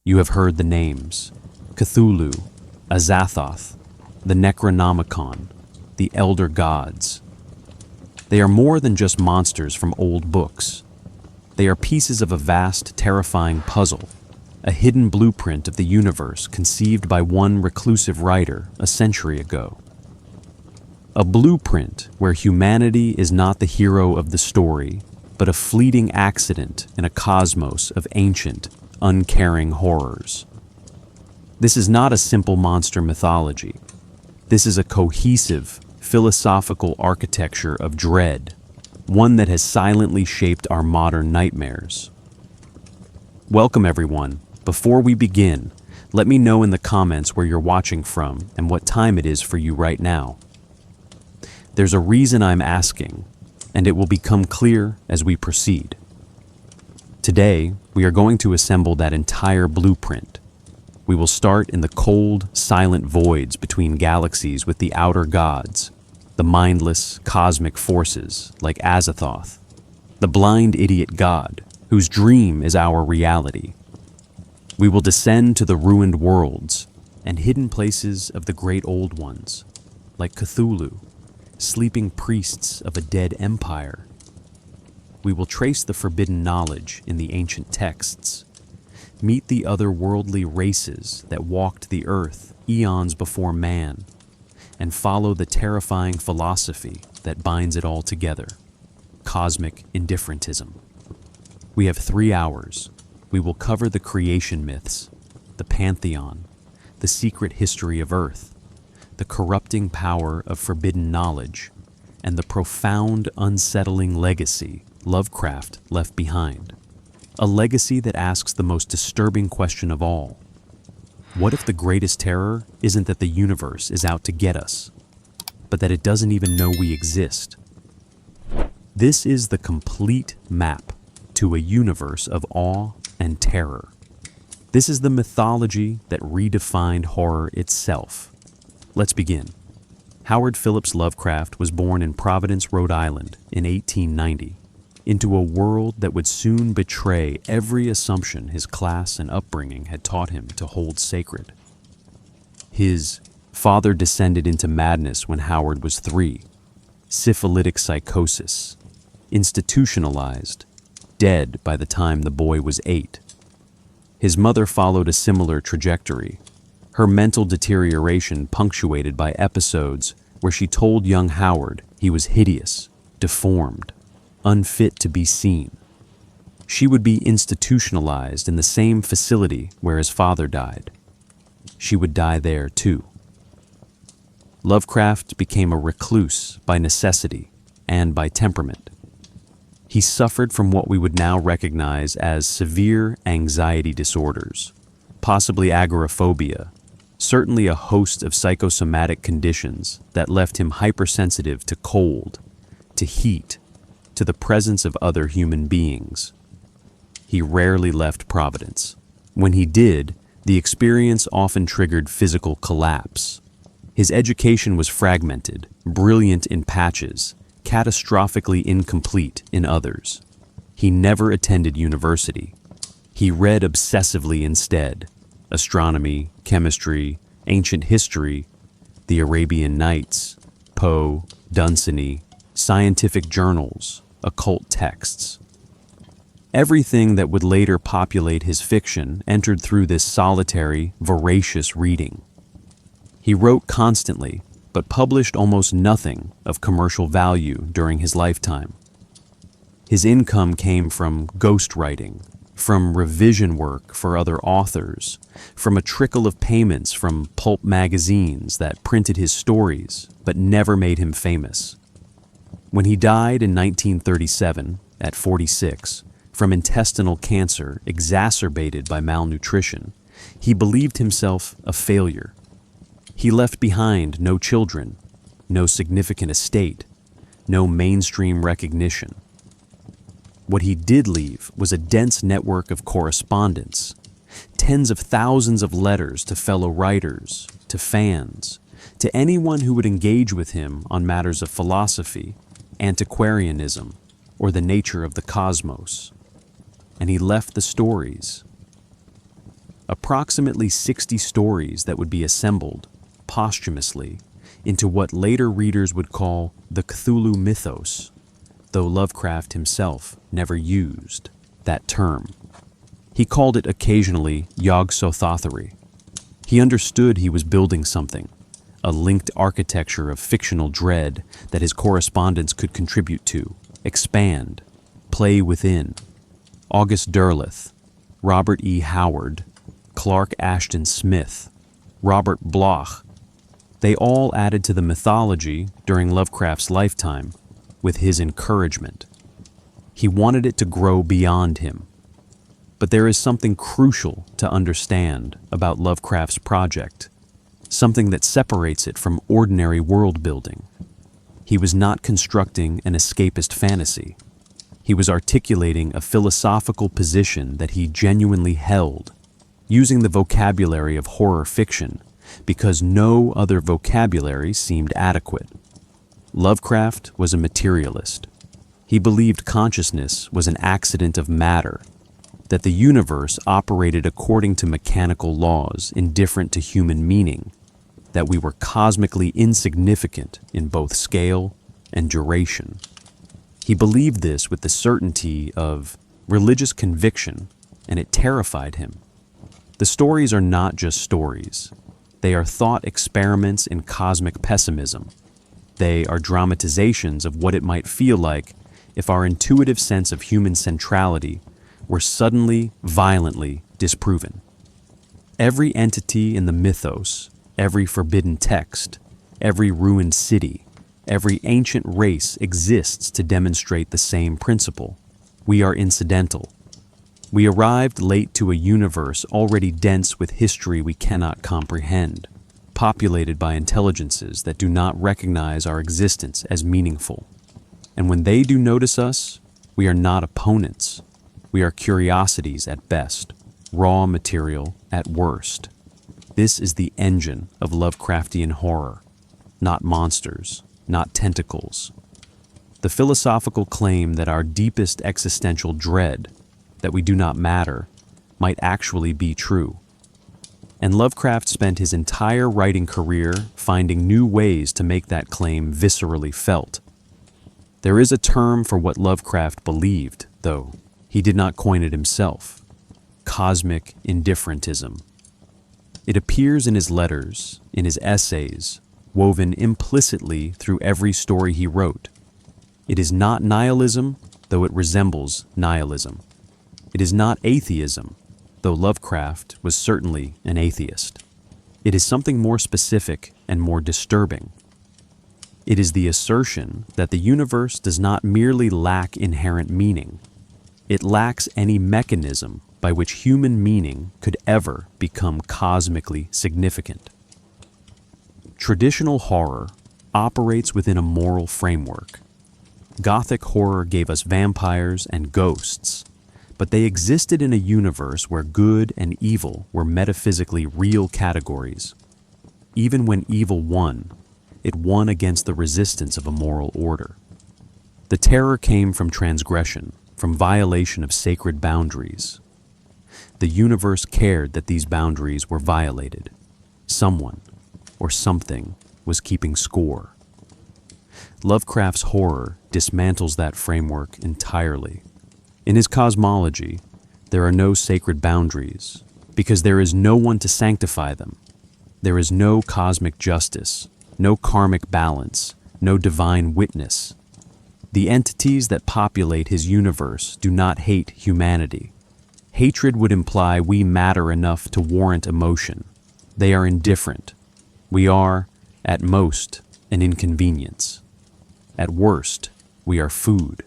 You have heard the names: Cthulhu, Azathoth, the Necronomicon, the Elder Gods. They are more than just monsters from old books. They are pieces of a vast, terrifying puzzle, a hidden blueprint of the universe conceived by one reclusive writer a century ago. A blueprint where humanity is not the hero of the story, but a fleeting accident in a cosmos of ancient, uncaring horrors. This is not a simple monster mythology. This is a cohesive, philosophical architecture of dread, one that has silently shaped our modern nightmares. Welcome, everyone. Before we begin, let me know in the comments where you're watching from and what time it is for you right now. There's a reason I'm asking, and it will become clear as we proceed. Today, we are going to assemble that entire blueprint. We will start in the cold, silent voids between galaxies with the outer gods, the mindless, cosmic forces like Azathoth, the blind idiot god whose dream is our reality. We will descend to the ruined worlds and hidden places of the great old ones, like Cthulhu, sleeping priests of a dead empire. We will trace the forbidden knowledge in the ancient texts, meet the otherworldly races that walked the earth eons before man, and follow the terrifying philosophy that binds it all together: cosmic indifferentism. We have 3 hours. We will cover the creation myths, the pantheon, the secret history of Earth, the corrupting power of forbidden knowledge, and the profound, unsettling legacy Lovecraft left behind. A legacy that asks the most disturbing question of all: what if the greatest terror isn't that the universe is out to get us, but that it doesn't even know we exist? This is the complete map to a universe of awe and terror. This is the mythology that redefined horror itself. Let's begin. Howard Phillips Lovecraft was born in Providence, Rhode Island in 1890, into a world that would soon betray every assumption his class and upbringing had taught him to hold sacred. His father descended into madness when Howard was 3, syphilitic psychosis, institutionalized, dead by the time the boy was 8. His mother followed a similar trajectory, her mental deterioration punctuated by episodes where she told young Howard he was hideous, deformed, unfit to be seen. She would be institutionalized in the same facility where his father died. She would die there too. Lovecraft became a recluse by necessity and by temperament. He suffered from what we would now recognize as severe anxiety disorders, possibly agoraphobia, certainly a host of psychosomatic conditions that left him hypersensitive to cold, to heat, to the presence of other human beings. He rarely left Providence. When he did, the experience often triggered physical collapse. His education was fragmented, brilliant in patches, catastrophically incomplete in others. He never attended university. He read obsessively instead: astronomy, chemistry, ancient history, the Arabian Nights, Poe, Dunsany, scientific journals, occult texts. Everything that would later populate his fiction entered through this solitary, voracious reading. He wrote constantly, but published almost nothing of commercial value during his lifetime. His income came from ghostwriting, from revision work for other authors, from a trickle of payments from pulp magazines that printed his stories but never made him famous. When he died in 1937, at 46, from intestinal cancer exacerbated by malnutrition, he believed himself a failure. He left behind no children, no significant estate, no mainstream recognition. What he did leave was a dense network of correspondence, tens of thousands of letters to fellow writers, to fans, to anyone who would engage with him on matters of philosophy, antiquarianism, or the nature of the cosmos. And he left the stories. approximately 60 stories that would be assembled, posthumously, into what later readers would call the Cthulhu Mythos, though Lovecraft himself never used that term. He called it occasionally Yog-Sothothery. He understood he was building something, a linked architecture of fictional dread that his correspondents could contribute to, expand, play within. August Derleth, Robert E. Howard, Clark Ashton Smith, Robert Bloch, they all added to the mythology during Lovecraft's lifetime with his encouragement. He wanted it to grow beyond him. But there is something crucial to understand about Lovecraft's project, something that separates it from ordinary world building. He was not constructing an escapist fantasy. He was articulating a philosophical position that he genuinely held, using the vocabulary of horror fiction because no other vocabulary seemed adequate. Lovecraft was a materialist. He believed consciousness was an accident of matter, that the universe operated according to mechanical laws indifferent to human meaning, that we were cosmically insignificant in both scale and duration. He believed this with the certainty of religious conviction, and it terrified him. The stories are not just stories. They are thought experiments in cosmic pessimism. They are dramatizations of what it might feel like if our intuitive sense of human centrality were suddenly, violently disproven. Every entity in the mythos, every forbidden text, every ruined city, every ancient race exists to demonstrate the same principle. We are incidental. We arrived late to a universe already dense with history we cannot comprehend, populated by intelligences that do not recognize our existence as meaningful. And when they do notice us, we are not opponents. We are curiosities at best, raw material at worst. This is the engine of Lovecraftian horror, not monsters, not tentacles. The philosophical claim that our deepest existential dread, that we do not matter, might actually be true. And Lovecraft spent his entire writing career finding new ways to make that claim viscerally felt. There is a term for what Lovecraft believed, though. He did not coin it himself. Cosmic indifferentism. It appears in his letters, in his essays, woven implicitly through every story he wrote. It is not nihilism, though it resembles nihilism. It is not atheism, though Lovecraft was certainly an atheist. It is something more specific and more disturbing. It is the assertion that the universe does not merely lack inherent meaning. It lacks any mechanism by which human meaning could ever become cosmically significant. Traditional horror operates within a moral framework. Gothic horror gave us vampires and ghosts, but they existed in a universe where good and evil were metaphysically real categories. Even when evil won, it won against the resistance of a moral order. The terror came from transgression, from violation of sacred boundaries. The universe cared that these boundaries were violated. Someone or something was keeping score. Lovecraft's horror dismantles that framework entirely. In his cosmology, there are no sacred boundaries, because there is no one to sanctify them. There is no cosmic justice, no karmic balance, no divine witness. The entities that populate his universe do not hate humanity. Hatred would imply we matter enough to warrant emotion. They are indifferent. We are, at most, an inconvenience. At worst, we are food.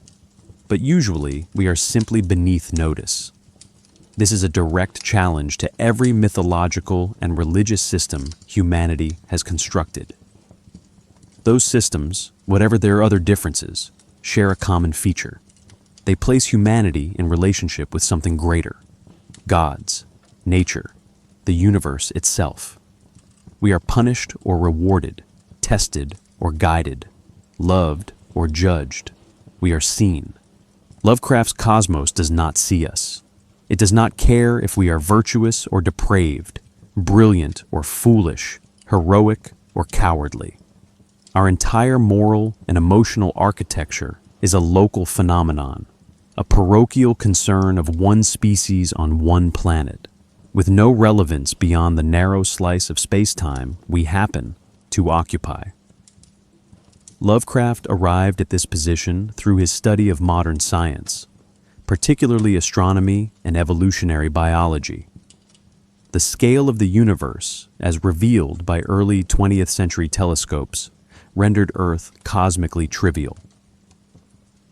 But usually, we are simply beneath notice. This is a direct challenge to every mythological and religious system humanity has constructed. Those systems, whatever their other differences, share a common feature. They place humanity in relationship with something greater: gods, nature, the universe itself. We are punished or rewarded, tested or guided, loved or judged. We are seen. Lovecraft's cosmos does not see us. It does not care if we are virtuous or depraved, brilliant or foolish, heroic or cowardly. Our entire moral and emotional architecture is a local phenomenon, a parochial concern of one species on one planet, with no relevance beyond the narrow slice of space-time we happen to occupy. Lovecraft arrived at this position through his study of modern science, particularly astronomy and evolutionary biology. The scale of the universe, as revealed by early 20th century telescopes, rendered Earth cosmically trivial.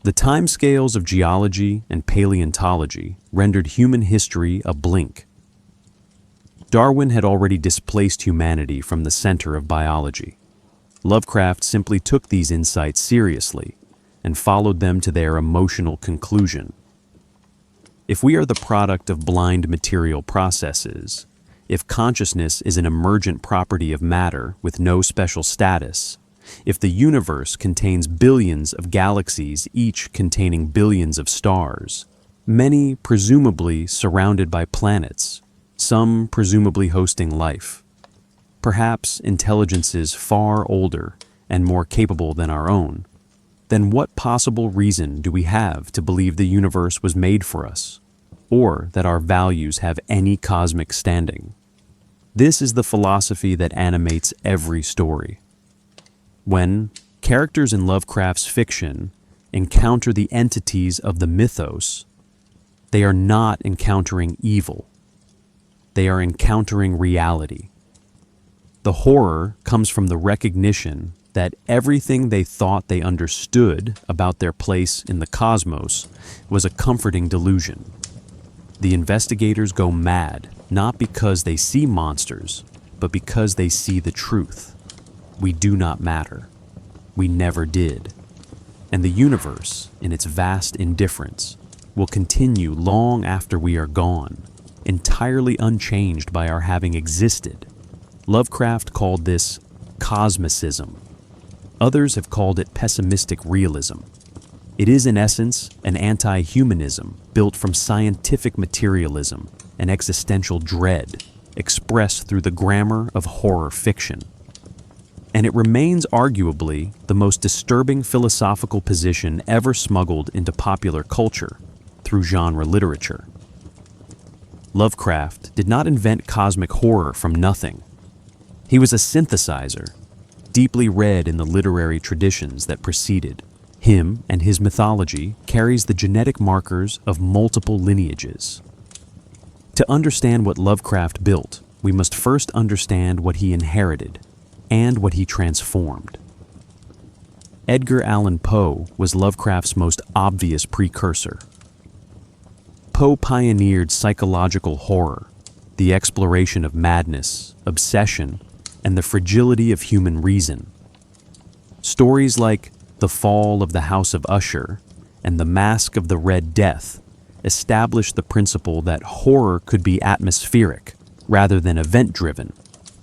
The timescales of geology and paleontology rendered human history a blink. Darwin had already displaced humanity from the center of biology. Lovecraft simply took these insights seriously and followed them to their emotional conclusion. If we are the product of blind material processes, if consciousness is an emergent property of matter with no special status, if the universe contains billions of galaxies, each containing billions of stars, many presumably surrounded by planets, some presumably hosting life, perhaps intelligences far older and more capable than our own, then what possible reason do we have to believe the universe was made for us, or that our values have any cosmic standing? This is the philosophy that animates every story. When characters in Lovecraft's fiction encounter the entities of the mythos, they are not encountering evil. They are encountering reality. The horror comes from the recognition that everything they thought they understood about their place in the cosmos was a comforting delusion. The investigators go mad, not because they see monsters, but because they see the truth. We do not matter. We never did. And the universe, in its vast indifference, will continue long after we are gone, entirely unchanged by our having existed. Lovecraft called this cosmicism. Others have called it pessimistic realism. It is in essence an anti-humanism built from scientific materialism and existential dread, expressed through the grammar of horror fiction. And it remains arguably the most disturbing philosophical position ever smuggled into popular culture through genre literature. Lovecraft did not invent cosmic horror from nothing. He was a synthesizer, deeply read in the literary traditions that preceded. Him and his mythology carries the genetic markers of multiple lineages. To understand what Lovecraft built, we must first understand what he inherited and what he transformed. Edgar Allan Poe was Lovecraft's most obvious precursor. Poe pioneered psychological horror, the exploration of madness, obsession, and the fragility of human reason. Stories like The Fall of the House of Usher and The Mask of the Red Death established the principle that horror could be atmospheric rather than event-driven,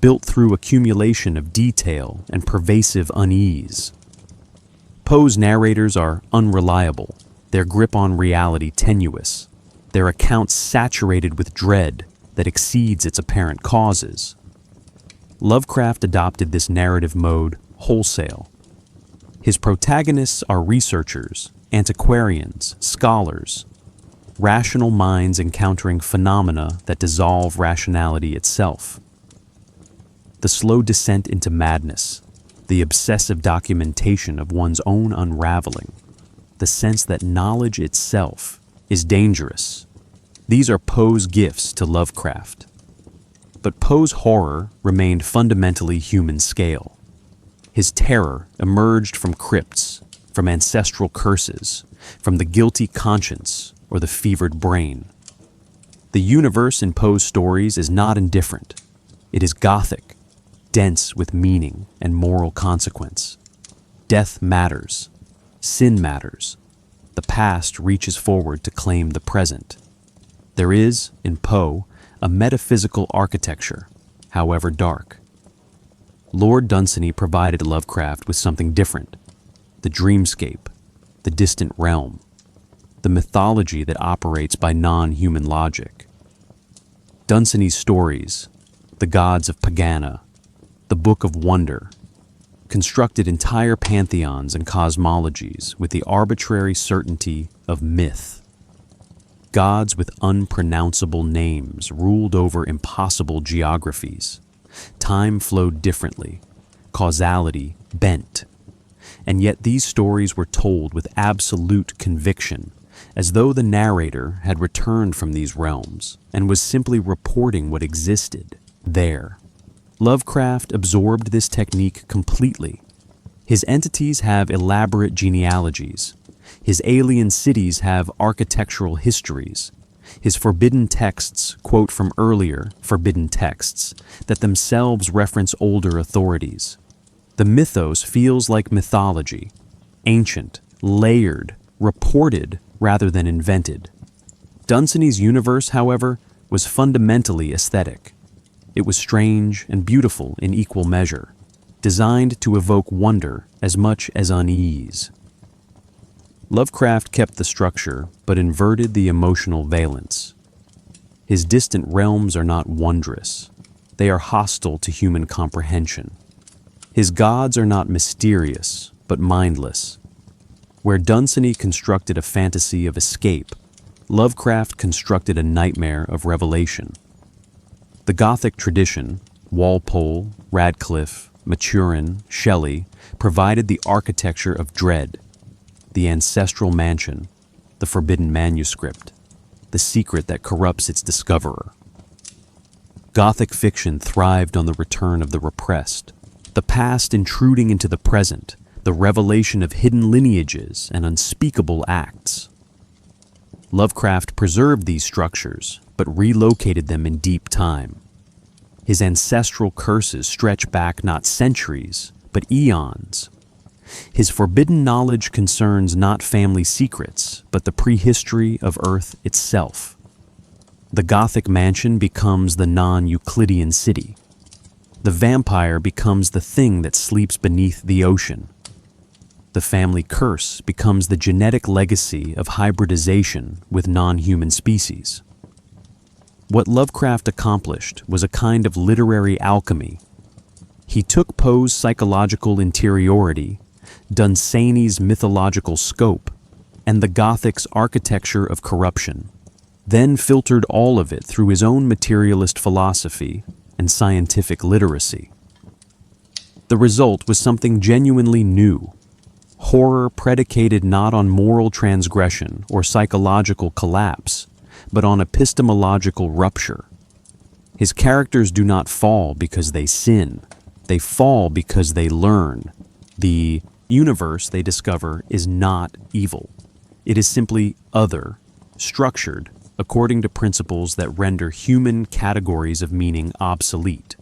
built through accumulation of detail and pervasive unease. Poe's narrators are unreliable, their grip on reality tenuous, their accounts saturated with dread that exceeds its apparent causes. Lovecraft adopted this narrative mode wholesale. His protagonists are researchers, antiquarians, scholars, rational minds encountering phenomena that dissolve rationality itself. The slow descent into madness, the obsessive documentation of one's own unraveling, the sense that knowledge itself is dangerous. These are Poe's gifts to Lovecraft. But Poe's horror remained fundamentally human scale. His terror emerged from crypts, from ancestral curses, from the guilty conscience or the fevered brain. The universe in Poe's stories is not indifferent. It is gothic, dense with meaning and moral consequence. Death matters. Sin matters. The past reaches forward to claim the present. There is, in Poe, a metaphysical architecture, however dark. Lord Dunsany provided Lovecraft with something different: the dreamscape, the distant realm. the mythology that operates by non-human logic. Dunsany's stories, the gods of Pagana, the Book of Wonder, constructed entire pantheons and cosmologies with the arbitrary certainty of myth. Gods with unpronounceable names ruled over impossible geographies. Time flowed differently, causality bent. And yet these stories were told with absolute conviction, as though the narrator had returned from these realms and was simply reporting what existed there. Lovecraft absorbed this technique completely. His entities have elaborate genealogies. His alien cities have architectural histories. His forbidden texts quote from earlier forbidden texts that themselves reference older authorities. The mythos feels like mythology, ancient, layered, reported rather than invented. Dunsany's universe, however, was fundamentally aesthetic. It was strange and beautiful in equal measure, designed to evoke wonder as much as unease. Lovecraft kept the structure, but inverted the emotional valence. His distant realms are not wondrous. They are hostile to human comprehension. His gods are not mysterious, but mindless. Where Dunsany constructed a fantasy of escape, Lovecraft constructed a nightmare of revelation. The Gothic tradition, Walpole, Radcliffe, Maturin, Shelley, provided the architecture of dread, the ancestral mansion, the forbidden manuscript, the secret that corrupts its discoverer. Gothic fiction thrived on the return of the repressed, the past intruding into the present, the revelation of hidden lineages and unspeakable acts. Lovecraft preserved these structures, but relocated them in deep time. His ancestral curses stretch back not centuries, but eons. His forbidden knowledge concerns not family secrets, but the prehistory of Earth itself. The Gothic mansion becomes the non-Euclidean city. The vampire becomes the thing that sleeps beneath the ocean. The family curse becomes the genetic legacy of hybridization with non-human species. What Lovecraft accomplished was a kind of literary alchemy. He took Poe's psychological interiority, Dunsany's mythological scope, and the Gothic's architecture of corruption, then filtered all of it through his own materialist philosophy and scientific literacy. The result was something genuinely new, horror predicated not on moral transgression or psychological collapse, but on epistemological rupture. His characters do not fall because they sin. They fall because they learn. The universe they discover is not evil. It is simply other, structured according to principles that render human categories of meaning obsolete.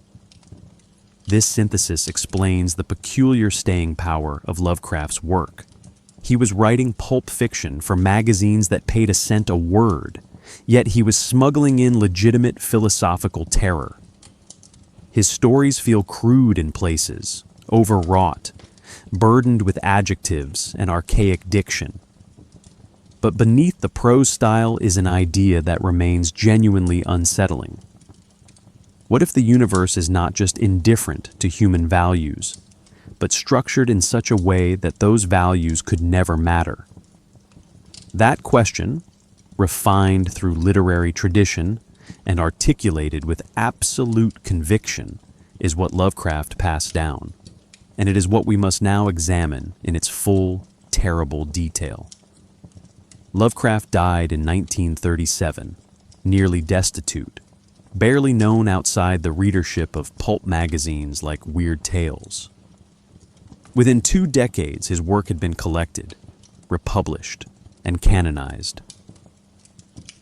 This synthesis explains the peculiar staying power of Lovecraft's work. He was writing pulp fiction for magazines that paid a cent a word, yet he was smuggling in legitimate philosophical terror. His stories feel crude in places, overwrought, burdened with adjectives and archaic diction. But beneath the prose style is an idea that remains genuinely unsettling. What if the universe is not just indifferent to human values, but structured in such a way that those values could never matter? That question, refined through literary tradition and articulated with absolute conviction, is what Lovecraft passed down, and it is what we must now examine in its full, terrible detail. Lovecraft died in 1937, nearly destitute, barely known outside the readership of pulp magazines like Weird Tales. Within 2 decades, his work had been collected, republished, and canonized.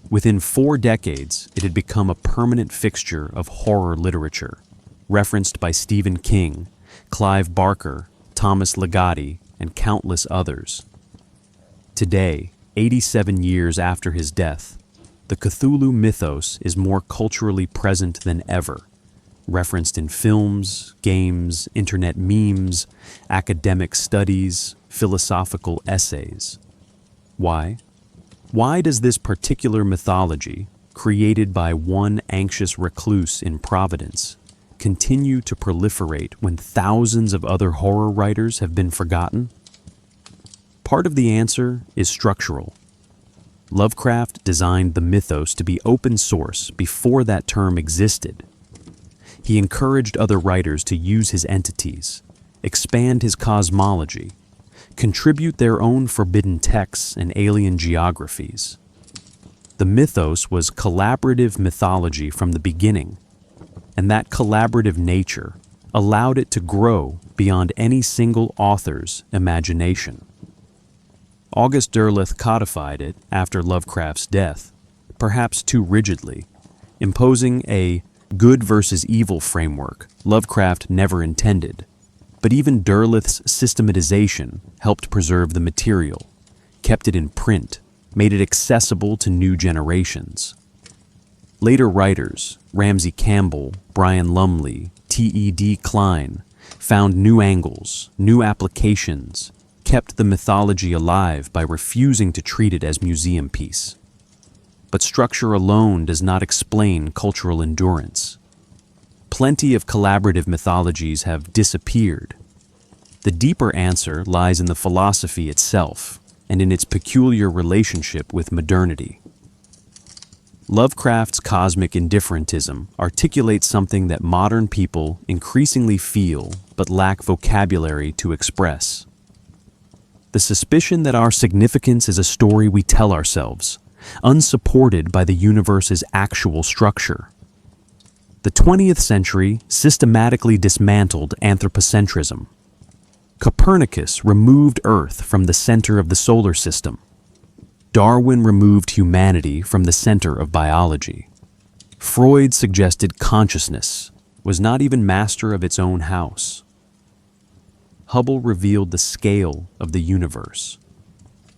Within 4 decades, it had become a permanent fixture of horror literature, referenced by Stephen King, Clive Barker, Thomas Ligotti, and countless others. Today, 87 years after his death, the Cthulhu Mythos is more culturally present than ever, referenced in films, games, internet memes, academic studies, philosophical essays. Why? Why does this particular mythology, created by one anxious recluse in Providence, continue to proliferate when thousands of other horror writers have been forgotten? Part of the answer is structural. Lovecraft designed the mythos to be open source before that term existed. He encouraged other writers to use his entities, expand his cosmology, contribute their own forbidden texts and alien geographies. The mythos was collaborative mythology from the beginning, and that collaborative nature allowed it to grow beyond any single author's imagination. August Derleth codified it after Lovecraft's death, perhaps too rigidly, imposing a good versus evil framework Lovecraft never intended. But even Derleth's systematization helped preserve the material, kept it in print, made it accessible to new generations. Later writers, Ramsey Campbell, Brian Lumley, T.E.D. Klein, found new angles, new applications, kept the mythology alive by refusing to treat it as museum piece. But structure alone does not explain cultural endurance. Plenty of collaborative mythologies have disappeared. The deeper answer lies in the philosophy itself and in its peculiar relationship with modernity. Lovecraft's cosmic indifferentism articulates something that modern people increasingly feel but lack vocabulary to express. The suspicion that our significance is a story we tell ourselves, unsupported by the universe's actual structure. The 20th century systematically dismantled anthropocentrism. Copernicus removed Earth from the center of the solar system. Darwin removed humanity from the center of biology. Freud suggested consciousness was not even master of its own house. Hubble revealed the scale of the universe.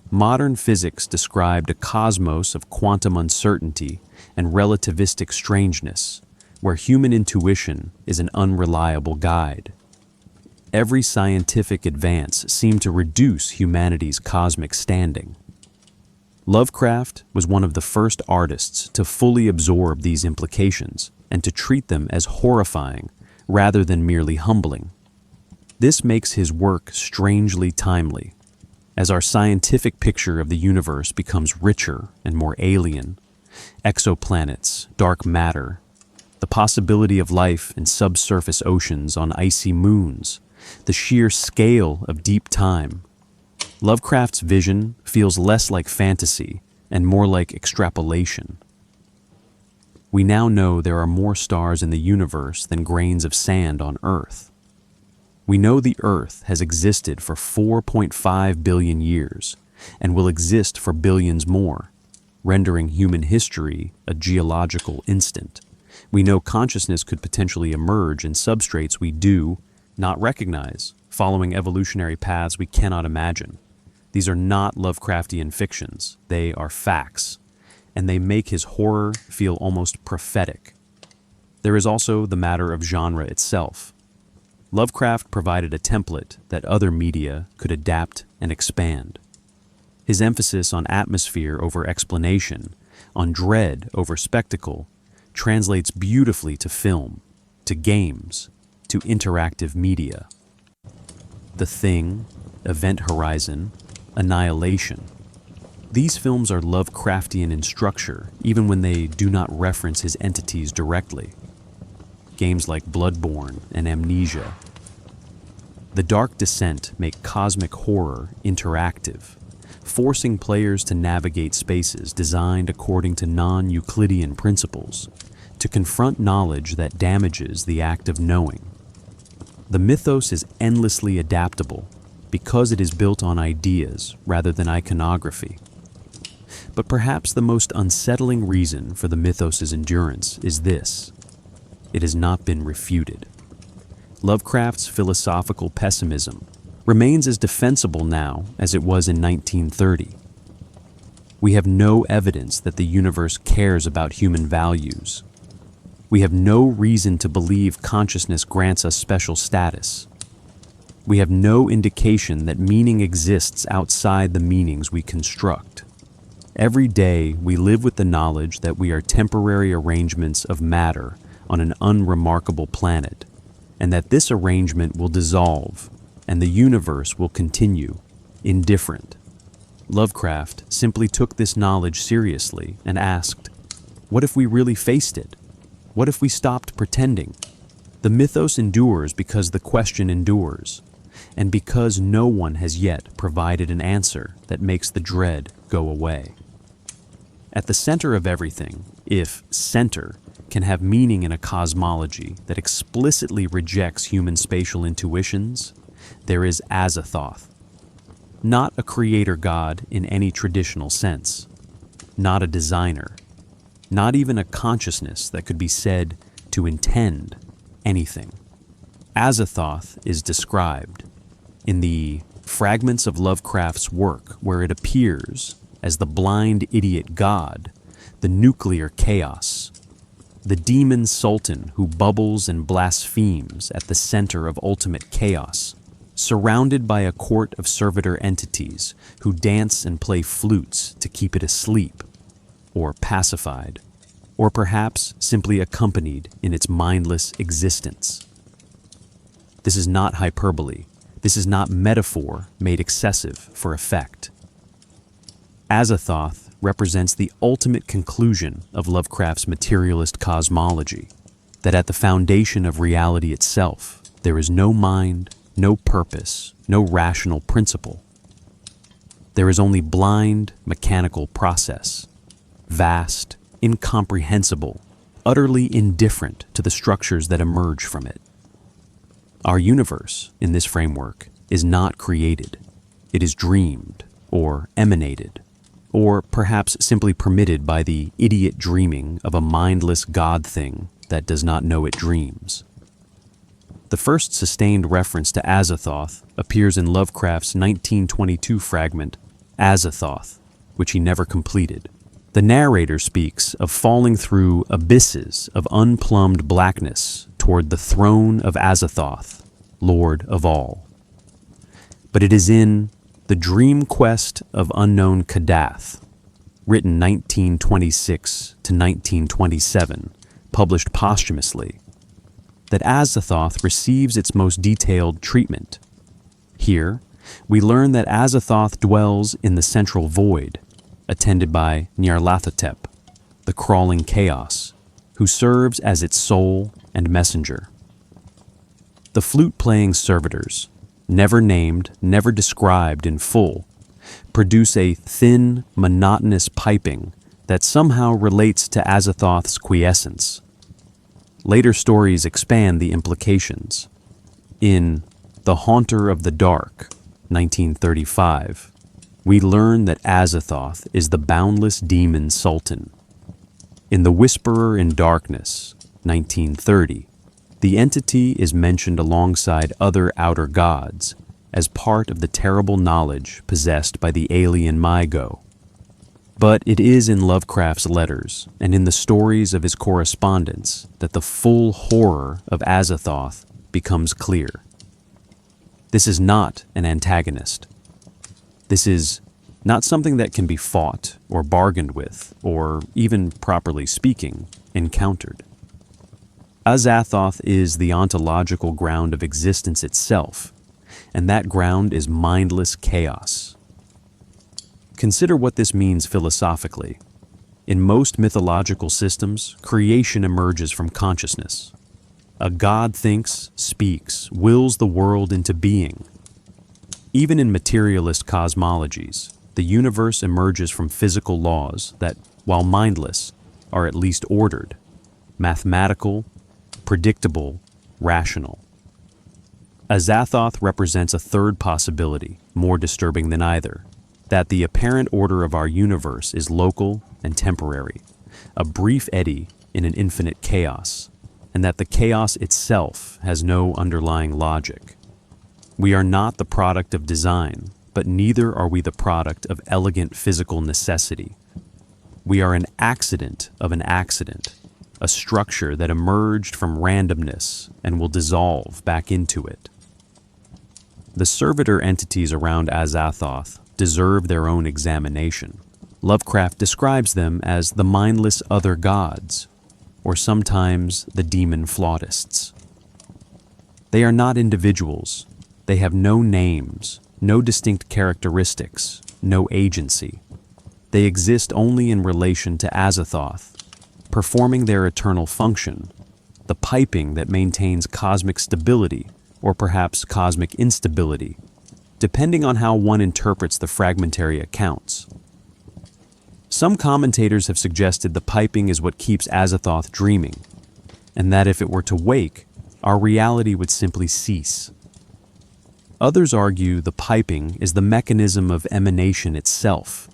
Modern physics described a cosmos of quantum uncertainty and relativistic strangeness, where human intuition is an unreliable guide. Every scientific advance seemed to reduce humanity's cosmic standing. Lovecraft was one of the first artists to fully absorb these implications and to treat them as horrifying rather than merely humbling. This makes his work strangely timely. As our scientific picture of the universe becomes richer and more alien, exoplanets, dark matter, the possibility of life in subsurface oceans on icy moons, the sheer scale of deep time, Lovecraft's vision feels less like fantasy and more like extrapolation. We now know there are more stars in the universe than grains of sand on Earth. We know the Earth has existed for 4.5 billion years and will exist for billions more, rendering human history a geological instant. We know consciousness could potentially emerge in substrates we do not recognize, following evolutionary paths we cannot imagine. These are not Lovecraftian fictions, they are facts, and they make his horror feel almost prophetic. There is also the matter of genre itself. Lovecraft provided a template that other media could adapt and expand. His emphasis on atmosphere over explanation, on dread over spectacle, translates beautifully to film, to games, to interactive media. The Thing, Event Horizon, Annihilation. These films are Lovecraftian in structure, even when they do not reference his entities directly. Games like Bloodborne and Amnesia. The Dark Descent make cosmic horror interactive, forcing players to navigate spaces designed according to non-Euclidean principles, to confront knowledge that damages the act of knowing. The mythos is endlessly adaptable because it is built on ideas rather than iconography. But perhaps the most unsettling reason for the mythos's endurance is this: it has not been refuted. Lovecraft's philosophical pessimism remains as defensible now as it was in 1930. We have no evidence that the universe cares about human values. We have no reason to believe consciousness grants us special status. We have no indication that meaning exists outside the meanings we construct. Every day we live with the knowledge that we are temporary arrangements of matter on an unremarkable planet, and that this arrangement will dissolve and the universe will continue indifferent. Lovecraft simply took this knowledge seriously and asked, what if we really faced it? What if we stopped pretending? The mythos endures because the question endures, and because no one has yet provided an answer that makes the dread go away. At the center of everything, if center can have meaning in a cosmology that explicitly rejects human spatial intuitions, there is Azathoth. Not a creator god in any traditional sense, not a designer, not even a consciousness that could be said to intend anything. Azathoth is described in the fragments of Lovecraft's work where it appears as the blind idiot god, the nuclear chaos, the demon sultan who bubbles and blasphemes at the center of ultimate chaos, surrounded by a court of servitor entities who dance and play flutes to keep it asleep, or pacified, or perhaps simply accompanied in its mindless existence. This is not hyperbole. This is not metaphor made excessive for effect. Azathoth represents the ultimate conclusion of Lovecraft's materialist cosmology, that at the foundation of reality itself, there is no mind, no purpose, no rational principle. There is only blind, mechanical process, vast, incomprehensible, utterly indifferent to the structures that emerge from it. Our universe, in this framework, is not created. It is dreamed, or emanated, or perhaps simply permitted by the idiot dreaming of a mindless god thing that does not know it dreams. The first sustained reference to Azathoth appears in Lovecraft's 1922 fragment, Azathoth, which he never completed. The narrator speaks of falling through abysses of unplumbed blackness toward the throne of Azathoth, Lord of all. But it is in The Dream Quest of Unknown Kadath, written 1926 to 1927, published posthumously, that Azathoth receives its most detailed treatment. Here, we learn that Azathoth dwells in the central void, attended by Nyarlathotep, the crawling chaos, who serves as its soul and messenger. The flute-playing servitors, never named, never described in full, produce a thin, monotonous piping that somehow relates to Azathoth's quiescence. Later stories expand the implications. In The Haunter of the Dark, 1935, we learn that Azathoth is the boundless demon sultan. In The Whisperer in Darkness, 1930, the entity is mentioned alongside other outer gods as part of the terrible knowledge possessed by the alien Mygo. But it is in Lovecraft's letters and in the stories of his correspondence that the full horror of Azathoth becomes clear. This is not an antagonist. This is not something that can be fought or bargained with, or even, properly speaking, encountered. Azathoth is the ontological ground of existence itself, and that ground is mindless chaos. Consider what this means philosophically. In most mythological systems, creation emerges from consciousness. A god thinks, speaks, wills the world into being. Even in materialist cosmologies, the universe emerges from physical laws that, while mindless, are at least ordered, mathematical, predictable, rational. Azathoth represents a third possibility, more disturbing than either, that the apparent order of our universe is local and temporary, a brief eddy in an infinite chaos, and that the chaos itself has no underlying logic. We are not the product of design, but neither are we the product of elegant physical necessity. We are an accident of an accident, a structure that emerged from randomness and will dissolve back into it. The servitor entities around Azathoth deserve their own examination. Lovecraft describes them as the mindless other gods, or sometimes the demon flautists. They are not individuals. They have no names, no distinct characteristics, no agency. They exist only in relation to Azathoth, performing their eternal function, the piping that maintains cosmic stability, or perhaps cosmic instability, depending on how one interprets the fragmentary accounts. Some commentators have suggested the piping is what keeps Azathoth dreaming, and that if it were to wake, our reality would simply cease. Others argue the piping is the mechanism of emanation itself,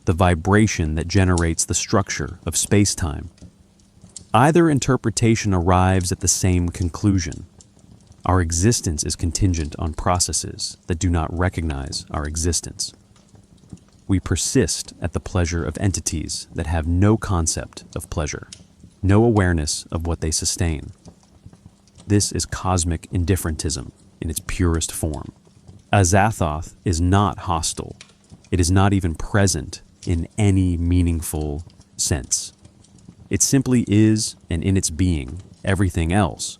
the vibration that generates the structure of space-time. Either interpretation arrives at the same conclusion. Our existence is contingent on processes that do not recognize our existence. We persist at the pleasure of entities that have no concept of pleasure, no awareness of what they sustain. This is cosmic indifferentism in its purest form. Azathoth is not hostile. It is not even present in any meaningful sense. It simply is, and in its being, everything else,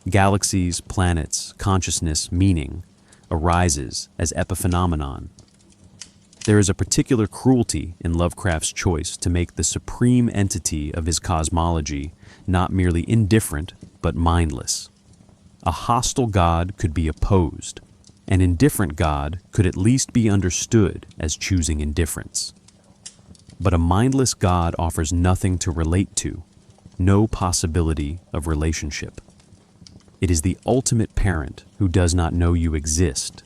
galaxies, planets, consciousness, meaning, arises as epiphenomenon. There is a particular cruelty in Lovecraft's choice to make the supreme entity of his cosmology not merely indifferent, but mindless. A hostile god could be opposed. An indifferent god could at least be understood as choosing indifference. But a mindless god offers nothing to relate to, no possibility of relationship. It is the ultimate parent who does not know you exist,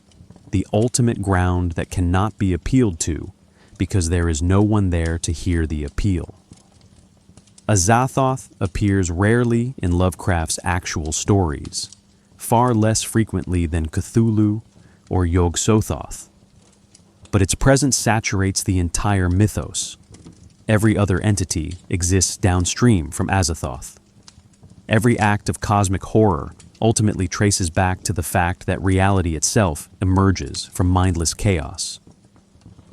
the ultimate ground that cannot be appealed to because there is no one there to hear the appeal. Azathoth appears rarely in Lovecraft's actual stories, far less frequently than Cthulhu or Yog-Sothoth. But its presence saturates the entire mythos. Every other entity exists downstream from Azathoth. Every act of cosmic horror ultimately traces back to the fact that reality itself emerges from mindless chaos.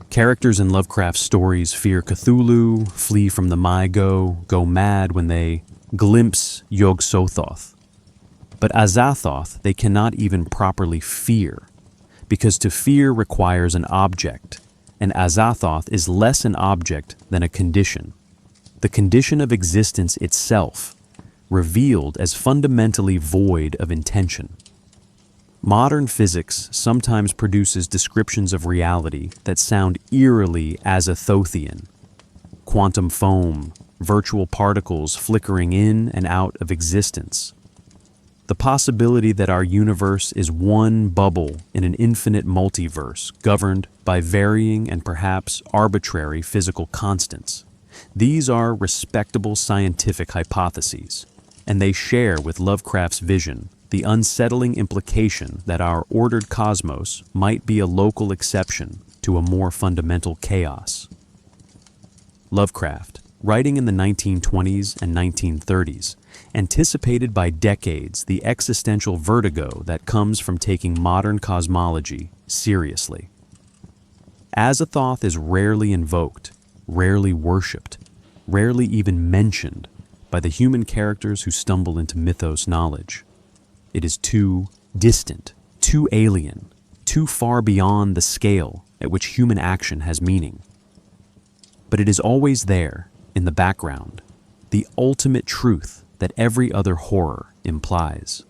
Characters in Lovecraft's stories fear Cthulhu, flee from the My-Go, go mad when they glimpse Yog-Sothoth. But Azathoth they cannot even properly fear, because to fear requires an object, and Azathoth is less an object than a condition, the condition of existence itself, revealed as fundamentally void of intention. Modern physics sometimes produces descriptions of reality that sound eerily Azathothian. Quantum foam, virtual particles flickering in and out of existence. The possibility that our universe is one bubble in an infinite multiverse governed by varying and perhaps arbitrary physical constants. These are respectable scientific hypotheses, and they share with Lovecraft's vision the unsettling implication that our ordered cosmos might be a local exception to a more fundamental chaos. Lovecraft, writing in the 1920s and 1930s, anticipated by decades the existential vertigo that comes from taking modern cosmology seriously. Azathoth is rarely invoked, rarely worshipped, rarely even mentioned by the human characters who stumble into mythos knowledge. It is too distant, too alien, too far beyond the scale at which human action has meaning. But it is always there, in the background, the ultimate truth that every other horror implies.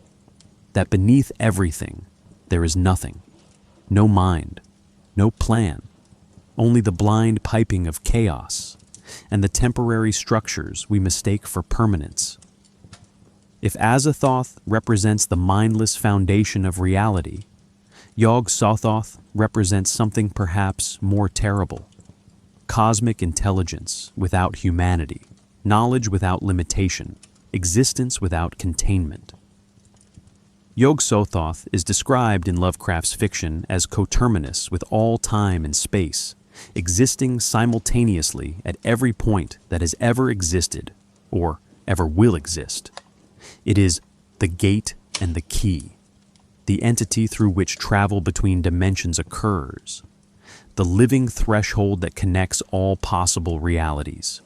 That beneath everything, there is nothing, no mind, no plan, only the blind piping of chaos and the temporary structures we mistake for permanence. If Azathoth represents the mindless foundation of reality, Yog-Sothoth represents something perhaps more terrible. Cosmic intelligence without humanity, knowledge without limitation, existence without containment. Yog-Sothoth is described in Lovecraft's fiction as coterminous with all time and space, existing simultaneously at every point that has ever existed, or ever will exist. It is the gate and the key, the entity through which travel between dimensions occurs, the living threshold that connects all possible realities.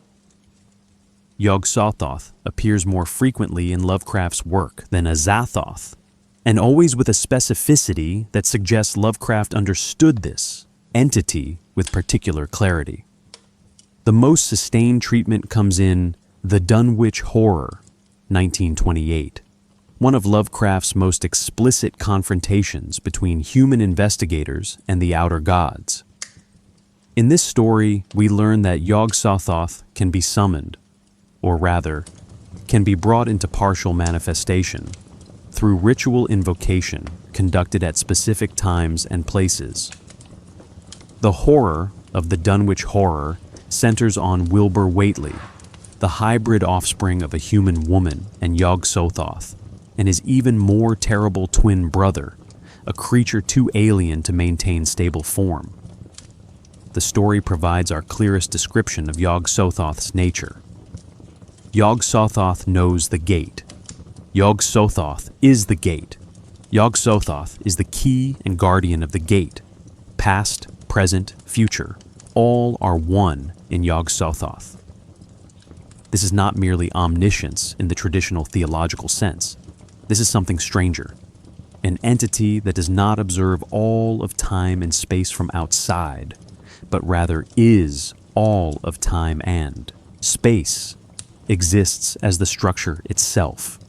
Yog-Sothoth appears more frequently in Lovecraft's work than Azathoth, and always with a specificity that suggests Lovecraft understood this entity with particular clarity. The most sustained treatment comes in The Dunwich Horror, 1928, one of Lovecraft's most explicit confrontations between human investigators and the outer gods. In this story, we learn that Yog-Sothoth can be summoned, or rather, can be brought into partial manifestation through ritual invocation conducted at specific times and places. The horror of the Dunwich Horror centers on Wilbur Whately, the hybrid offspring of a human woman and Yog-Sothoth, and his even more terrible twin brother, a creature too alien to maintain stable form. The story provides our clearest description of Yog-Sothoth's nature. Yog-Sothoth knows the gate. Yog-Sothoth is the gate. Yog-Sothoth is the key and guardian of the gate. Past, present, future, all are one in Yog-Sothoth. This is not merely omniscience in the traditional theological sense. This is something stranger, an entity that does not observe all of time and space from outside, but rather is all of time and space, exists as the structure itself.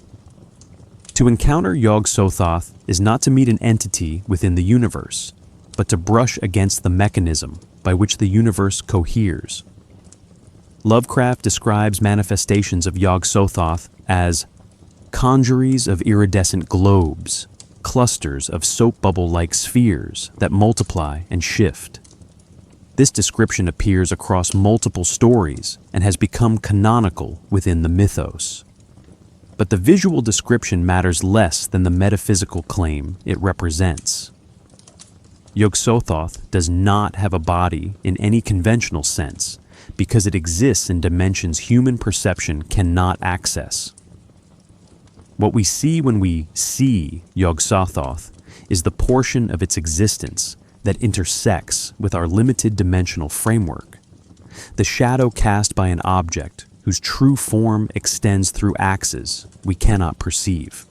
To encounter Yog-Sothoth is not to meet an entity within the universe, but to brush against the mechanism by which the universe coheres. Lovecraft describes manifestations of Yog-Sothoth as congeries of iridescent globes, clusters of soap bubble-like spheres that multiply and shift. This description appears across multiple stories and has become canonical within the mythos. But the visual description matters less than the metaphysical claim it represents. Yog-Sothoth does not have a body in any conventional sense because it exists in dimensions human perception cannot access. What we see when we see Yog-Sothoth is the portion of its existence that intersects with our limited dimensional framework, the shadow cast by an object whose true form extends through axes we cannot perceive.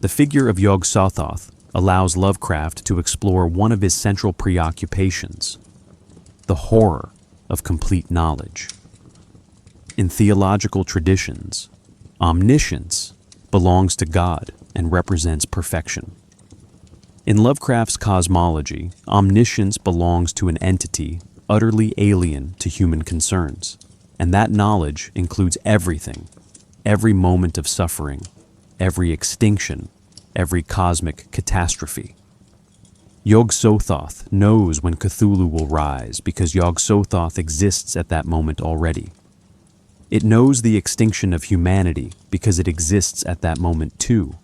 The figure of Yog-Sothoth allows Lovecraft to explore one of his central preoccupations, the horror of complete knowledge. In theological traditions, omniscience belongs to God and represents perfection. In Lovecraft's cosmology, omniscience belongs to an entity utterly alien to human concerns, and that knowledge includes everything, every moment of suffering, every extinction, every cosmic catastrophe. Yog-Sothoth knows when Cthulhu will rise because Yog-Sothoth exists at that moment already. It knows the extinction of humanity because it exists at that moment too.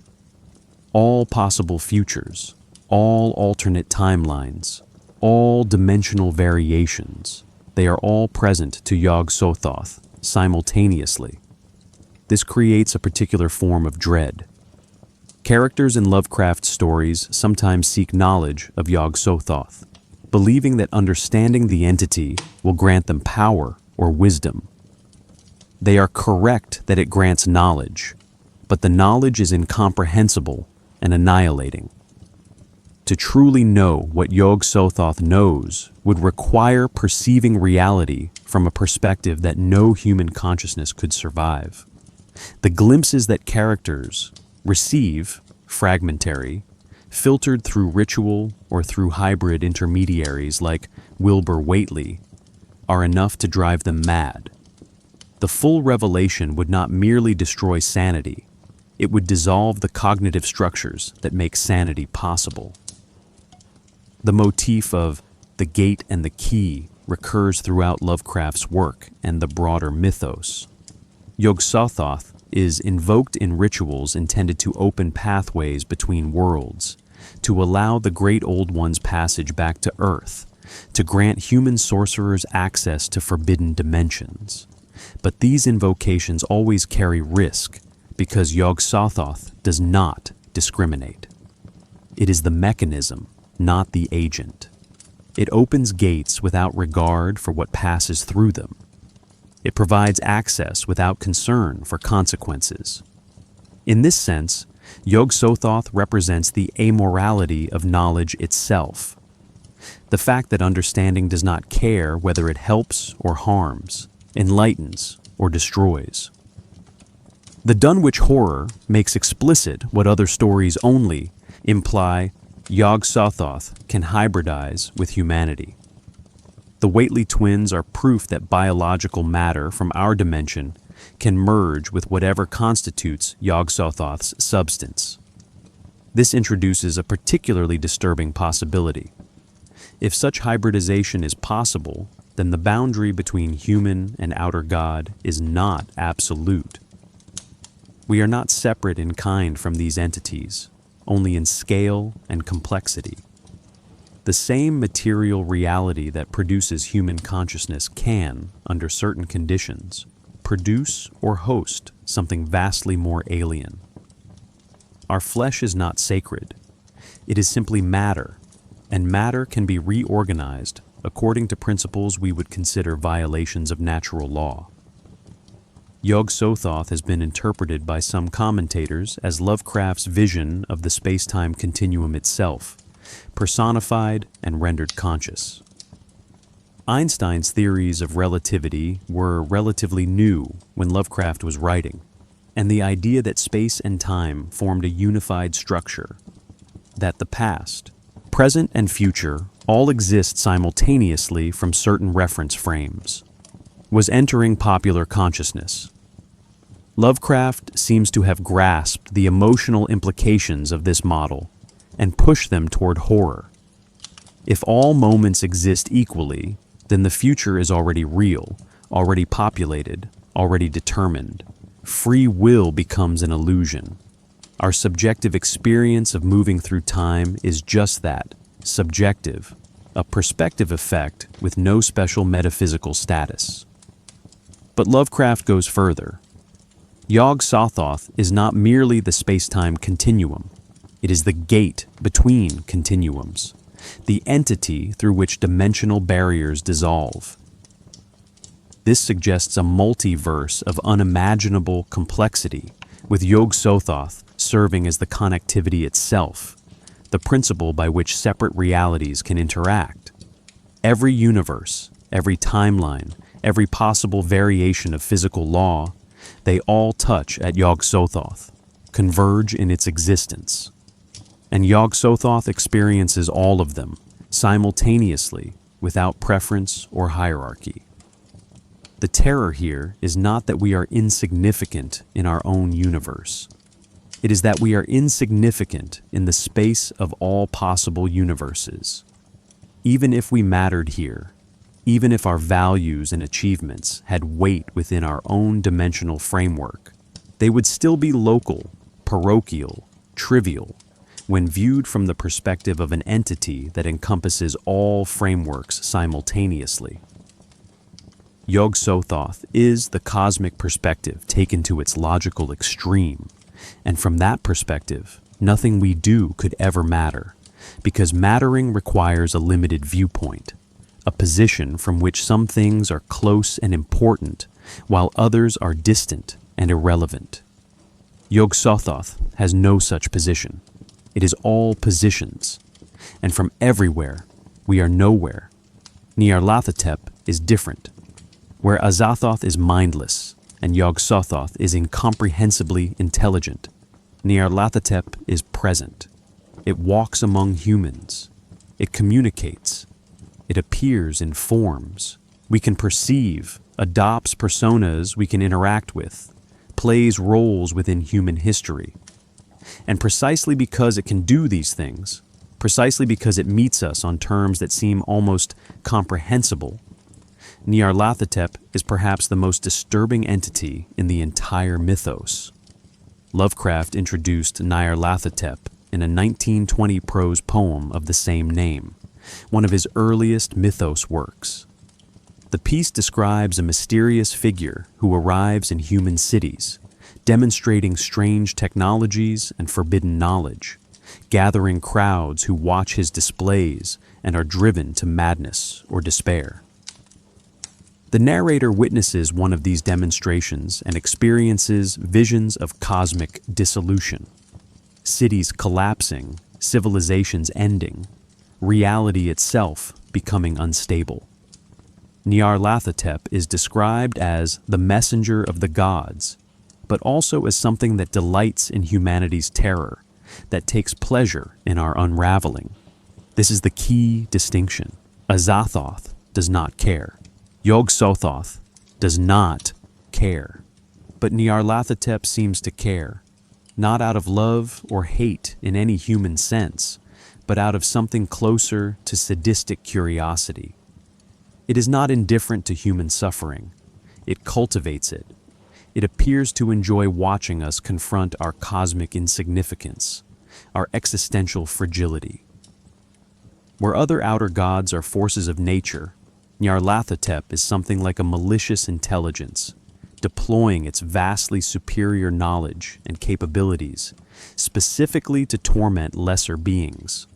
All possible futures, all alternate timelines, all dimensional variations, they are all present to Yog-Sothoth simultaneously. This creates a particular form of dread. Characters in Lovecraft stories sometimes seek knowledge of Yog-Sothoth, believing that understanding the entity will grant them power or wisdom. They are correct that it grants knowledge, but the knowledge is incomprehensible and annihilating. To truly know what Yog-Sothoth knows would require perceiving reality from a perspective that no human consciousness could survive. The glimpses that characters receive, fragmentary, filtered through ritual or through hybrid intermediaries like Wilbur Whately, are enough to drive them mad. The full revelation would not merely destroy sanity, it would dissolve the cognitive structures that make sanity possible. The motif of the gate and the key recurs throughout Lovecraft's work and the broader mythos. Yog-Sothoth is invoked in rituals intended to open pathways between worlds, to allow the Great Old One's passage back to Earth, to grant human sorcerers access to forbidden dimensions. But these invocations always carry risk because Yog-Sothoth does not discriminate. It is the mechanism, not the agent. It opens gates without regard for what passes through them. It provides access without concern for consequences. In this sense, Yog-Sothoth represents the amorality of knowledge itself. The fact that understanding does not care whether it helps or harms, enlightens or destroys. The Dunwich horror makes explicit what other stories only imply Yog-Sothoth can hybridize with humanity. The Whately twins are proof that biological matter from our dimension can merge with whatever constitutes Yog-Sothoth's substance. This introduces a particularly disturbing possibility. If such hybridization is possible, then the boundary between human and outer God is not absolute. We are not separate in kind from these entities, only in scale and complexity. The same material reality that produces human consciousness can, under certain conditions, produce or host something vastly more alien. Our flesh is not sacred. It is simply matter, and matter can be reorganized according to principles we would consider violations of natural law. Yog-Sothoth has been interpreted by some commentators as Lovecraft's vision of the space-time continuum itself, personified and rendered conscious. Einstein's theories of relativity were relatively new when Lovecraft was writing, and the idea that space and time formed a unified structure, that the past, present, and future all exist simultaneously from certain reference frames, was entering popular consciousness. Lovecraft seems to have grasped the emotional implications of this model and pushed them toward horror. If all moments exist equally, then the future is already real, already populated, already determined. Free will becomes an illusion. Our subjective experience of moving through time is just that, subjective, a perspective effect with no special metaphysical status. But Lovecraft goes further. Yog-Sothoth is not merely the space-time continuum. It is the gate between continuums, the entity through which dimensional barriers dissolve. This suggests a multiverse of unimaginable complexity, with Yog-Sothoth serving as the connectivity itself, the principle by which separate realities can interact. Every universe, every timeline, every possible variation of physical law, they all touch at Yog-Sothoth, converge in its existence. And Yog-Sothoth experiences all of them, simultaneously, without preference or hierarchy. The terror here is not that we are insignificant in our own universe. It is that we are insignificant in the space of all possible universes. Even if we mattered here, even if our values and achievements had weight within our own dimensional framework, they would still be local, parochial, trivial, when viewed from the perspective of an entity that encompasses all frameworks simultaneously. Yog-Sothoth is the cosmic perspective taken to its logical extreme, and from that perspective, nothing we do could ever matter, because mattering requires a limited viewpoint, a position from which some things are close and important, while others are distant and irrelevant. Yog-Sothoth has no such position. It is all positions, and from everywhere, we are nowhere. Nyarlathotep is different. Where Azathoth is mindless, and Yog-Sothoth is incomprehensibly intelligent, Nyarlathotep is present. It walks among humans. It communicates. It appears in forms. We can perceive, adopts personas we can interact with, plays roles within human history. And precisely because it can do these things, precisely because it meets us on terms that seem almost comprehensible, Nyarlathotep is perhaps the most disturbing entity in the entire mythos. Lovecraft introduced Nyarlathotep in a 1920 prose poem of the same name, one of his earliest mythos works. The piece describes a mysterious figure who arrives in human cities, demonstrating strange technologies and forbidden knowledge, gathering crowds who watch his displays and are driven to madness or despair. The narrator witnesses one of these demonstrations and experiences visions of cosmic dissolution, cities collapsing, civilizations ending, reality itself becoming unstable. Nyarlathotep is described as the messenger of the gods, but also as something that delights in humanity's terror, that takes pleasure in our unraveling. This is the key distinction. Azathoth does not care. Yog-Sothoth does not care. But Nyarlathotep seems to care, not out of love or hate in any human sense, but out of something closer to sadistic curiosity. It is not indifferent to human suffering. It cultivates it. It appears to enjoy watching us confront our cosmic insignificance, our existential fragility. Where other outer gods are forces of nature, Nyarlathotep is something like a malicious intelligence, deploying its vastly superior knowledge and capabilities specifically to torment lesser beings.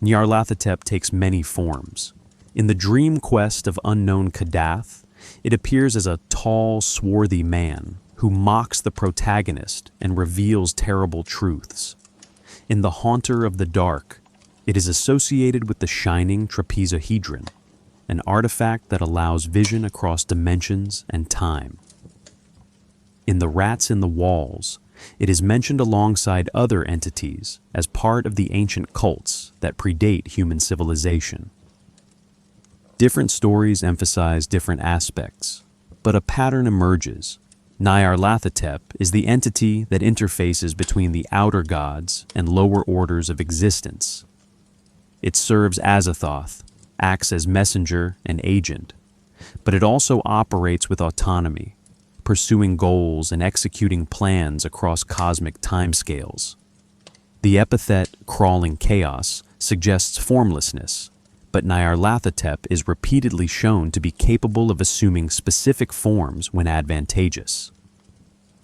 Nyarlathotep takes many forms. In the dream quest of unknown Kadath, it appears as a tall, swarthy man who mocks the protagonist and reveals terrible truths. In the Haunter of the Dark, it is associated with the shining trapezohedron, an artifact that allows vision across dimensions and time. In The Rats in the Walls, it is mentioned alongside other entities as part of the ancient cults that predate human civilization. Different stories emphasize different aspects, but a pattern emerges. Nyarlathotep is the entity that interfaces between the outer gods and lower orders of existence. It serves Azathoth, acts as messenger and agent, but it also operates with autonomy, pursuing goals and executing plans across cosmic timescales. The epithet crawling chaos suggests formlessness, but Nyarlathotep is repeatedly shown to be capable of assuming specific forms when advantageous.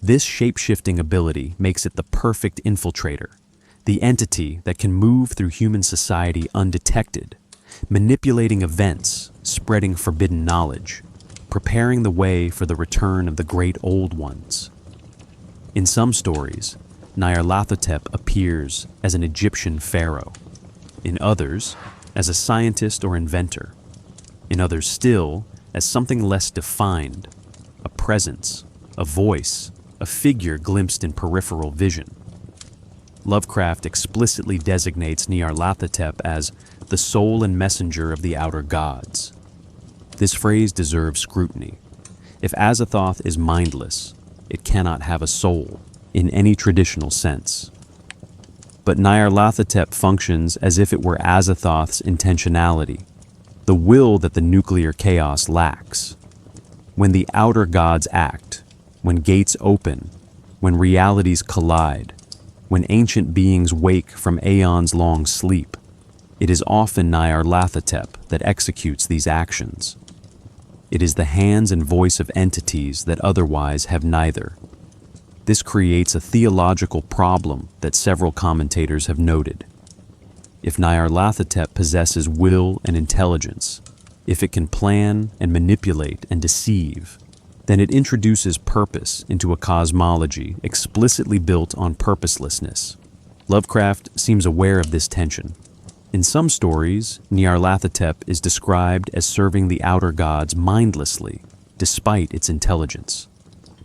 This shape-shifting ability makes it the perfect infiltrator, the entity that can move through human society undetected, manipulating events, spreading forbidden knowledge, preparing the way for the return of the great old ones. In some stories, Nyarlathotep appears as an Egyptian pharaoh. In others, as a scientist or inventor. In others still, as something less defined, a presence, a voice, a figure glimpsed in peripheral vision. Lovecraft explicitly designates Nyarlathotep as the soul and messenger of the outer gods. This phrase deserves scrutiny. If Azathoth is mindless, it cannot have a soul in any traditional sense. But Nyarlathotep functions as if it were Azathoth's intentionality, the will that the nuclear chaos lacks. When the outer gods act, when gates open, when realities collide, when ancient beings wake from aeons-long sleep, it is often Nyarlathotep that executes these actions. It is the hands and voice of entities that otherwise have neither. This creates a theological problem that several commentators have noted. If Nyarlathotep possesses will and intelligence, if it can plan and manipulate and deceive, then it introduces purpose into a cosmology explicitly built on purposelessness. Lovecraft seems aware of this tension. In some stories, Nyarlathotep is described as serving the outer gods mindlessly, despite its intelligence.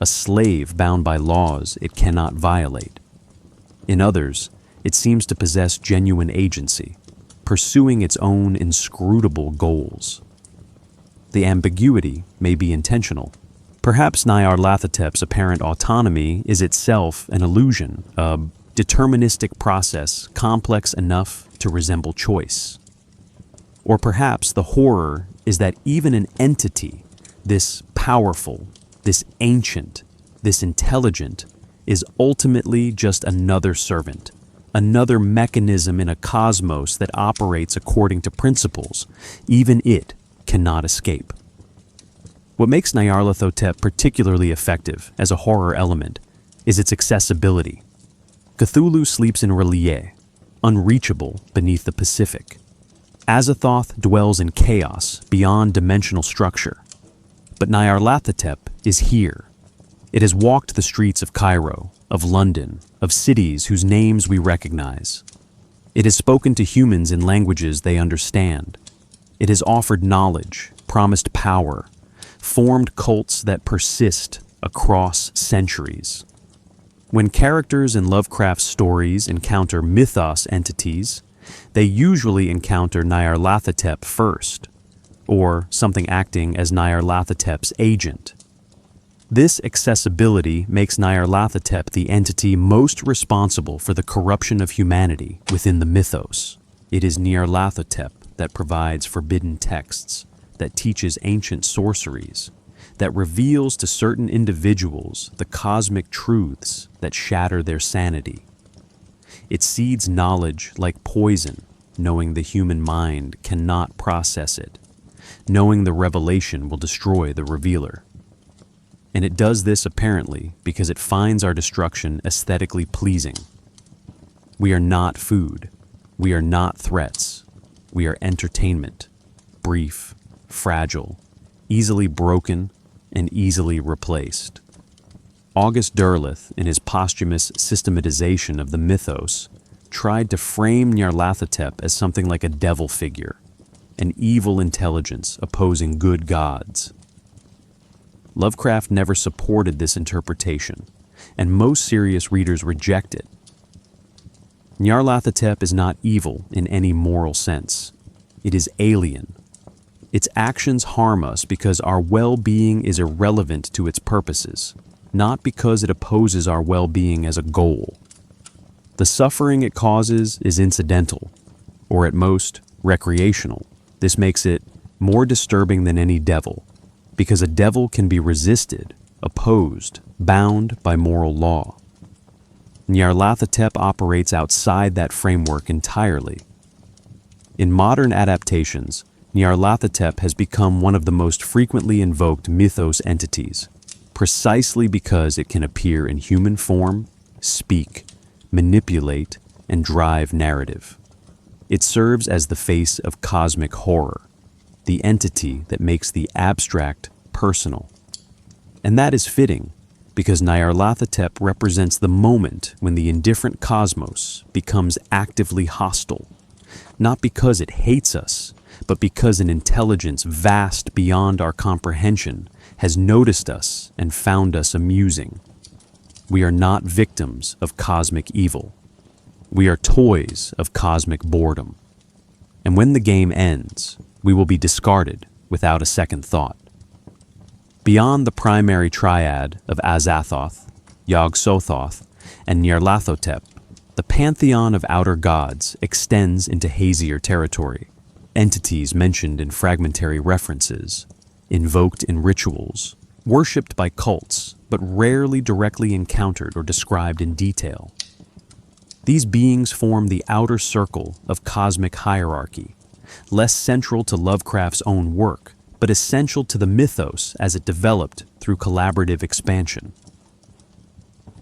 A slave bound by laws it cannot violate. In others, it seems to possess genuine agency, pursuing its own inscrutable goals. The ambiguity may be intentional. Perhaps Nyarlathotep's apparent autonomy is itself an illusion, a deterministic process complex enough to resemble choice. Or perhaps the horror is that even an entity, this powerful, this ancient, this intelligent, is ultimately just another servant, another mechanism in a cosmos that operates according to principles even it cannot escape. What makes Nyarlathotep particularly effective as a horror element is its accessibility. Cthulhu sleeps in R'lyeh, unreachable beneath the Pacific. Azathoth dwells in chaos beyond dimensional structure. But Nyarlathotep is here. It has walked the streets of Cairo, of London, of cities whose names we recognize. It has spoken to humans in languages they understand. It has offered knowledge, promised power, formed cults that persist across centuries. When characters in Lovecraft's stories encounter mythos entities, they usually encounter Nyarlathotep first, or something acting as Nyarlathotep's agent. This accessibility makes Nyarlathotep the entity most responsible for the corruption of humanity within the mythos. It is Nyarlathotep that provides forbidden texts, that teaches ancient sorceries, that reveals to certain individuals the cosmic truths that shatter their sanity. It seeds knowledge like poison, knowing the human mind cannot process it, knowing the revelation will destroy the revealer. And it does this apparently because it finds our destruction aesthetically pleasing. We are not food. We are not threats. We are entertainment, brief, fragile, easily broken, and easily replaced. August Derleth, in his posthumous systematization of the mythos, tried to frame Nyarlathotep as something like a devil figure, an evil intelligence opposing good gods. Lovecraft never supported this interpretation, and most serious readers reject it. Nyarlathotep is not evil in any moral sense. It is alien. Its actions harm us because our well-being is irrelevant to its purposes, not because it opposes our well-being as a goal. The suffering it causes is incidental, or at most, recreational. This makes it more disturbing than any devil, because a devil can be resisted, opposed, bound by moral law. Nyarlathotep operates outside that framework entirely. In modern adaptations, Nyarlathotep has become one of the most frequently invoked mythos entities, precisely because it can appear in human form, speak, manipulate, and drive narrative. It serves as the face of cosmic horror, the entity that makes the abstract personal. And that is fitting, because Nyarlathotep represents the moment when the indifferent cosmos becomes actively hostile, not because it hates us, but because an intelligence vast beyond our comprehension has noticed us and found us amusing. We are not victims of cosmic evil. We are toys of cosmic boredom. And when the game ends, we will be discarded without a second thought. Beyond the primary triad of Azathoth, Yog-Sothoth, and Nyarlathotep, the pantheon of outer gods extends into hazier territory. Entities mentioned in fragmentary references, invoked in rituals, worshipped by cults, but rarely directly encountered or described in detail. These beings form the outer circle of cosmic hierarchy, less central to Lovecraft's own work, but essential to the mythos as it developed through collaborative expansion.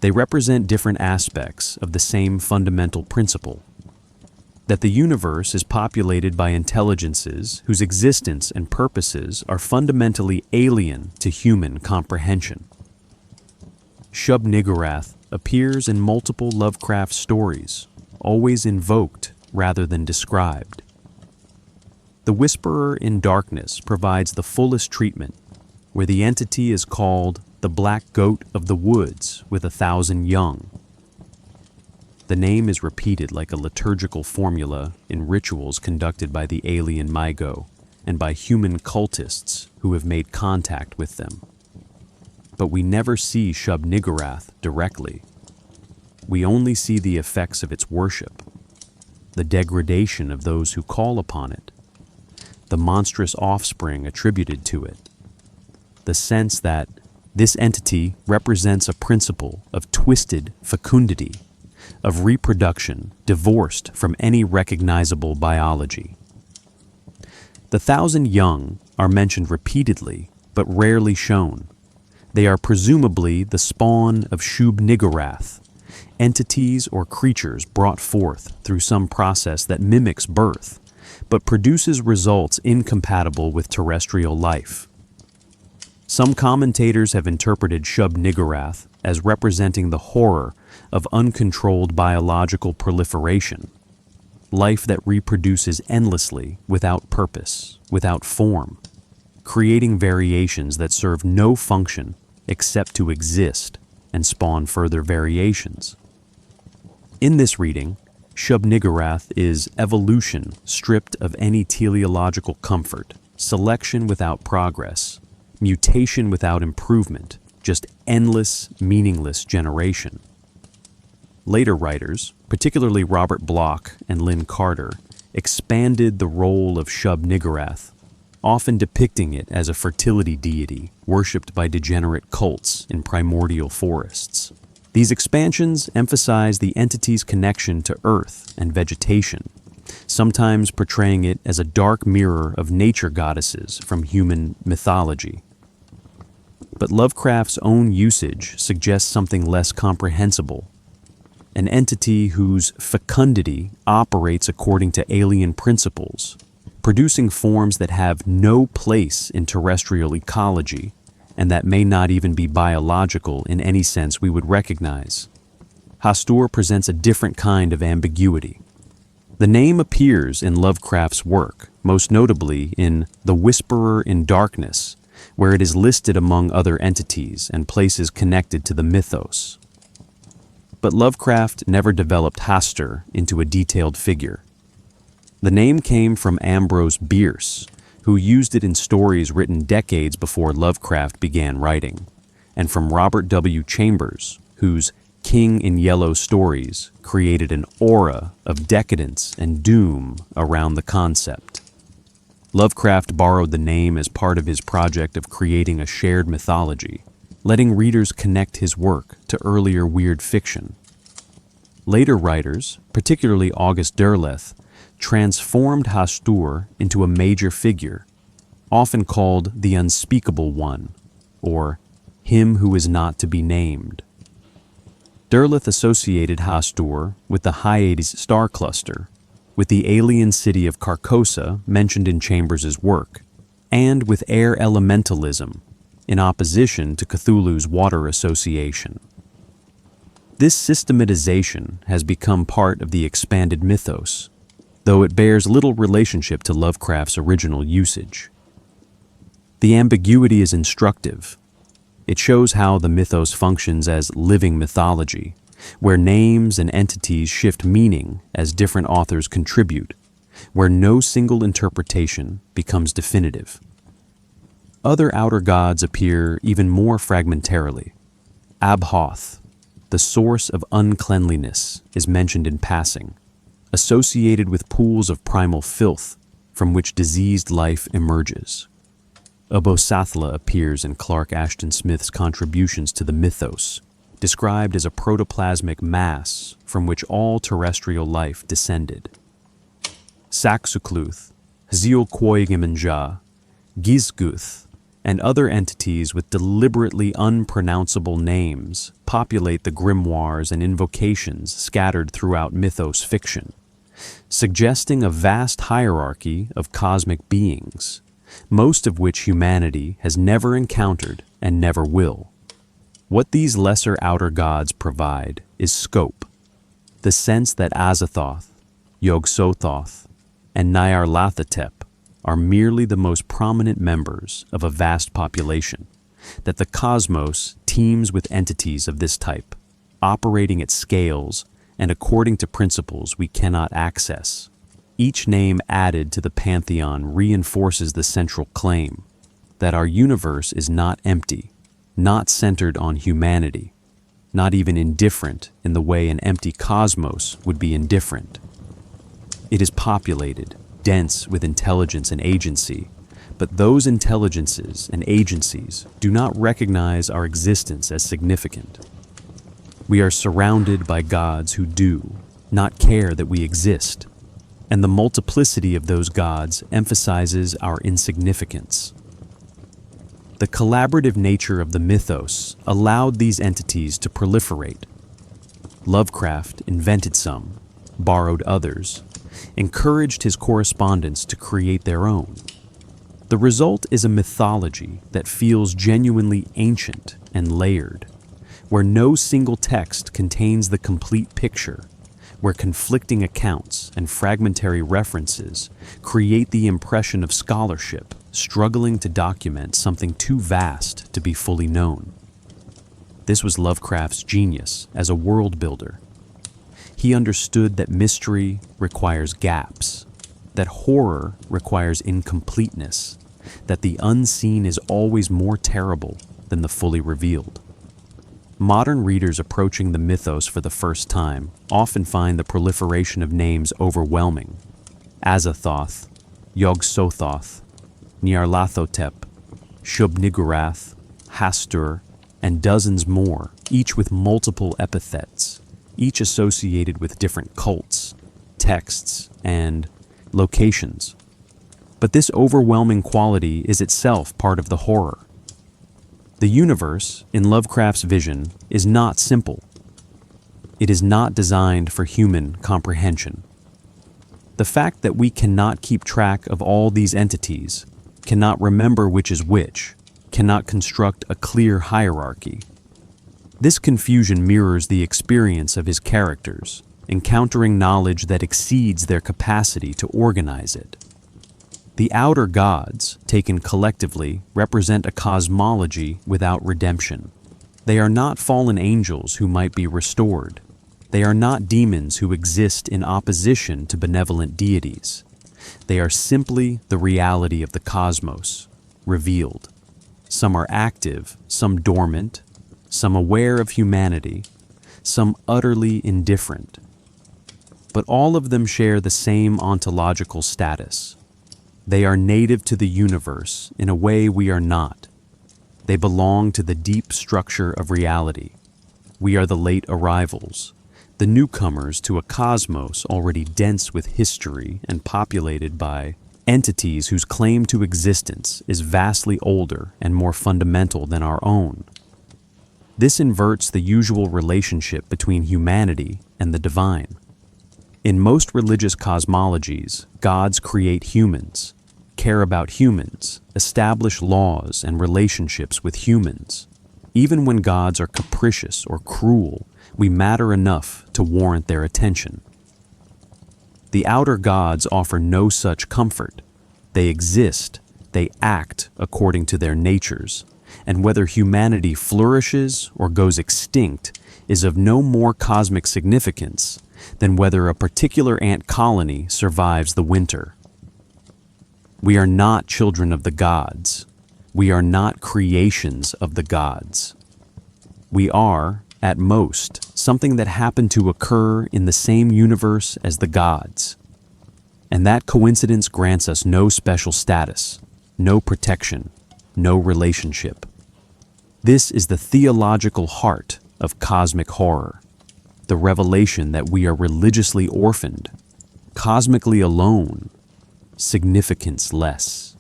They represent different aspects of the same fundamental principle, that the universe is populated by intelligences whose existence and purposes are fundamentally alien to human comprehension. Shub-Niggurath appears in multiple Lovecraft stories, always invoked rather than described. The Whisperer in Darkness provides the fullest treatment, where the entity is called the Black Goat of the Woods with 1,000 young. The name is repeated like a liturgical formula in rituals conducted by the alien Mygo and by human cultists who have made contact with them. But we never see Shub-Niggurath directly. We only see the effects of its worship, the degradation of those who call upon it, the monstrous offspring attributed to it, the sense that this entity represents a principle of twisted fecundity, of reproduction divorced from any recognizable biology. The 1,000 young are mentioned repeatedly, but rarely shown. They are presumably the spawn of Shub-Niggurath, entities or creatures brought forth through some process that mimics birth, but produces results incompatible with terrestrial life. Some commentators have interpreted Shub-Niggurath as representing the horror of uncontrolled biological proliferation, life that reproduces endlessly without purpose, without form, creating variations that serve no function except to exist and spawn further variations. In this reading, Shub-Niggurath is evolution stripped of any teleological comfort, selection without progress, mutation without improvement, just endless, meaningless generation. Later writers, particularly Robert Bloch and Lynn Carter, expanded the role of Shub-Niggurath, often depicting it as a fertility deity worshipped by degenerate cults in primordial forests. These expansions emphasize the entity's connection to earth and vegetation, sometimes portraying it as a dark mirror of nature goddesses from human mythology. But Lovecraft's own usage suggests something less comprehensible, an entity whose fecundity operates according to alien principles, producing forms that have no place in terrestrial ecology and that may not even be biological in any sense we would recognize. Hastur presents a different kind of ambiguity. The name appears in Lovecraft's work, most notably in The Whisperer in Darkness, where it is listed among other entities and places connected to the mythos. But Lovecraft never developed Hastur into a detailed figure. The name came from Ambrose Bierce, who used it in stories written decades before Lovecraft began writing, and from Robert W. Chambers, whose King in Yellow stories created an aura of decadence and doom around the concept. Lovecraft borrowed the name as part of his project of creating a shared mythology, letting readers connect his work to earlier weird fiction. Later writers, particularly August Derleth, transformed Hastur into a major figure, often called the Unspeakable One, or Him Who Is Not to Be Named. Derleth associated Hastur with the Hyades star cluster, with the alien city of Carcosa mentioned in Chambers' work, and with air elementalism, in opposition to Cthulhu's water association. This systematization has become part of the expanded mythos, though it bears little relationship to Lovecraft's original usage. The ambiguity is instructive. It shows how the mythos functions as living mythology, where names and entities shift meaning as different authors contribute, where no single interpretation becomes definitive. Other outer gods appear even more fragmentarily. Abhoth, the source of uncleanliness, is mentioned in passing, associated with pools of primal filth from which diseased life emerges. Obosathla appears in Clark Ashton Smith's contributions to the mythos, described as a protoplasmic mass from which all terrestrial life descended. Saxucluth, Hziolkoigimanja, Gizguth, and other entities with deliberately unpronounceable names populate the grimoires and invocations scattered throughout mythos fiction, suggesting a vast hierarchy of cosmic beings, most of which humanity has never encountered and never will. What these lesser outer gods provide is scope, the sense that Azathoth, Yog-Sothoth, and Nyarlathotep are merely the most prominent members of a vast population, that the cosmos teems with entities of this type, operating at scales and according to principles we cannot access. Each name added to the pantheon reinforces the central claim that our universe is not empty, not centered on humanity, not even indifferent in the way an empty cosmos would be indifferent. It is populated, dense with intelligence and agency, but those intelligences and agencies do not recognize our existence as significant. We are surrounded by gods who do not care that we exist, and the multiplicity of those gods emphasizes our insignificance. The collaborative nature of the mythos allowed these entities to proliferate. Lovecraft invented some, borrowed others, encouraged his correspondents to create their own. The result is a mythology that feels genuinely ancient and layered, where no single text contains the complete picture, where conflicting accounts and fragmentary references create the impression of scholarship struggling to document something too vast to be fully known. This was Lovecraft's genius as a world builder. He understood that mystery requires gaps, that horror requires incompleteness, that the unseen is always more terrible than the fully revealed. Modern readers approaching the mythos for the first time often find the proliferation of names overwhelming. Azathoth, Yog-Sothoth, Nyarlathotep, Shub-Niggurath, Hastur, and dozens more, each with multiple epithets, each associated with different cults, texts, and locations. But this overwhelming quality is itself part of the horror. The universe, in Lovecraft's vision, is not simple. It is not designed for human comprehension. The fact that we cannot keep track of all these entities, cannot remember which is which, cannot construct a clear hierarchy. This confusion mirrors the experience of his characters, encountering knowledge that exceeds their capacity to organize it. The outer gods, taken collectively, represent a cosmology without redemption. They are not fallen angels who might be restored. They are not demons who exist in opposition to benevolent deities. They are simply the reality of the cosmos, revealed. Some are active, some dormant, some aware of humanity, some utterly indifferent. But all of them share the same ontological status. They are native to the universe in a way we are not. They belong to the deep structure of reality. We are the late arrivals, the newcomers to a cosmos already dense with history and populated by entities whose claim to existence is vastly older and more fundamental than our own. This inverts the usual relationship between humanity and the divine. In most religious cosmologies, gods create humans, care about humans, establish laws and relationships with humans. Even when gods are capricious or cruel, we matter enough to warrant their attention. The outer gods offer no such comfort. They exist, they act according to their natures, and whether humanity flourishes or goes extinct is of no more cosmic significance than whether a particular ant colony survives the winter. We are not children of the gods. We are not creations of the gods. We are, at most, something that happened to occur in the same universe as the gods. And that coincidence grants us no special status, no protection, no relationship. This is the theological heart of cosmic horror, the revelation that we are religiously orphaned, cosmically alone, significance-less,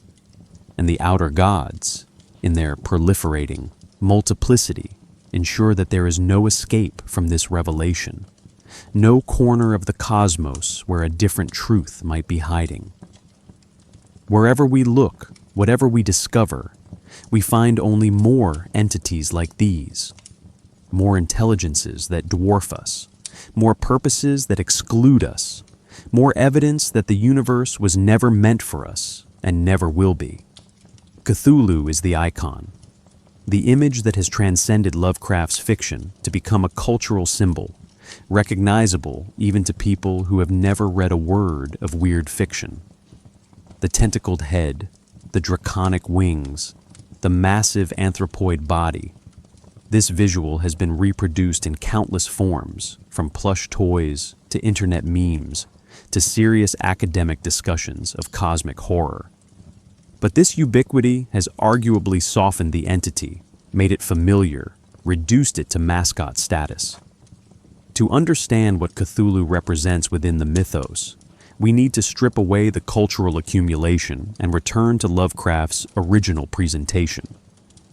and the outer gods, in their proliferating multiplicity, ensure that there is no escape from this revelation, no corner of the cosmos where a different truth might be hiding. Wherever we look, whatever we discover, we find only more entities like these, more intelligences that dwarf us, more purposes that exclude us, more evidence that the universe was never meant for us and never will be. Cthulhu is the icon, the image that has transcended Lovecraft's fiction to become a cultural symbol, recognizable even to people who have never read a word of weird fiction. The tentacled head, the draconic wings, the massive anthropoid body. This visual has been reproduced in countless forms, from plush toys to internet memes to serious academic discussions of cosmic horror. But this ubiquity has arguably softened the entity, made it familiar, reduced it to mascot status. To understand what Cthulhu represents within the mythos, we need to strip away the cultural accumulation and return to Lovecraft's original presentation.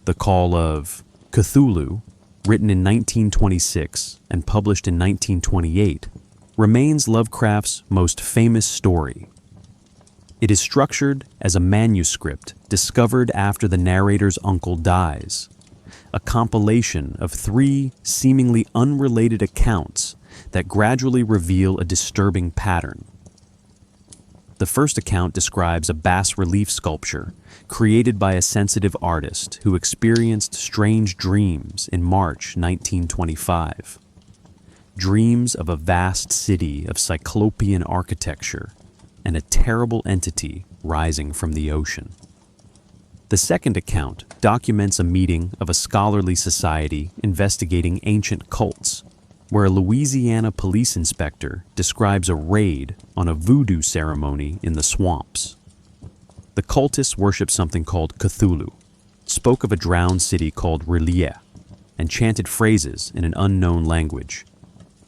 The Call of Cthulhu, written in 1926 and published in 1928, remains Lovecraft's most famous story. It is structured as a manuscript discovered after the narrator's uncle dies, a compilation of 3 seemingly unrelated accounts that gradually reveal a disturbing pattern. The first account describes a bas-relief sculpture created by a sensitive artist who experienced strange dreams in March 1925. Dreams of a vast city of cyclopean architecture and a terrible entity rising from the ocean. The second account documents a meeting of a scholarly society investigating ancient cults, where a Louisiana police inspector describes a raid on a voodoo ceremony in the swamps. The cultists worshiped something called Cthulhu, spoke of a drowned city called R'lyeh, and chanted phrases in an unknown language.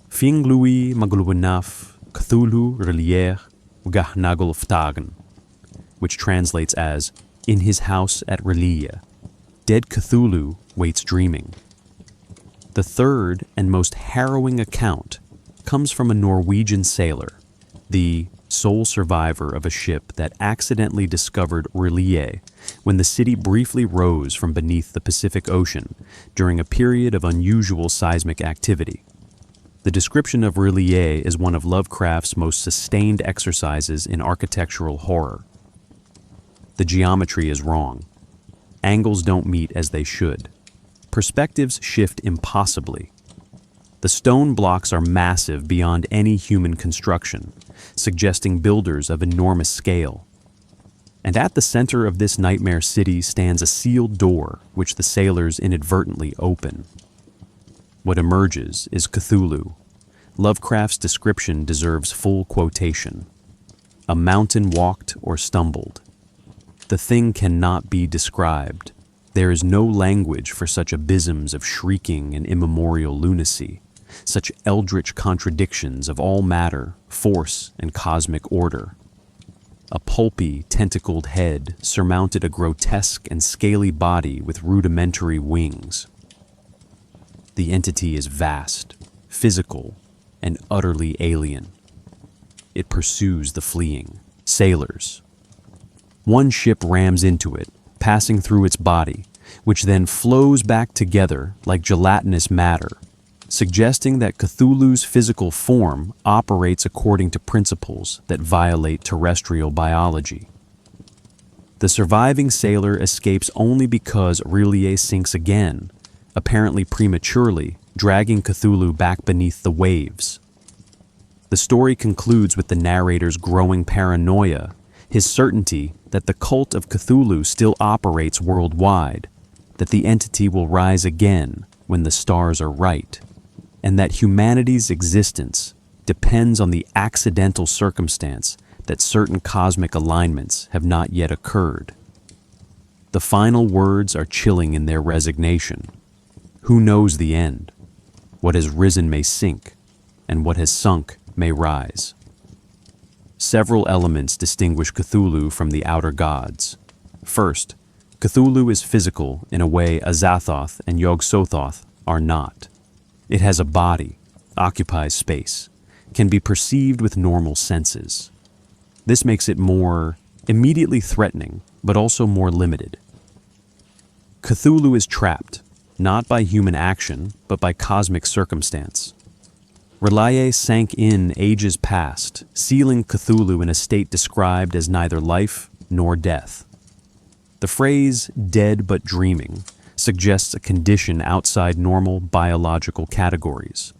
Finglui magluwenaf Cthulhu R'lyeh Gahnagulftagen, which translates as, "In his house at R'lyeh, dead Cthulhu waits dreaming." The third and most harrowing account comes from a Norwegian sailor, the sole survivor of a ship that accidentally discovered R'lyeh when the city briefly rose from beneath the Pacific Ocean during a period of unusual seismic activity. The description of R'lyeh is one of Lovecraft's most sustained exercises in architectural horror. The geometry is wrong. Angles don't meet as they should. Perspectives shift impossibly. The stone blocks are massive beyond any human construction, suggesting builders of enormous scale. And at the center of this nightmare city stands a sealed door which the sailors inadvertently open. What emerges is Cthulhu. Lovecraft's description deserves full quotation. A mountain walked or stumbled. The thing cannot be described. There is no language for such abysms of shrieking and immemorial lunacy, such eldritch contradictions of all matter, force, and cosmic order. A pulpy, tentacled head surmounted a grotesque and scaly body with rudimentary wings. The entity is vast, physical, and utterly alien. It pursues the fleeing sailors. One ship rams into it, passing through its body, which then flows back together like gelatinous matter, suggesting that Cthulhu's physical form operates according to principles that violate terrestrial biology. The surviving sailor escapes only because R'lyeh sinks again, apparently prematurely, dragging Cthulhu back beneath the waves. The story concludes with the narrator's growing paranoia, his certainty that the cult of Cthulhu still operates worldwide, that the entity will rise again when the stars are right, and that humanity's existence depends on the accidental circumstance that certain cosmic alignments have not yet occurred. The final words are chilling in their resignation. Who knows the end? What has risen may sink, and what has sunk may rise. Several elements distinguish Cthulhu from the outer gods. First, Cthulhu is physical in a way Azathoth and Yog-Sothoth are not. It has a body, occupies space, can be perceived with normal senses. This makes it more immediately threatening, but also more limited. Cthulhu is trapped, not by human action, but by cosmic circumstance. R'lyeh sank in ages past, sealing Cthulhu in a state described as neither life nor death. The phrase "dead but dreaming" suggests a condition outside normal biological categories,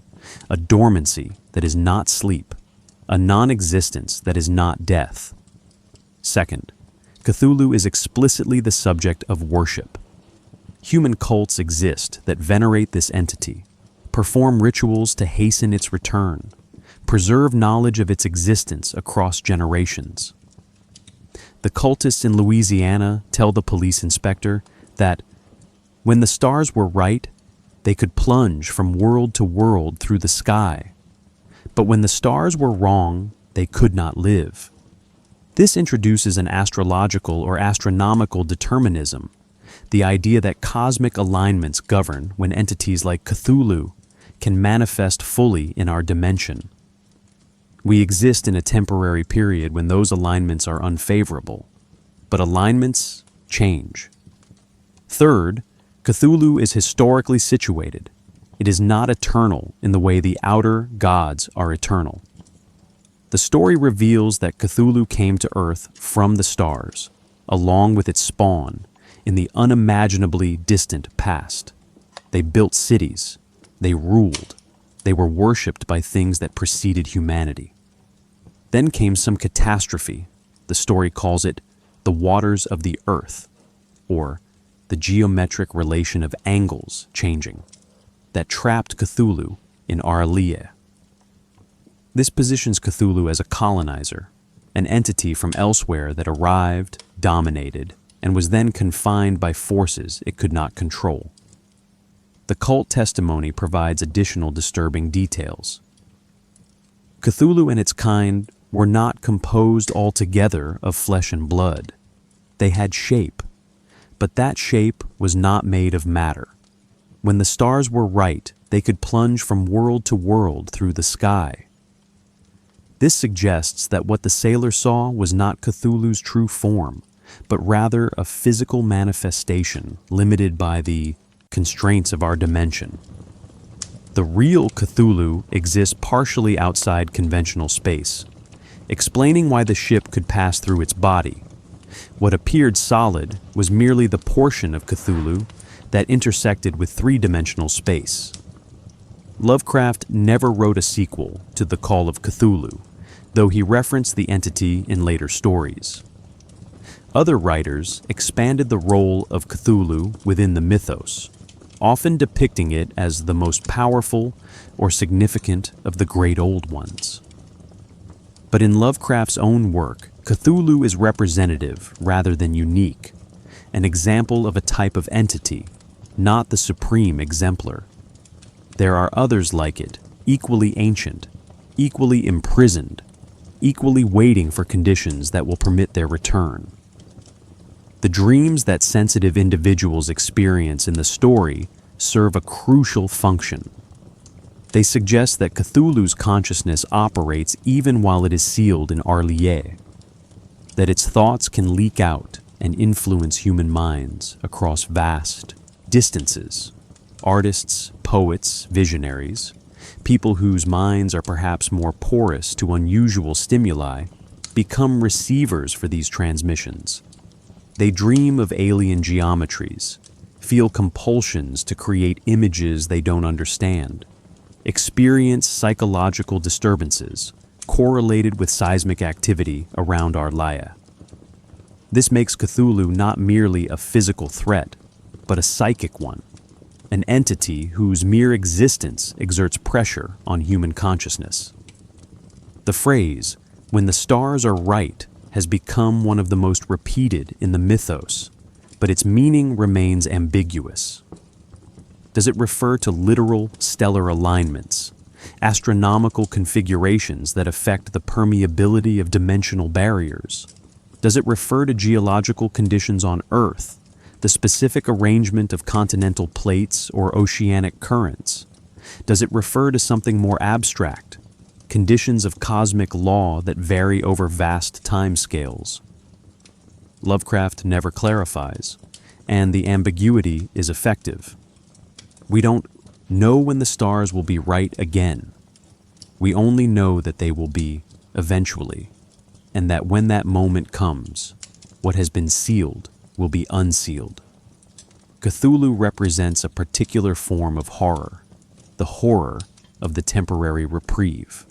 a dormancy that is not sleep, a non-existence that is not death. Second, Cthulhu is explicitly the subject of worship. Human cults exist that venerate this entity, perform rituals to hasten its return, preserve knowledge of its existence across generations. The cultists in Louisiana tell the police inspector that when the stars were right, they could plunge from world to world through the sky. But when the stars were wrong, they could not live. This introduces an astrological or astronomical determinism, the idea that cosmic alignments govern when entities like Cthulhu can manifest fully in our dimension. We exist in a temporary period when those alignments are unfavorable, but alignments change. Third, Cthulhu is historically situated. It is not eternal in the way the outer gods are eternal. The story reveals that Cthulhu came to Earth from the stars, along with its spawn, in the unimaginably distant past. They built cities. They ruled. They were worshipped by things that preceded humanity. Then came some catastrophe. The story calls it the waters of the earth, or the geometric relation of angles changing, that trapped Cthulhu in Arlia. This positions Cthulhu as a colonizer, an entity from elsewhere that arrived, dominated, and was then confined by forces it could not control. The cult testimony provides additional disturbing details. Cthulhu and its kind were not composed altogether of flesh and blood. They had shape, but that shape was not made of matter. When the stars were right, they could plunge from world to world through the sky. This suggests that what the sailor saw was not Cthulhu's true form, but rather a physical manifestation limited by the constraints of our dimension. The real Cthulhu exists partially outside conventional space, explaining why the ship could pass through its body. What appeared solid was merely the portion of Cthulhu that intersected with three-dimensional space. Lovecraft never wrote a sequel to The Call of Cthulhu, though he referenced the entity in later stories. Other writers expanded the role of Cthulhu within the mythos, often depicting it as the most powerful or significant of the great old ones. But in Lovecraft's own work, Cthulhu is representative rather than unique, an example of a type of entity, not the supreme exemplar. There are others like it, equally ancient, equally imprisoned, equally waiting for conditions that will permit their return. The dreams that sensitive individuals experience in the story serve a crucial function. They suggest that Cthulhu's consciousness operates even while it is sealed in Arlie, that its thoughts can leak out and influence human minds across vast distances. Artists, poets, visionaries, people whose minds are perhaps more porous to unusual stimuli, become receivers for these transmissions. They dream of alien geometries, feel compulsions to create images they don't understand, experience psychological disturbances correlated with seismic activity around Arlia. This makes Cthulhu not merely a physical threat, but a psychic one, an entity whose mere existence exerts pressure on human consciousness. The phrase, "when the stars are right," has become one of the most repeated in the mythos, but its meaning remains ambiguous. Does it refer to literal stellar alignments, astronomical configurations that affect the permeability of dimensional barriers? Does it refer to geological conditions on Earth, the specific arrangement of continental plates or oceanic currents? Does it refer to something more abstract, conditions of cosmic law that vary over vast timescales? Lovecraft never clarifies, and the ambiguity is effective. We don't know when the stars will be right again. We only know that they will be eventually, and that when that moment comes, what has been sealed will be unsealed. Cthulhu represents a particular form of horror, the horror of the temporary reprieve.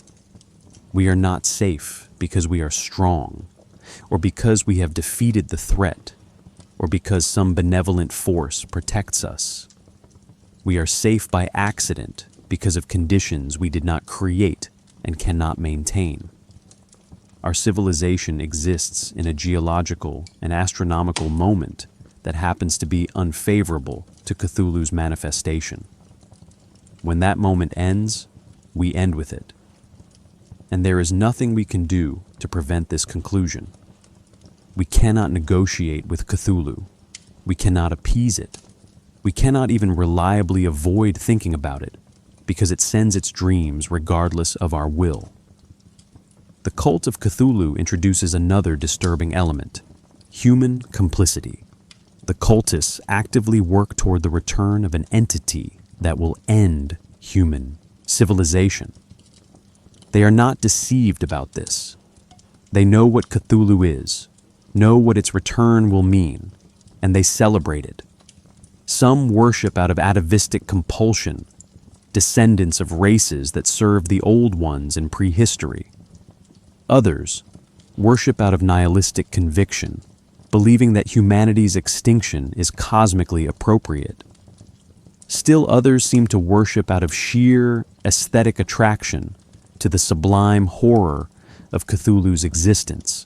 We are not safe because we are strong, or because we have defeated the threat, or because some benevolent force protects us. We are safe by accident because of conditions we did not create and cannot maintain. Our civilization exists in a geological and astronomical moment that happens to be unfavorable to Cthulhu's manifestation. When that moment ends, we end with it. And there is nothing we can do to prevent this conclusion. We cannot negotiate with Cthulhu. We cannot appease it. We cannot even reliably avoid thinking about it, because it sends its dreams regardless of our will. The cult of Cthulhu introduces another disturbing element: human complicity. The cultists actively work toward the return of an entity that will end human civilization. They are not deceived about this. They know what Cthulhu is, know what its return will mean, and they celebrate it. Some worship out of atavistic compulsion, descendants of races that served the old ones in prehistory. Others worship out of nihilistic conviction, believing that humanity's extinction is cosmically appropriate. Still others seem to worship out of sheer aesthetic attraction to the sublime horror of Cthulhu's existence.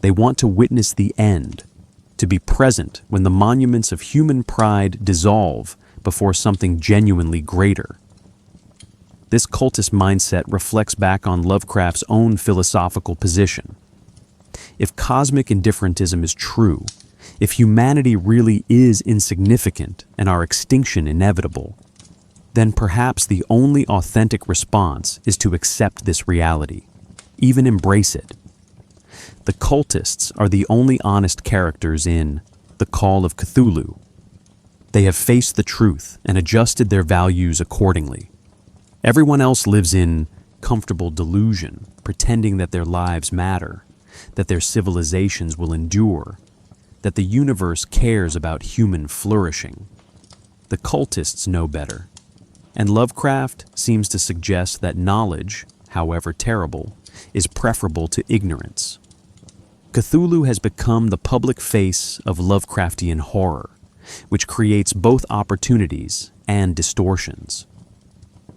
They want to witness the end, to be present when the monuments of human pride dissolve before something genuinely greater. This cultist mindset reflects back on Lovecraft's own philosophical position. If cosmic indifferentism is true, if humanity really is insignificant and our extinction inevitable, then perhaps the only authentic response is to accept this reality, even embrace it. The cultists are the only honest characters in The Call of Cthulhu. They have faced the truth and adjusted their values accordingly. Everyone else lives in comfortable delusion, pretending that their lives matter, that their civilizations will endure, that the universe cares about human flourishing. The cultists know better, and Lovecraft seems to suggest that knowledge, however terrible, is preferable to ignorance. Cthulhu has become the public face of Lovecraftian horror, which creates both opportunities and distortions.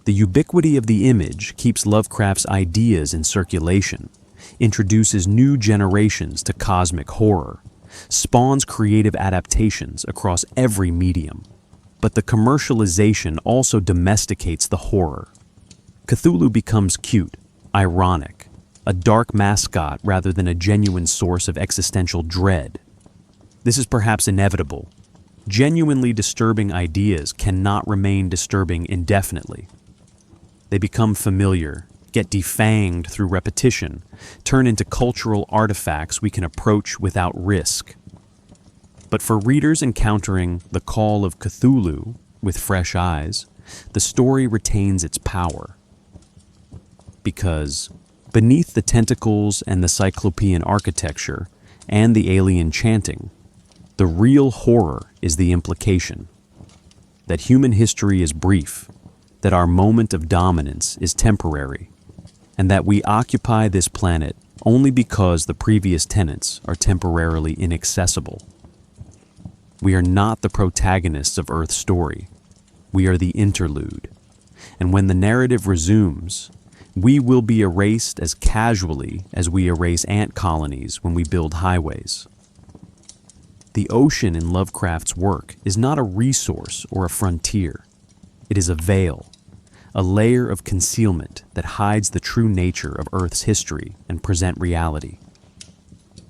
The ubiquity of the image keeps Lovecraft's ideas in circulation, introduces new generations to cosmic horror, spawns creative adaptations across every medium. But the commercialization also domesticates the horror. Cthulhu becomes cute, ironic, a dark mascot rather than a genuine source of existential dread. This is perhaps inevitable. Genuinely disturbing ideas cannot remain disturbing indefinitely. They become familiar, get defanged through repetition, turn into cultural artifacts we can approach without risk. But for readers encountering The Call of Cthulhu with fresh eyes, the story retains its power. Because beneath the tentacles and the cyclopean architecture and the alien chanting, the real horror is the implication that human history is brief, that our moment of dominance is temporary, and that we occupy this planet only because the previous tenants are temporarily inaccessible. We are not the protagonists of Earth's story. We are the interlude. And when the narrative resumes, we will be erased as casually as we erase ant colonies when we build highways. The ocean in Lovecraft's work is not a resource or a frontier. It is a veil, a layer of concealment that hides the true nature of Earth's history and present reality.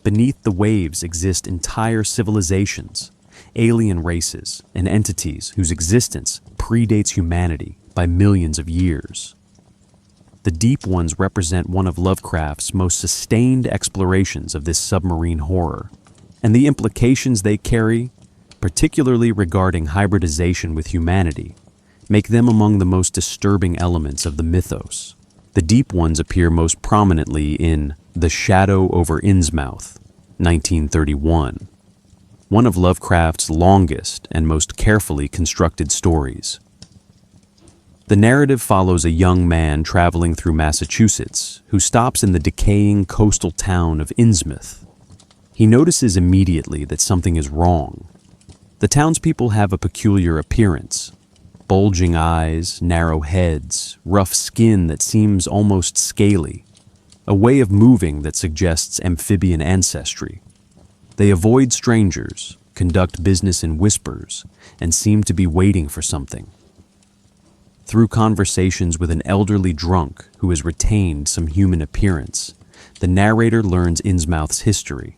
Beneath the waves exist entire civilizations, alien races, and entities whose existence predates humanity by millions of years. The deep ones represent one of Lovecraft's most sustained explorations of this submarine horror, and the implications they carry, particularly regarding hybridization with humanity, make them among the most disturbing elements of the mythos. The deep ones appear most prominently in The Shadow over Innsmouth, 1931, one of Lovecraft's longest and most carefully constructed stories. The narrative follows a young man traveling through Massachusetts who stops in the decaying coastal town of Innsmouth. He notices immediately that something is wrong. The townspeople have a peculiar appearance: bulging eyes, narrow heads, rough skin that seems almost scaly, a way of moving that suggests amphibian ancestry. They avoid strangers, conduct business in whispers, and seem to be waiting for something. Through conversations with an elderly drunk who has retained some human appearance, the narrator learns Innsmouth's history.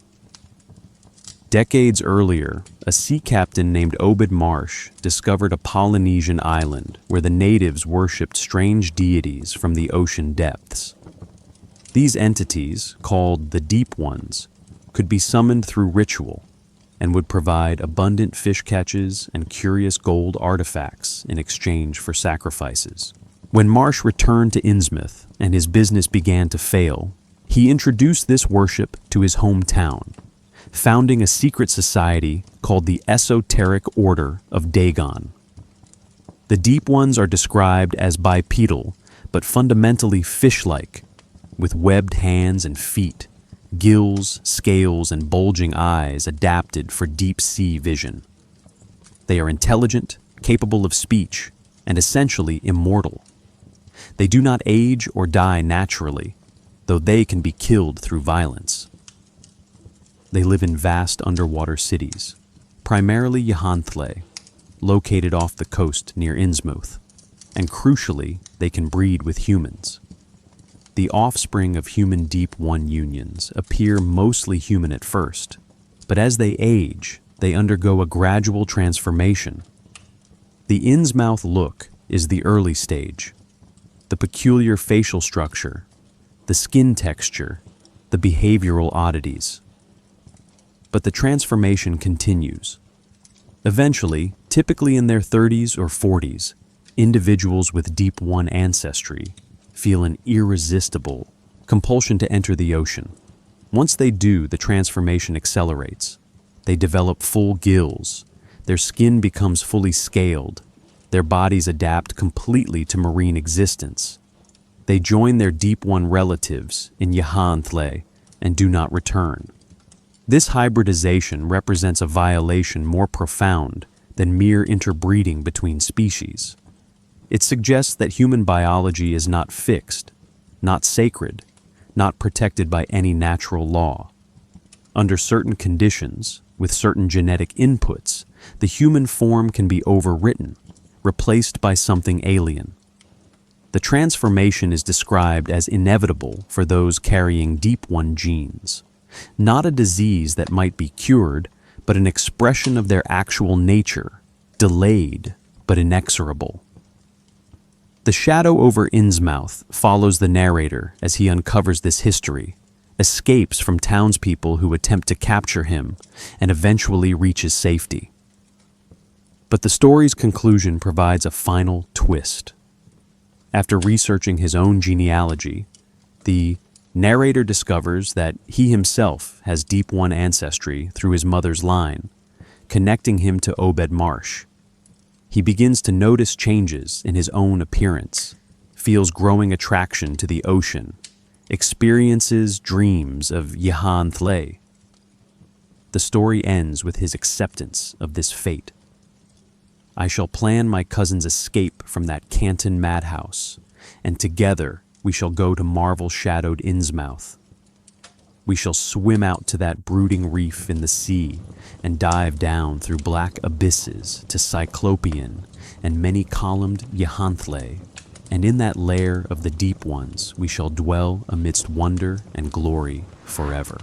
Decades earlier, a sea captain named Obed Marsh discovered a Polynesian island where the natives worshipped strange deities from the ocean depths. These entities, called the Deep Ones, could be summoned through ritual and would provide abundant fish catches and curious gold artifacts in exchange for sacrifices. When Marsh returned to Innsmouth and his business began to fail, he introduced this worship to his hometown, founding a secret society called the Esoteric Order of Dagon. The Deep Ones are described as bipedal, but fundamentally fish-like, with webbed hands and feet, gills, scales, and bulging eyes adapted for deep-sea vision. They are intelligent, capable of speech, and essentially immortal. They do not age or die naturally, though they can be killed through violence. They live in vast underwater cities, primarily Yhanthle, located off the coast near Innsmouth, and crucially, they can breed with humans. The offspring of human Deep One unions appear mostly human at first, but as they age, they undergo a gradual transformation. The Innsmouth look is the early stage. The peculiar facial structure, the skin texture, the behavioral oddities. But the transformation continues. Eventually, typically in their 30s or 40s, individuals with Deep One ancestry feel an irresistible compulsion to enter the ocean. Once they do, the transformation accelerates. They develop full gills, their skin becomes fully scaled, their bodies adapt completely to marine existence. They join their Deep One relatives in Yhanthle and do not return. This hybridization represents a violation more profound than mere interbreeding between species. It suggests that human biology is not fixed, not sacred, not protected by any natural law. Under certain conditions, with certain genetic inputs, the human form can be overwritten, replaced by something alien. The transformation is described as inevitable for those carrying Deep One genes, not a disease that might be cured, but an expression of their actual nature, delayed but inexorable. The shadow over Innsmouth follows the narrator as he uncovers this history, escapes from townspeople who attempt to capture him, and eventually reaches safety. But the story's conclusion provides a final twist. After researching his own genealogy, the narrator discovers that he himself has Deep One ancestry through his mother's line, connecting him to Obed Marsh. He begins to notice changes in his own appearance, feels growing attraction to the ocean, experiences dreams of Yhanthle. The story ends with his acceptance of this fate. I shall plan my cousin's escape from that Canton madhouse, and together we shall go to marvel-shadowed Innsmouth. We shall swim out to that brooding reef in the sea and dive down through black abysses to Cyclopean and many-columned Yhanthle, and in that lair of the Deep Ones we shall dwell amidst wonder and glory forever.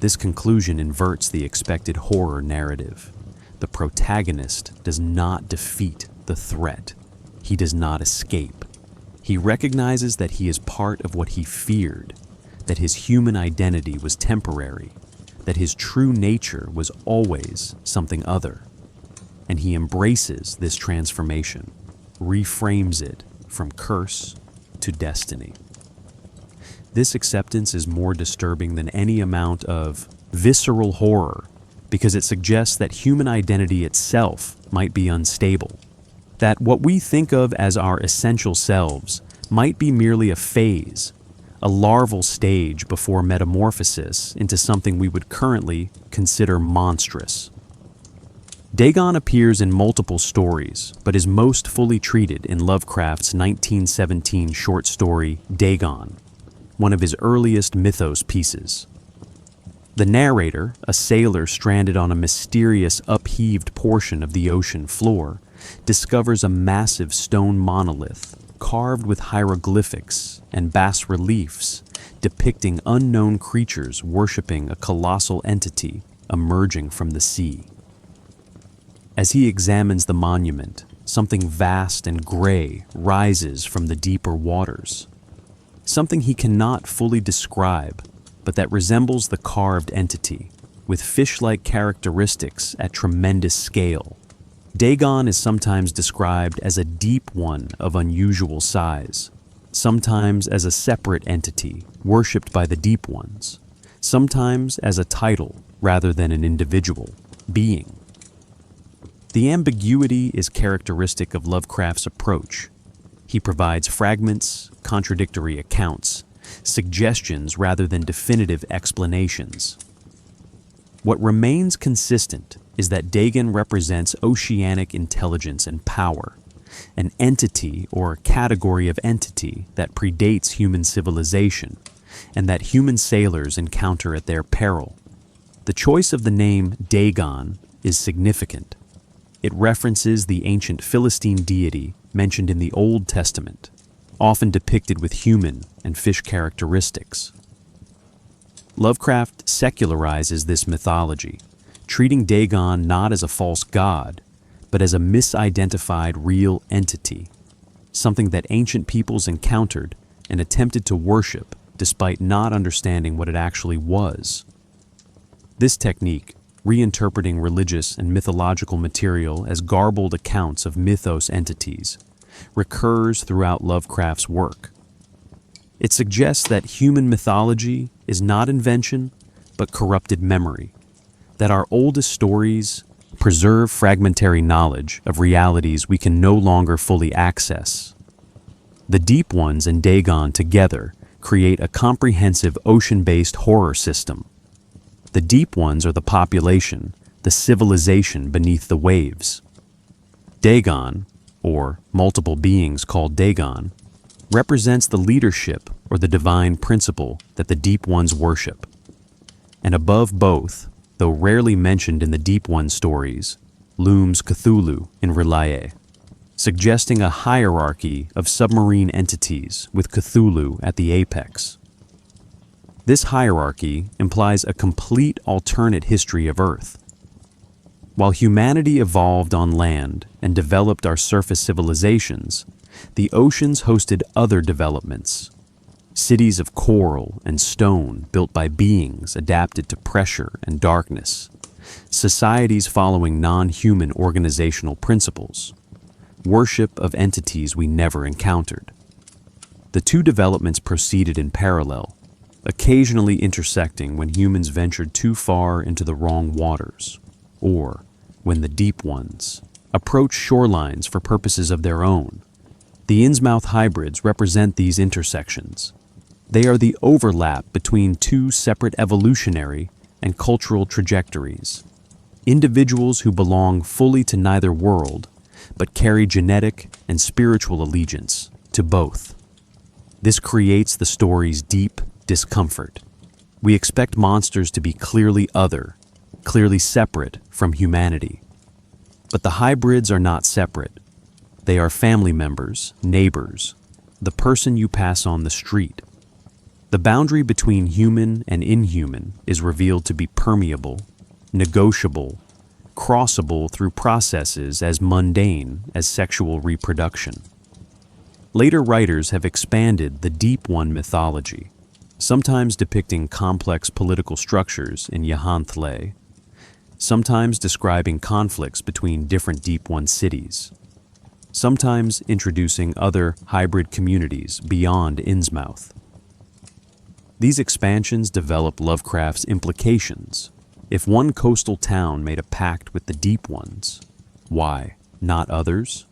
This conclusion inverts the expected horror narrative. The protagonist does not defeat the threat. He does not escape. He recognizes that he is part of what he feared, that his human identity was temporary, that his true nature was always something other. And he embraces this transformation, reframes it from curse to destiny. This acceptance is more disturbing than any amount of visceral horror because it suggests that human identity itself might be unstable, that what we think of as our essential selves might be merely a phase, a larval stage before metamorphosis into something we would currently consider monstrous. Dagon appears in multiple stories, but is most fully treated in Lovecraft's 1917 short story Dagon, one of his earliest mythos pieces. The narrator, a sailor stranded on a mysterious upheaved portion of the ocean floor, discovers a massive stone monolith carved with hieroglyphics and bas-reliefs depicting unknown creatures worshipping a colossal entity emerging from the sea. As he examines the monument, something vast and gray rises from the deeper waters. something he cannot fully describe, but that resembles the carved entity, with fish-like characteristics at tremendous scale. Dagon is sometimes described as a deep one of unusual size, sometimes as a separate entity worshipped by the deep ones, sometimes as a title rather than an individual being. The ambiguity is characteristic of Lovecraft's approach. He provides fragments, contradictory accounts, suggestions rather than definitive explanations. What remains consistent is that Dagon represents oceanic intelligence and power, an entity or category of entity that predates human civilization, and that human sailors encounter at their peril. The choice of the name Dagon is significant. It references the ancient Philistine deity mentioned in the Old Testament, often depicted with human and fish characteristics. Lovecraft secularizes this mythology, treating Dagon not as a false god, but as a misidentified real entity, something that ancient peoples encountered and attempted to worship despite not understanding what it actually was. This technique, reinterpreting religious and mythological material as garbled accounts of mythos entities, recurs throughout Lovecraft's work. It suggests that human mythology is not invention, but corrupted memory, that our oldest stories preserve fragmentary knowledge of realities we can no longer fully access. The Deep Ones and Dagon together create a comprehensive ocean-based horror system. The Deep Ones are the population, the civilization beneath the waves. Dagon, or multiple beings called Dagon, represents the leadership or the divine principle that the Deep Ones worship. And above both, though rarely mentioned in the Deep One stories, looms Cthulhu in Relié, suggesting a hierarchy of submarine entities with Cthulhu at the apex. This hierarchy implies a complete alternate history of Earth. While humanity evolved on land and developed our surface civilizations, the oceans hosted other developments. Cities of coral and stone built by beings adapted to pressure and darkness. Societies following non-human organizational principles. Worship of entities we never encountered. The two developments proceeded in parallel, occasionally intersecting when humans ventured too far into the wrong waters, or when the Deep Ones approached shorelines for purposes of their own. The Innsmouth hybrids represent these intersections. They are the overlap between two separate evolutionary and cultural trajectories. Individuals who belong fully to neither world, but carry genetic and spiritual allegiance to both. This creates the story's deep discomfort. We expect monsters to be clearly other, clearly separate from humanity. But the hybrids are not separate. They are family members, neighbors, the person you pass on the street. The boundary between human and inhuman is revealed to be permeable, negotiable, crossable through processes as mundane as sexual reproduction. Later writers have expanded the Deep One mythology, sometimes depicting complex political structures in Yog-Sothoth, sometimes describing conflicts between different Deep One cities, sometimes introducing other hybrid communities beyond Innsmouth. These expansions develop Lovecraft's implications. If one coastal town made a pact with the Deep Ones, why not others?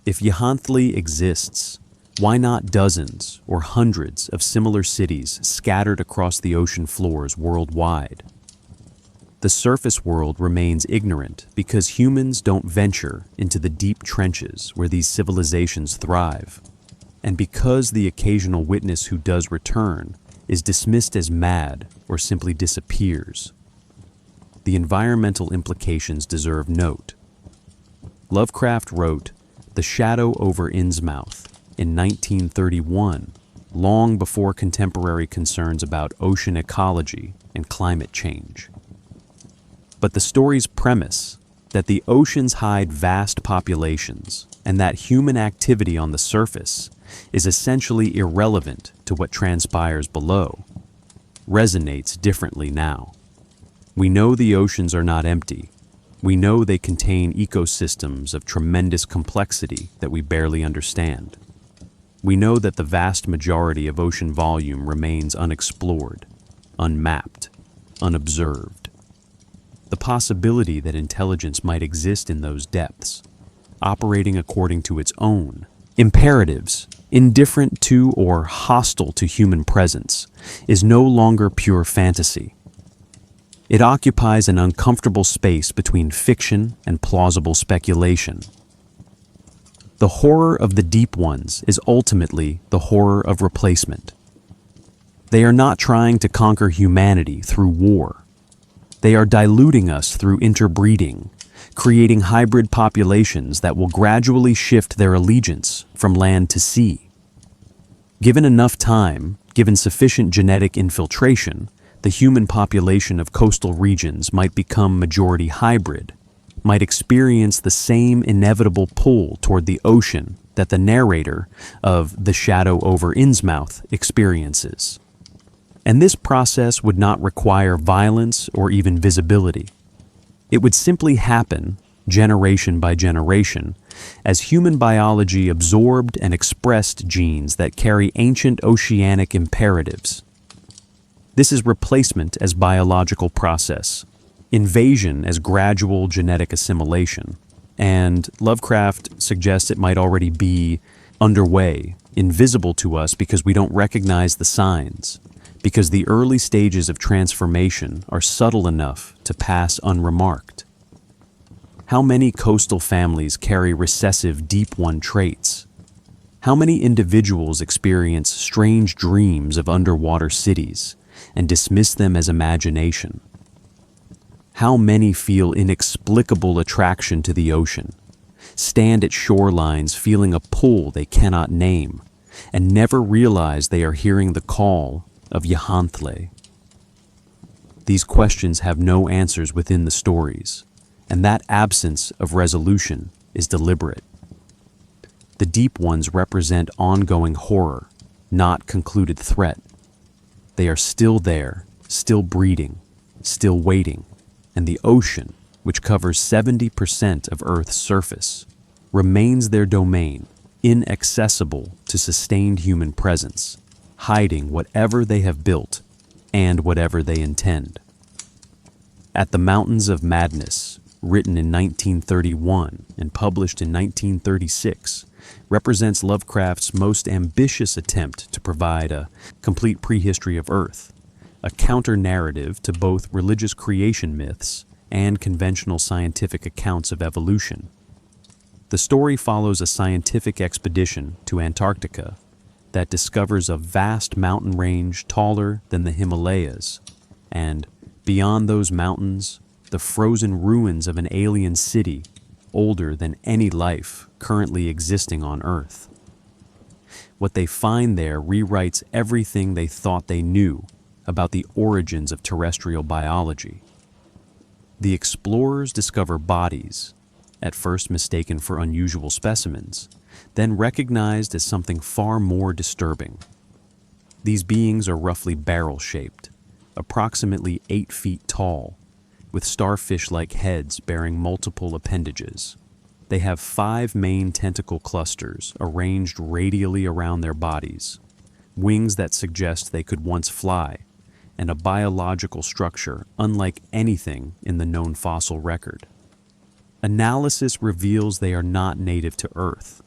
If Yog-Sothoth exists, why not dozens or hundreds of similar cities scattered across the ocean floors worldwide? The surface world remains ignorant because humans don't venture into the deep trenches where these civilizations thrive, and because the occasional witness who does return is dismissed as mad or simply disappears. The environmental implications deserve note. Lovecraft wrote The Shadow over Innsmouth in 1931, long before contemporary concerns about ocean ecology and climate change. But the story's premise, that the oceans hide vast populations and that human activity on the surface is essentially irrelevant to what transpires below, resonates differently now. We know the oceans are not empty. We know they contain ecosystems of tremendous complexity that we barely understand. We know that the vast majority of ocean volume remains unexplored, unmapped, unobserved. The possibility that intelligence might exist in those depths, operating according to its own imperatives, indifferent to or hostile to human presence, is no longer pure fantasy. It occupies an uncomfortable space between fiction and plausible speculation. The horror of the deep ones is ultimately the horror of replacement. They are not trying to conquer humanity through war. They are diluting us through interbreeding, creating hybrid populations that will gradually shift their allegiance from land to sea. Given enough time, given sufficient genetic infiltration, the human population of coastal regions might become majority hybrid, might experience the same inevitable pull toward the ocean that the narrator of The Shadow over Innsmouth experiences. And this process would not require violence or even visibility. It would simply happen, generation by generation, as human biology absorbed and expressed genes that carry ancient oceanic imperatives. This is replacement as biological process, invasion as gradual genetic assimilation, and Lovecraft suggests it might already be underway, invisible to us because we don't recognize the signs, because the early stages of transformation are subtle enough to pass unremarked. How many coastal families carry recessive Deep One traits? How many individuals experience strange dreams of underwater cities and dismiss them as imagination? How many feel inexplicable attraction to the ocean, stand at shorelines feeling a pull they cannot name, and never realize they are hearing the call of Yahantle? These questions have no answers within the stories, and that absence of resolution is deliberate. The deep ones represent ongoing horror, not concluded threat. They are still there, still breeding, still waiting, and the ocean, which covers 70% of Earth's surface, remains their domain, inaccessible to sustained human presence, hiding whatever they have built and whatever they intend. At the Mountains of Madness, written in 1931 and published in 1936, represents Lovecraft's most ambitious attempt to provide a complete prehistory of Earth, a counter-narrative to both religious creation myths and conventional scientific accounts of evolution. The story follows a scientific expedition to Antarctica that discovers a vast mountain range taller than the Himalayas, and, beyond those mountains, the frozen ruins of an alien city older than any life currently existing on Earth. What they find there rewrites everything they thought they knew about the origins of terrestrial biology. The explorers discover bodies, at first mistaken for unusual specimens, then recognized as something far more disturbing. These beings are roughly barrel-shaped, approximately 8 feet tall, with starfish-like heads bearing multiple appendages. They have 5 main tentacle clusters arranged radially around their bodies, wings that suggest they could once fly, and a biological structure unlike anything in the known fossil record. Analysis reveals they are not native to Earth.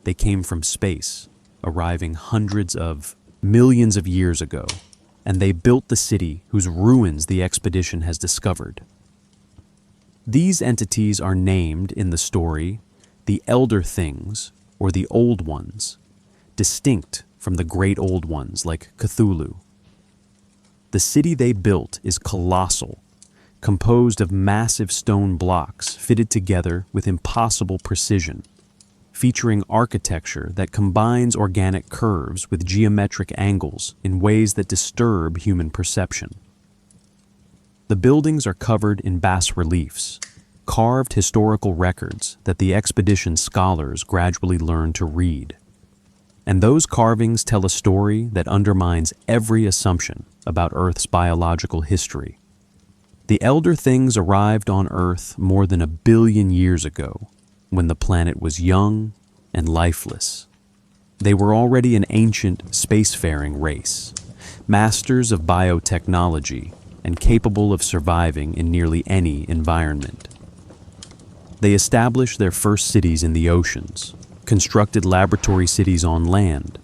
They came from space, arriving hundreds of millions of years ago, and they built the city whose ruins the expedition has discovered. These entities are named in the story the Elder Things, or the Old Ones, distinct from the Great Old Ones like Cthulhu. The city they built is colossal, composed of massive stone blocks fitted together with impossible precision, featuring architecture that combines organic curves with geometric angles in ways that disturb human perception. The buildings are covered in bas-reliefs, carved historical records that the expedition's scholars gradually learn to read. And those carvings tell a story that undermines every assumption about Earth's biological history. The Elder Things arrived on Earth more than 1 billion years ago, when the planet was young and lifeless. They were already an ancient spacefaring race, masters of biotechnology and capable of surviving in nearly any environment. They established their first cities in the oceans, constructed laboratory cities on land,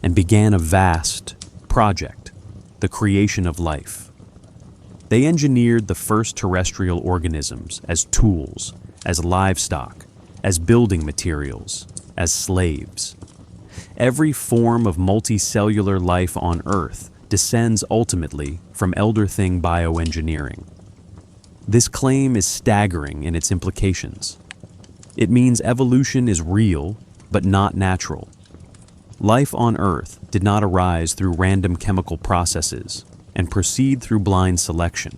and began a vast project, the creation of life. They engineered the first terrestrial organisms as tools, as livestock, as building materials, as slaves. Every form of multicellular life on Earth descends ultimately from Elder Thing bioengineering. This claim is staggering in its implications. It means evolution is real, but not natural. Life on Earth did not arise through random chemical processes and proceed through blind selection.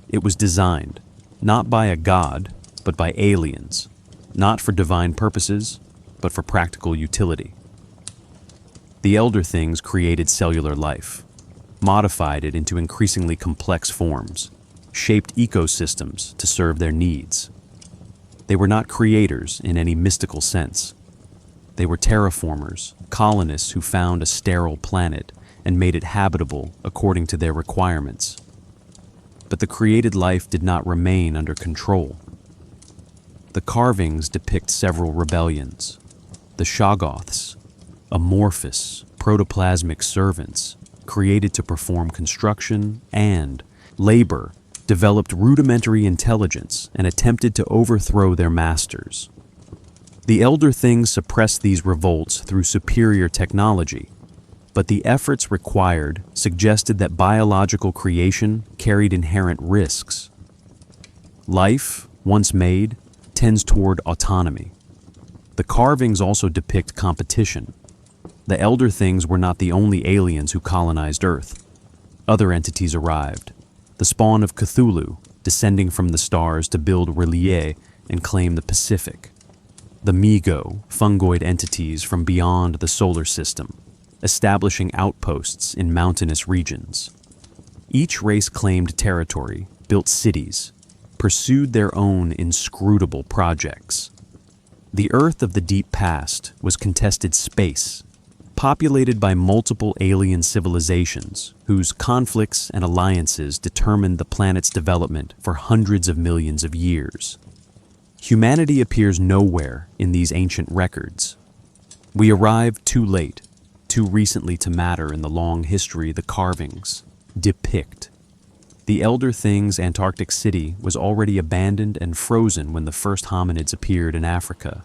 It was designed, not by a god, but by aliens, not for divine purposes, but for practical utility. The Elder Things created cellular life, modified it into increasingly complex forms, shaped ecosystems to serve their needs. They were not creators in any mystical sense. They were terraformers, colonists who found a sterile planet and made it habitable according to their requirements. But the created life did not remain under control. The carvings depict several rebellions. The Shoggoths, amorphous, protoplasmic servants, created to perform construction and labor, developed rudimentary intelligence and attempted to overthrow their masters. The Elder Things suppressed these revolts through superior technology, but the efforts required suggested that biological creation carried inherent risks. Life, once made, tends toward autonomy. The carvings also depict competition. The Elder Things were not the only aliens who colonized Earth. Other entities arrived, the spawn of Cthulhu, descending from the stars to build R'lyeh and claim the Pacific. The Migo, fungoid entities from beyond the solar system, establishing outposts in mountainous regions. Each race claimed territory, built cities, pursued their own inscrutable projects. The Earth of the deep past was contested space, populated by multiple alien civilizations whose conflicts and alliances determined the planet's development for hundreds of millions of years. Humanity appears nowhere in these ancient records. We arrived too late, too recently to matter in the long history the carvings depict. The Elder Things' Antarctic city was already abandoned and frozen when the first hominids appeared in Africa.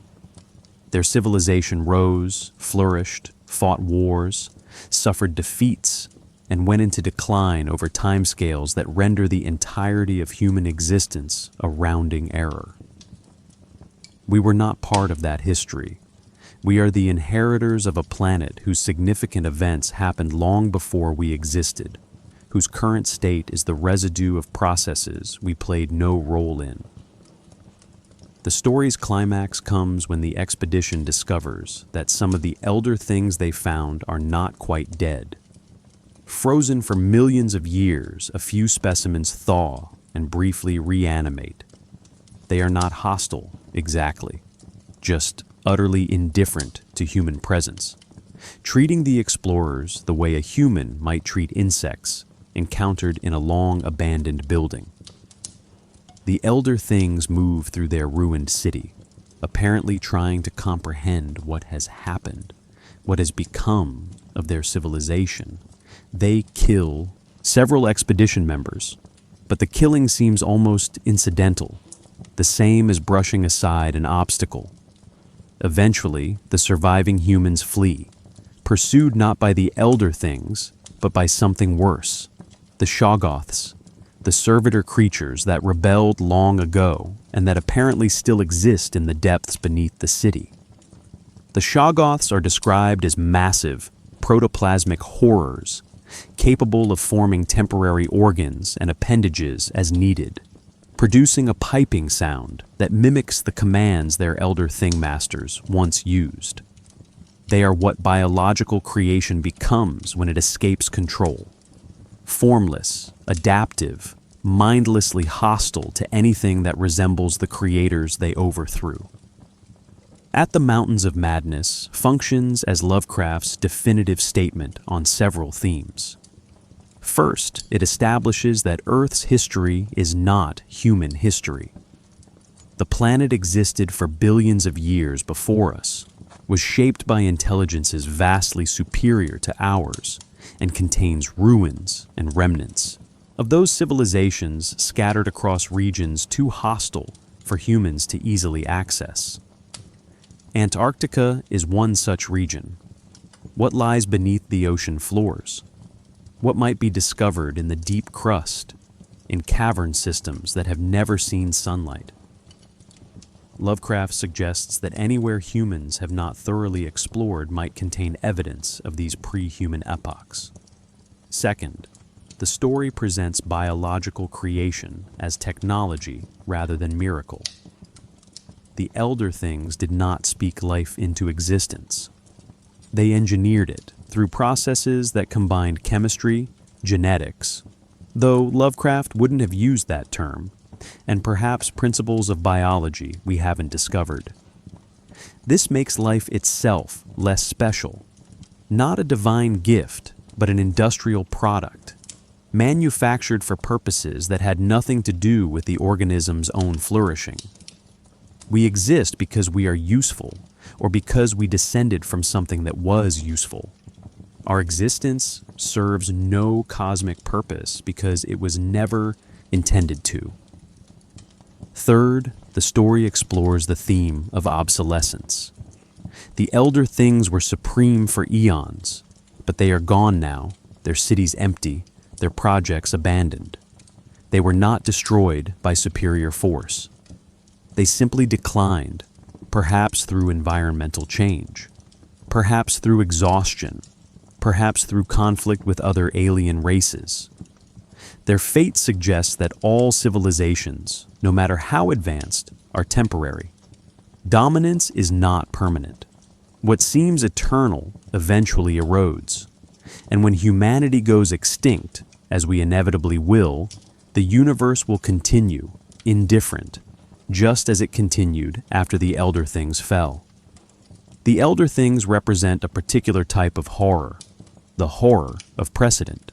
Their civilization rose, flourished, fought wars, suffered defeats, and went into decline over timescales that render the entirety of human existence a rounding error. We were not part of that history. We are the inheritors of a planet whose significant events happened long before we existed, whose current state is the residue of processes we played no role in. The story's climax comes when the expedition discovers that some of the Elder Things they found are not quite dead. Frozen for millions of years, a few specimens thaw and briefly reanimate. They are not hostile, exactly, just utterly indifferent to human presence, treating the explorers the way a human might treat insects encountered in a long-abandoned building. The Elder Things move through their ruined city, apparently trying to comprehend what has happened, what has become of their civilization. They kill several expedition members, but the killing seems almost incidental, the same as brushing aside an obstacle. Eventually, the surviving humans flee, pursued not by the Elder Things, but by something worse, the Shoggoths, the servitor creatures that rebelled long ago and that apparently still exist in the depths beneath the city. The Shoggoths are described as massive, protoplasmic horrors, capable of forming temporary organs and appendages as needed, producing a piping sound that mimics the commands their Elder Thing masters once used. They are what biological creation becomes when it escapes control. Formless, adaptive, mindlessly hostile to anything that resembles the creators they overthrew. At the Mountains of Madness functions as Lovecraft's definitive statement on several themes. First, it establishes that Earth's history is not human history. The planet existed for billions of years before us, was shaped by intelligences vastly superior to ours, and contains ruins and remnants of those civilizations scattered across regions too hostile for humans to easily access. Antarctica is one such region. What lies beneath the ocean floors? What might be discovered in the deep crust, in cavern systems that have never seen sunlight? Lovecraft suggests that anywhere humans have not thoroughly explored might contain evidence of these pre-human epochs. Second, the story presents biological creation as technology rather than miracle. The elder things did not speak life into existence. They engineered it through processes that combined chemistry, genetics, though Lovecraft wouldn't have used that term, and perhaps principles of biology we haven't discovered. This makes life itself less special, not a divine gift, but an industrial product, manufactured for purposes that had nothing to do with the organism's own flourishing. We exist because we are useful, or because we descended from something that was useful. Our existence serves no cosmic purpose because it was never intended to. Third, the story explores the theme of obsolescence. The elder things were supreme for eons, but they are gone now, their cities empty, their projects abandoned. They were not destroyed by superior force. They simply declined, perhaps through environmental change, perhaps through exhaustion, perhaps through conflict with other alien races. Their fate suggests that all civilizations, no matter how advanced, are temporary. Dominance is not permanent. What seems eternal eventually erodes. And when humanity goes extinct, as we inevitably will, the universe will continue, indifferent, just as it continued after the Elder Things fell. The Elder Things represent a particular type of horror, the horror of precedent.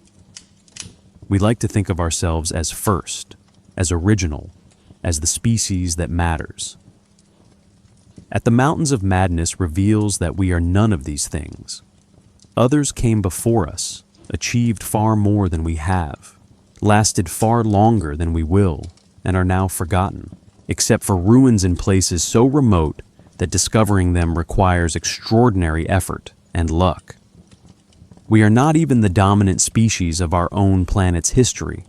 We like to think of ourselves as first, as original, as the species that matters. At the Mountains of Madness reveals that we are none of these things. Others came before us, achieved far more than we have, lasted far longer than we will, and are now forgotten, except for ruins in places so remote that discovering them requires extraordinary effort and luck. We are not even the dominant species of our own planet's history.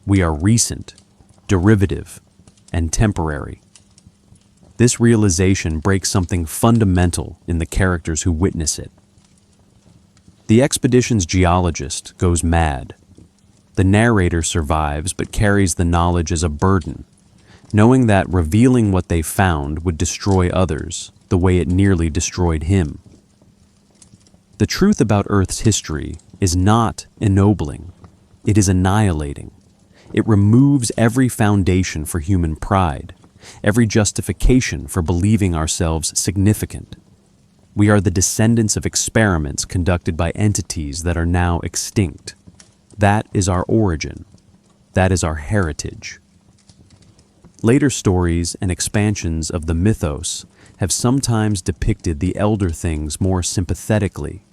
We are recent, derivative, and temporary. This realization breaks something fundamental in the characters who witness it. The expedition's geologist goes mad. The narrator survives but carries the knowledge as a burden, knowing that revealing what they found would destroy others the way it nearly destroyed him. The truth about Earth's history is not ennobling, it is annihilating. It removes every foundation for human pride, every justification for believing ourselves significant. We are the descendants of experiments conducted by entities that are now extinct. That is our origin. That is our heritage. Later stories and expansions of the mythos have sometimes depicted the elder things more sympathetically,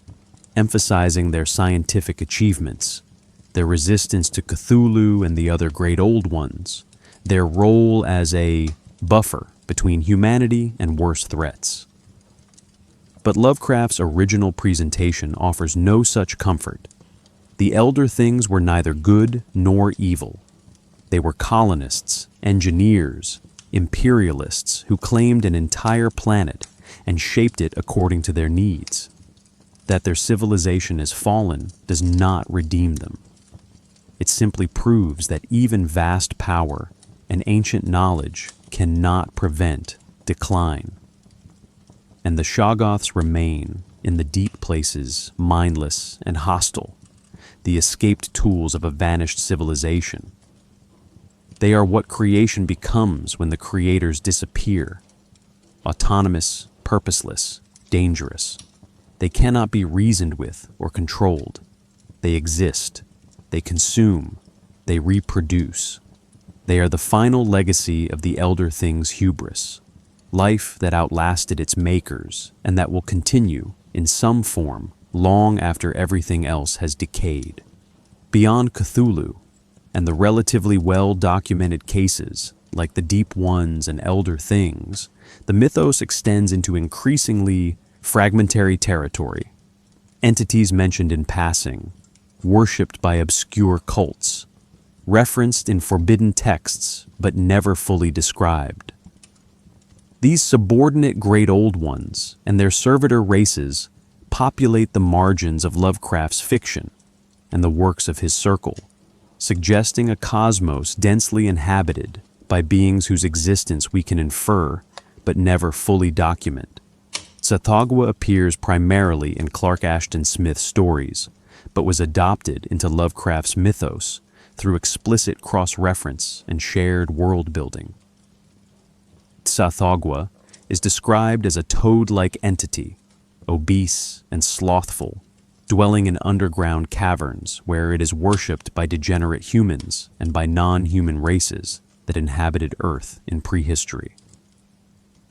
emphasizing their scientific achievements, their resistance to Cthulhu and the other great old ones, their role as a buffer between humanity and worse threats. But Lovecraft's original presentation offers no such comfort. The elder things were neither good nor evil. They were colonists, engineers, imperialists who claimed an entire planet and shaped it according to their needs. That their civilization is fallen does not redeem them. It simply proves that even vast power and ancient knowledge cannot prevent decline. and the Shoggoths remain in the deep places, mindless and hostile, the escaped tools of a vanished civilization. They are what creation becomes when the creators disappear, autonomous, purposeless, dangerous. They cannot be reasoned with or controlled. They exist, they consume, they reproduce. They are the final legacy of the Elder Thing's hubris, life that outlasted its makers and that will continue in some form long after everything else has decayed. Beyond Cthulhu, and the relatively well-documented cases, like the Deep Ones and Elder Things, the mythos extends into increasingly fragmentary territory. Entities mentioned in passing, worshipped by obscure cults, referenced in forbidden texts but never fully described. These subordinate Great Old Ones and their servitor races populate the margins of Lovecraft's fiction and the works of his circle, suggesting a cosmos densely inhabited by beings whose existence we can infer but never fully document. Tsathoggua appears primarily in Clark Ashton Smith's stories, but was adopted into Lovecraft's mythos through explicit cross-reference and shared world-building. Tsathoggua is described as a toad-like entity, obese and slothful, dwelling in underground caverns where it is worshipped by degenerate humans and by non-human races that inhabited Earth in prehistory.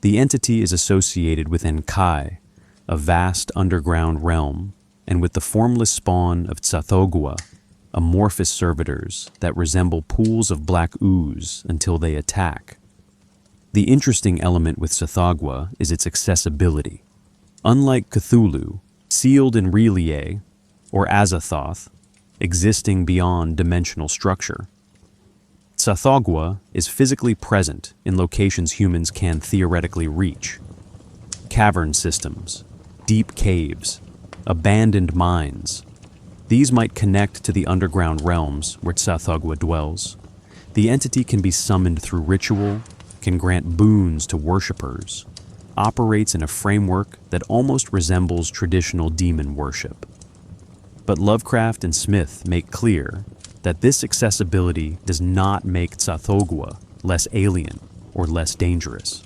The entity is associated with Enkai, a vast underground realm, and with the formless spawn of Tsathoggua, amorphous servitors that resemble pools of black ooze until they attack. The interesting element with Tsathoggua is its accessibility. Unlike Cthulhu, sealed in R'lyeh, or Azathoth, existing beyond dimensional structure, Tsathoggua is physically present in locations humans can theoretically reach. Cavern systems, deep caves, abandoned mines. These might connect to the underground realms where Tsathoggua dwells. The entity can be summoned through ritual, can grant boons to worshippers, operates in a framework that almost resembles traditional demon worship. But Lovecraft and Smith make clear that this accessibility does not make Tsathoggua less alien or less dangerous.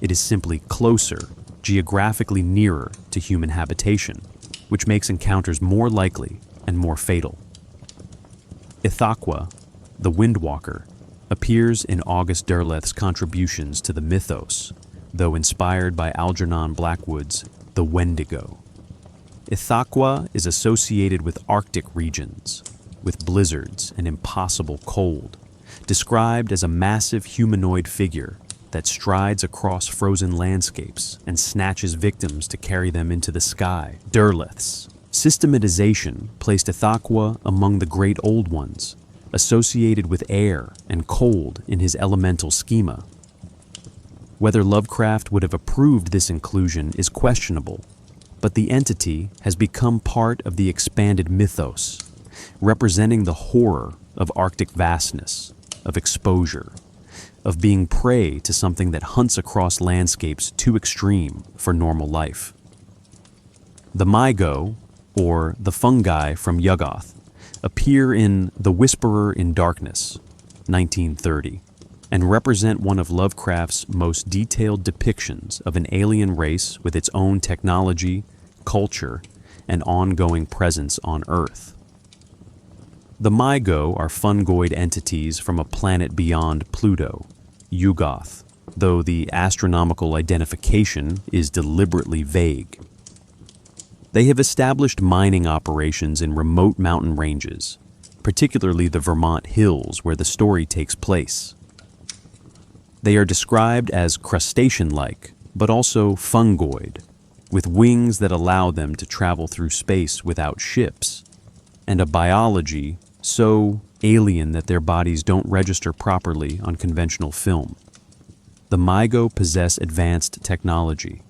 It is simply closer, geographically nearer to human habitation, which makes encounters more likely and more fatal. Ithaqua, the Windwalker, appears in August Derleth's contributions to the mythos, though inspired by Algernon Blackwood's The Wendigo. Ithaqua is associated with Arctic regions, with blizzards and impossible cold, described as a massive humanoid figure that strides across frozen landscapes and snatches victims to carry them into the sky. Derleth's systematization placed Ithaqua among the Great Old Ones, associated with air and cold in his elemental schema. Whether Lovecraft would have approved this inclusion is questionable, but the entity has become part of the expanded mythos, representing the horror of Arctic vastness, of exposure, of being prey to something that hunts across landscapes too extreme for normal life. The Mygo, or the fungi from Yog-Sothoth, appear in The Whisperer in Darkness, 1930, and represent one of Lovecraft's most detailed depictions of an alien race with its own technology, culture, and ongoing presence on Earth. The Mygo are fungoid entities from a planet beyond Pluto, Yog-Sothoth, though the astronomical identification is deliberately vague. They have established mining operations in remote mountain ranges, particularly the Vermont hills where the story takes place. They are described as crustacean-like, but also fungoid, with wings that allow them to travel through space without ships, and a biology so alien that their bodies don't register properly on conventional film. The Mygo possess advanced technology.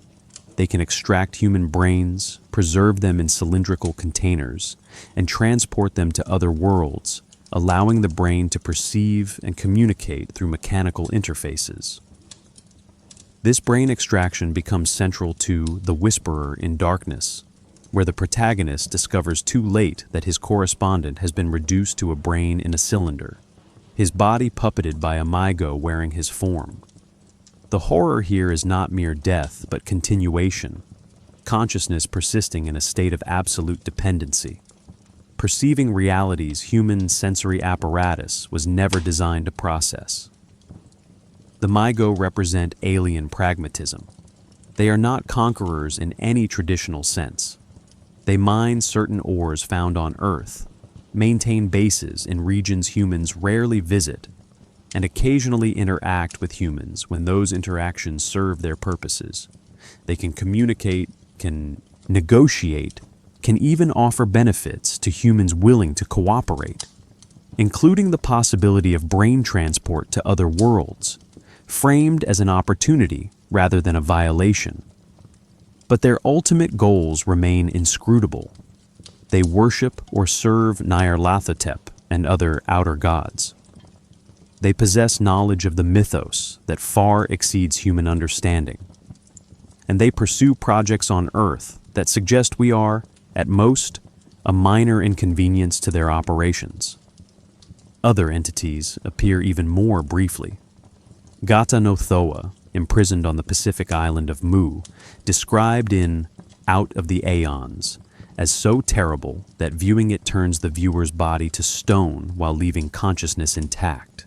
They can extract human brains, preserve them in cylindrical containers, and transport them to other worlds, allowing the brain to perceive and communicate through mechanical interfaces. This brain extraction becomes central to The Whisperer in Darkness, where the protagonist discovers too late that his correspondent has been reduced to a brain in a cylinder, his body puppeted by a Mygo wearing his form. The horror here is not mere death, but continuation, consciousness persisting in a state of absolute dependency. Perceiving realities human sensory apparatus was never designed to process. The Mygo represent alien pragmatism. They are not conquerors in any traditional sense. They mine certain ores found on Earth, maintain bases in regions humans rarely visit, and occasionally interact with humans when those interactions serve their purposes. They can communicate, can negotiate, can even offer benefits to humans willing to cooperate, including the possibility of brain transport to other worlds, framed as an opportunity rather than a violation. But their ultimate goals remain inscrutable. They worship or serve Nyarlathotep and other outer gods. They possess knowledge of the mythos that far exceeds human understanding. And they pursue projects on Earth that suggest we are, at most, a minor inconvenience to their operations. Other entities appear even more briefly. Azathoth, imprisoned on the Pacific island of Mu, described in Out of the Aeons as so terrible that viewing it turns the viewer's body to stone while leaving consciousness intact.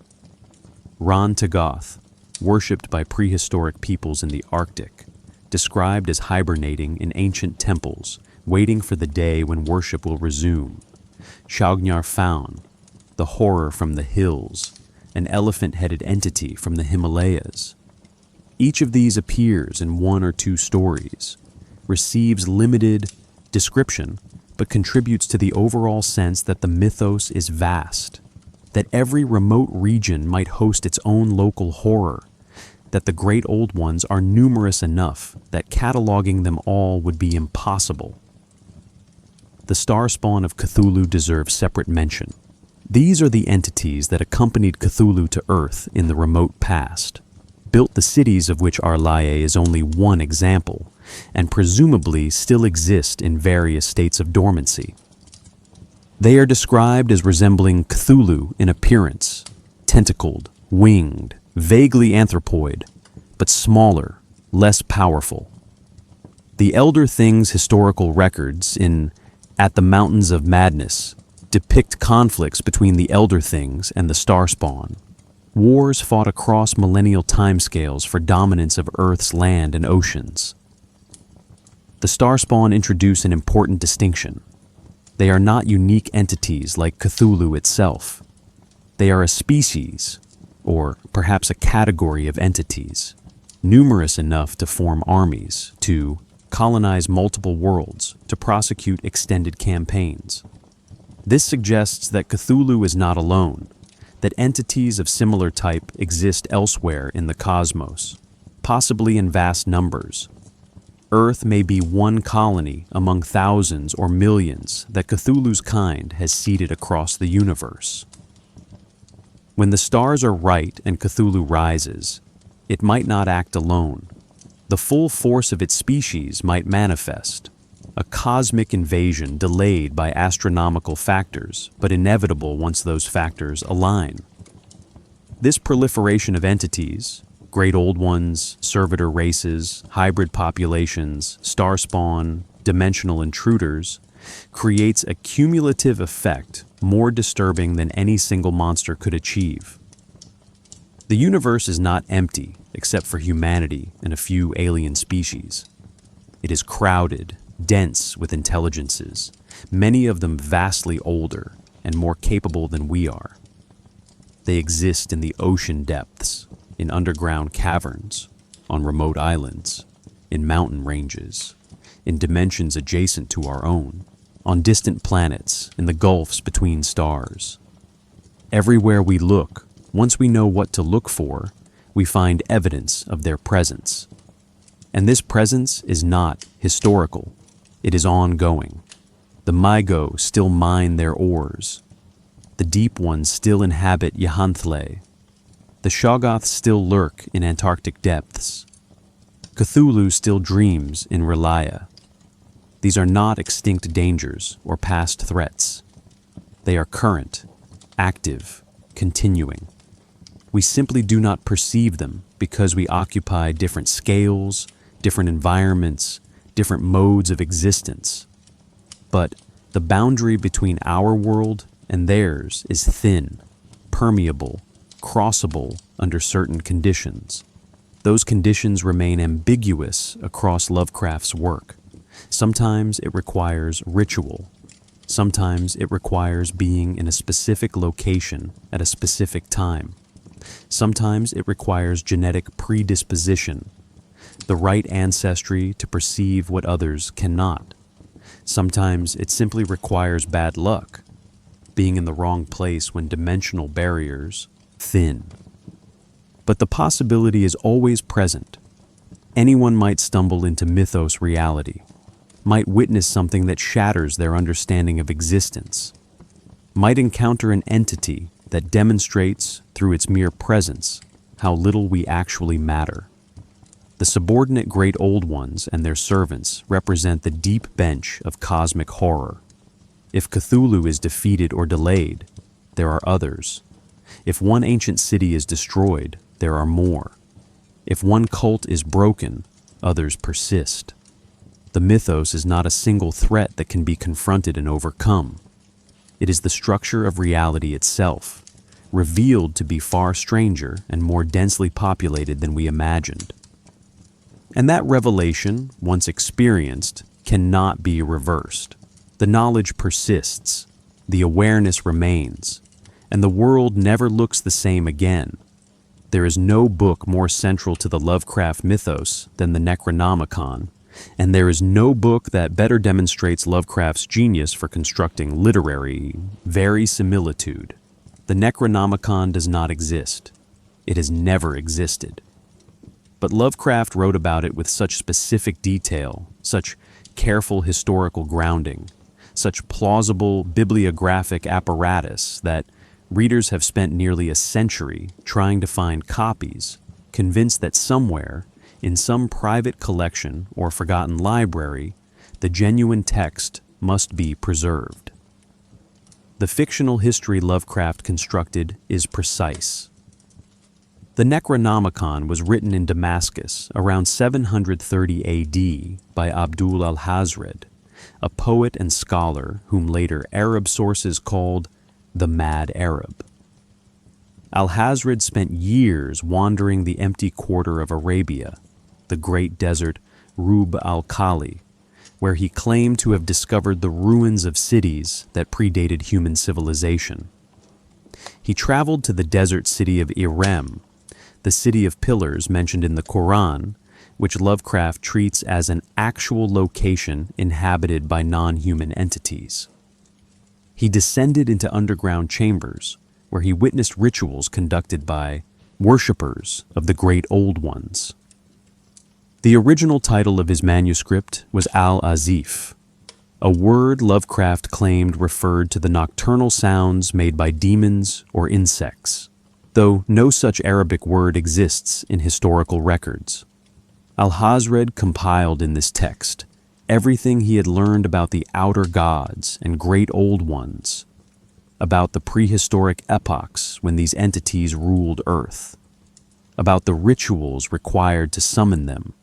Tagoth, worshipped by prehistoric peoples in the Arctic, described as hibernating in ancient temples, waiting for the day when worship will resume. Faun, the horror from the hills, an elephant-headed entity from the Himalayas. Each of these appears in one or two stories, receives limited description, but contributes to the overall sense that the mythos is vast, that every remote region might host its own local horror, that the great old ones are numerous enough that cataloging them all would be impossible. The Starspawn of Cthulhu deserves separate mention. These are the entities that accompanied Cthulhu to Earth in the remote past, built the cities of which Arlaye is only one example, and presumably still exist in various states of dormancy. They are described as resembling Cthulhu in appearance, tentacled, winged, vaguely anthropoid, but smaller, less powerful. The Elder Things historical records in At the Mountains of Madness depict conflicts between the Elder Things and the Starspawn. Wars fought across millennial timescales for dominance of Earth's land and oceans. The Starspawn introduce an important distinction. They are not unique entities like Cthulhu itself. They are a species, or perhaps a category of entities, numerous enough to form armies, to colonize multiple worlds, to prosecute extended campaigns. This suggests that Cthulhu is not alone, that entities of similar type exist elsewhere in the cosmos, possibly in vast numbers. Earth may be one colony among thousands or millions that Cthulhu's kind has seeded across the universe. When the stars are right and Cthulhu rises, it might not act alone. The full force of its species might manifest, a cosmic invasion delayed by astronomical factors, but inevitable once those factors align. This proliferation of entities, great old ones, servitor races, hybrid populations, starspawn, dimensional intruders, creates a cumulative effect more disturbing than any single monster could achieve. The universe is not empty except for humanity and a few alien species. It is crowded, dense with intelligences, many of them vastly older and more capable than we are. They exist in the ocean depths, in underground caverns, on remote islands, in mountain ranges, in dimensions adjacent to our own, on distant planets, in the gulfs between stars. Everywhere we look, once we know what to look for, we find evidence of their presence. And this presence is not historical. It is ongoing. The Mygo still mine their ores. The deep ones still inhabit Yhanthle. The Shoggoths still lurk in Antarctic depths. Cthulhu still dreams in Relia. These are not extinct dangers or past threats. They are current, active, continuing. We simply do not perceive them because we occupy different scales, different environments, different modes of existence. But the boundary between our world and theirs is thin, permeable, crossable under certain conditions. Those conditions remain ambiguous across Lovecraft's work. Sometimes it requires ritual. Sometimes it requires being in a specific location at a specific time. Sometimes it requires genetic predisposition, the right ancestry to perceive what others cannot. Sometimes it simply requires bad luck, being in the wrong place when dimensional barriers thin. But the possibility is always present. Anyone might stumble into mythos reality, might witness something that shatters their understanding of existence, might encounter an entity that demonstrates, through its mere presence, how little we actually matter. The subordinate Great Old Ones and their servants represent the deep bench of cosmic horror. If Cthulhu is defeated or delayed, there are others. If one ancient city is destroyed, there are more. If one cult is broken, others persist. The mythos is not a single threat that can be confronted and overcome. It is the structure of reality itself, revealed to be far stranger and more densely populated than we imagined. And that revelation, once experienced, cannot be reversed. The knowledge persists, the awareness remains, and the world never looks the same again. There is no book more central to the Lovecraft mythos than the Necronomicon, and there is no book that better demonstrates Lovecraft's genius for constructing literary verisimilitude. The Necronomicon does not exist. It has never existed. But Lovecraft wrote about it with such specific detail, such careful historical grounding, such plausible bibliographic apparatus that readers have spent nearly a century trying to find copies, convinced that somewhere, in some private collection or forgotten library, the genuine text must be preserved. The fictional history Lovecraft constructed is precise. The Necronomicon was written in Damascus around 730 AD by Abdul al-Hazred, a poet and scholar whom later Arab sources called the Mad Arab. Al-Hazred spent years wandering the empty quarter of Arabia, the great desert Rub al-Khali, where he claimed to have discovered the ruins of cities that predated human civilization. He traveled to the desert city of Irem, the city of pillars mentioned in the Quran, which Lovecraft treats as an actual location inhabited by non-human entities. He descended into underground chambers, where he witnessed rituals conducted by worshippers of the Great Old Ones. The original title of his manuscript was Al-Azif, a word Lovecraft claimed referred to the nocturnal sounds made by demons or insects, though no such Arabic word exists in historical records. Al-Hazred compiled in this text everything he had learned about the outer gods and Great Old Ones, about the prehistoric epochs when these entities ruled Earth, about the rituals required to summon them,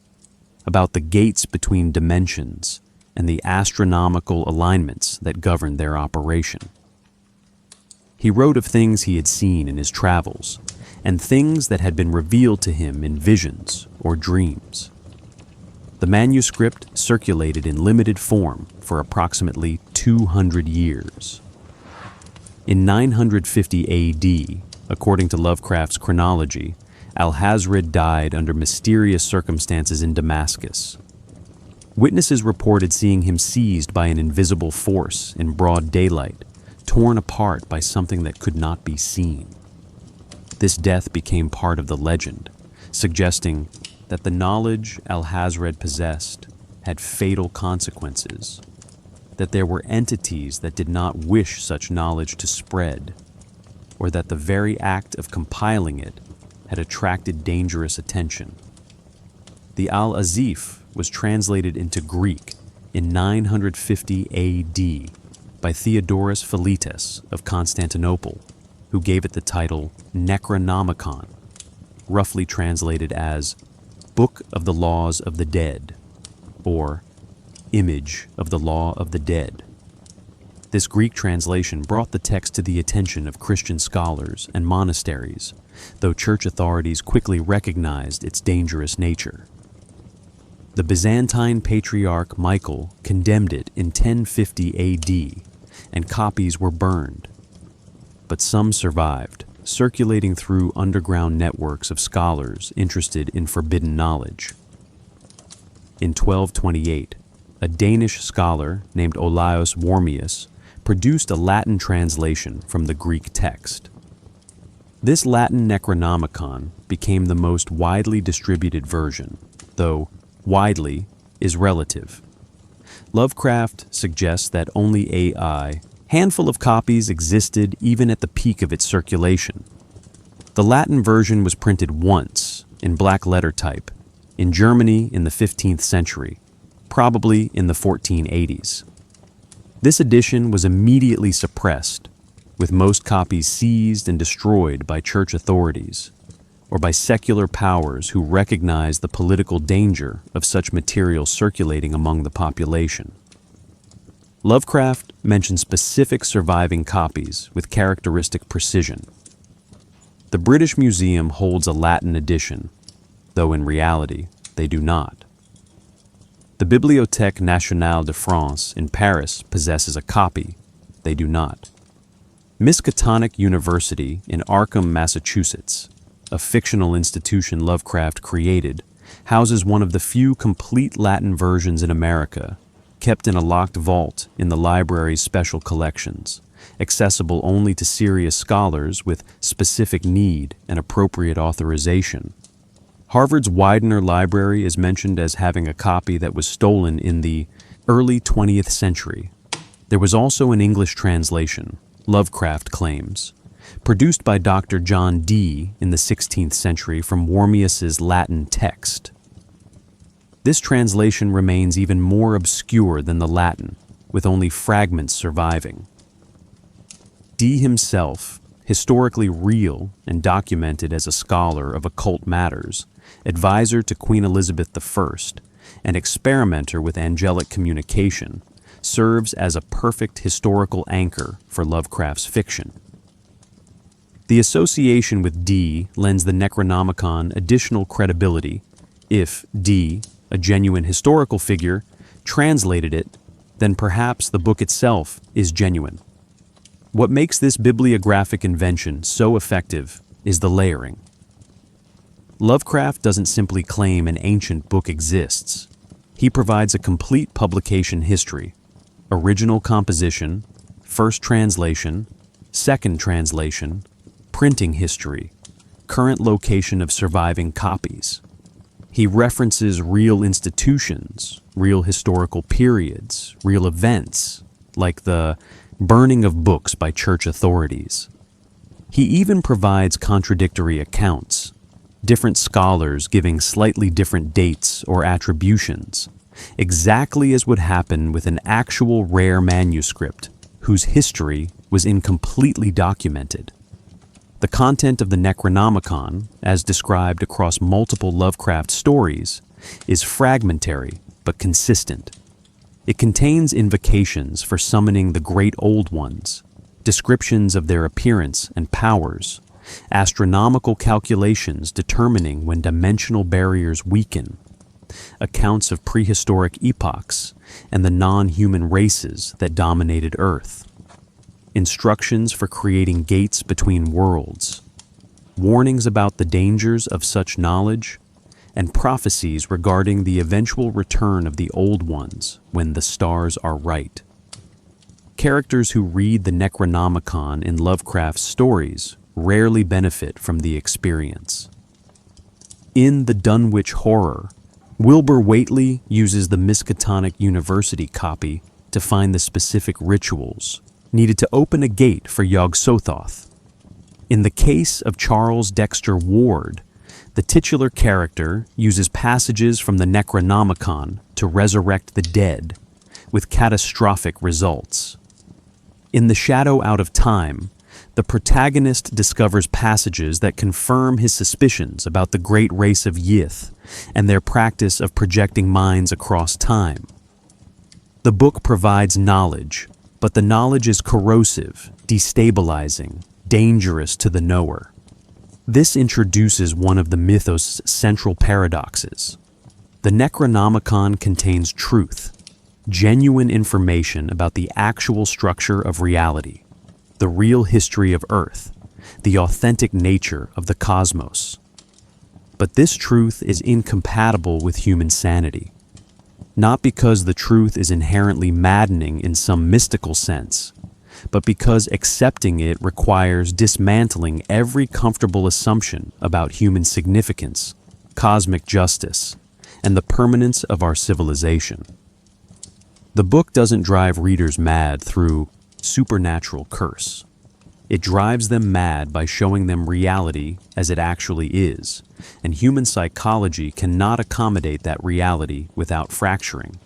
about the gates between dimensions and the astronomical alignments that govern their operation. He wrote of things he had seen in his travels and things that had been revealed to him in visions or dreams. The manuscript circulated in limited form for approximately 200 years. In 950 AD, according to Lovecraft's chronology, Al-Hazred died under mysterious circumstances in Damascus. Witnesses reported seeing him seized by an invisible force in broad daylight, torn apart by something that could not be seen. This death became part of the legend, suggesting that the knowledge Al-Hazred possessed had fatal consequences, that there were entities that did not wish such knowledge to spread, or that the very act of compiling it had attracted dangerous attention. The Al-Azif was translated into Greek in 950 AD by Theodorus Philetus of Constantinople, who gave it the title Necronomicon, roughly translated as Book of the Laws of the Dead, or Image of the Law of the Dead. This Greek translation brought the text to the attention of Christian scholars and monasteries, though church authorities quickly recognized its dangerous nature. The Byzantine Patriarch Michael condemned it in 1050 AD, and copies were burned. But some survived, circulating through underground networks of scholars interested in forbidden knowledge. In 1228, a Danish scholar named Olaus Wormius produced a Latin translation from the Greek text. This Latin Necronomicon became the most widely distributed version, though widely is relative. Lovecraft suggests that only a handful of copies existed even at the peak of its circulation. The Latin version was printed once in black letter type in Germany in the 15th century, probably in the 1480s. This edition was immediately suppressed, with most copies seized and destroyed by church authorities or by secular powers who recognized the political danger of such material circulating among the population. Lovecraft mentions specific surviving copies with characteristic precision. The British Museum holds a Latin edition, though in reality they do not. The Bibliothèque Nationale de France in Paris possesses a copy, they do not. Miskatonic University in Arkham, Massachusetts, a fictional institution Lovecraft created, houses one of the few complete Latin versions in America, kept in a locked vault in the library's special collections, accessible only to serious scholars with specific need and appropriate authorization. Harvard's Widener Library is mentioned as having a copy that was stolen in the early 20th century. There was also an English translation, Lovecraft claims, produced by Dr. John Dee in the 16th century from Wormius's Latin text. This translation remains even more obscure than the Latin, with only fragments surviving. Dee himself, historically real and documented as a scholar of occult matters, advisor to Queen Elizabeth I, and experimenter with angelic communication, serves as a perfect historical anchor for Lovecraft's fiction. The association with Dee lends the Necronomicon additional credibility. If Dee, a genuine historical figure, translated it, then perhaps the book itself is genuine. What makes this bibliographic invention so effective is the layering. Lovecraft doesn't simply claim an ancient book exists. He provides a complete publication history, original composition, first translation, second translation, printing history, current location of surviving copies. He references real institutions, real historical periods, real events, like the burning of books by church authorities. He even provides contradictory accounts, different scholars giving slightly different dates or attributions, exactly as would happen with an actual rare manuscript whose history was incompletely documented. The content of the Necronomicon, as described across multiple Lovecraft stories, is fragmentary but consistent. It contains invocations for summoning the Great Old Ones, descriptions of their appearance and powers, astronomical calculations determining when dimensional barriers weaken, accounts of prehistoric epochs and the non-human races that dominated Earth, instructions for creating gates between worlds, warnings about the dangers of such knowledge, and prophecies regarding the eventual return of the Old Ones when the stars are right. Characters who read the Necronomicon in Lovecraft's stories rarely benefit from the experience. In The Dunwich Horror, Wilbur Whately uses the Miskatonic University copy to find the specific rituals needed to open a gate for Yog-Sothoth. In the case of Charles Dexter Ward, the The titular character uses passages from the Necronomicon to resurrect the dead, with catastrophic results. In The Shadow Out of Time, the protagonist discovers passages that confirm his suspicions about the great race of Yith and their practice of projecting minds across time. The book provides knowledge, but the knowledge is corrosive, destabilizing, dangerous to the knower. This introduces one of the mythos' central paradoxes. The Necronomicon contains truth, genuine information about the actual structure of reality, the real history of Earth, the authentic nature of the cosmos. But this truth is incompatible with human sanity, not because the truth is inherently maddening in some mystical sense, but because accepting it requires dismantling every comfortable assumption about human significance, cosmic justice, and the permanence of our civilization. The book doesn't drive readers mad through supernatural curse. It drives them mad by showing them reality as it actually is, and human psychology cannot accommodate that reality without fracturing.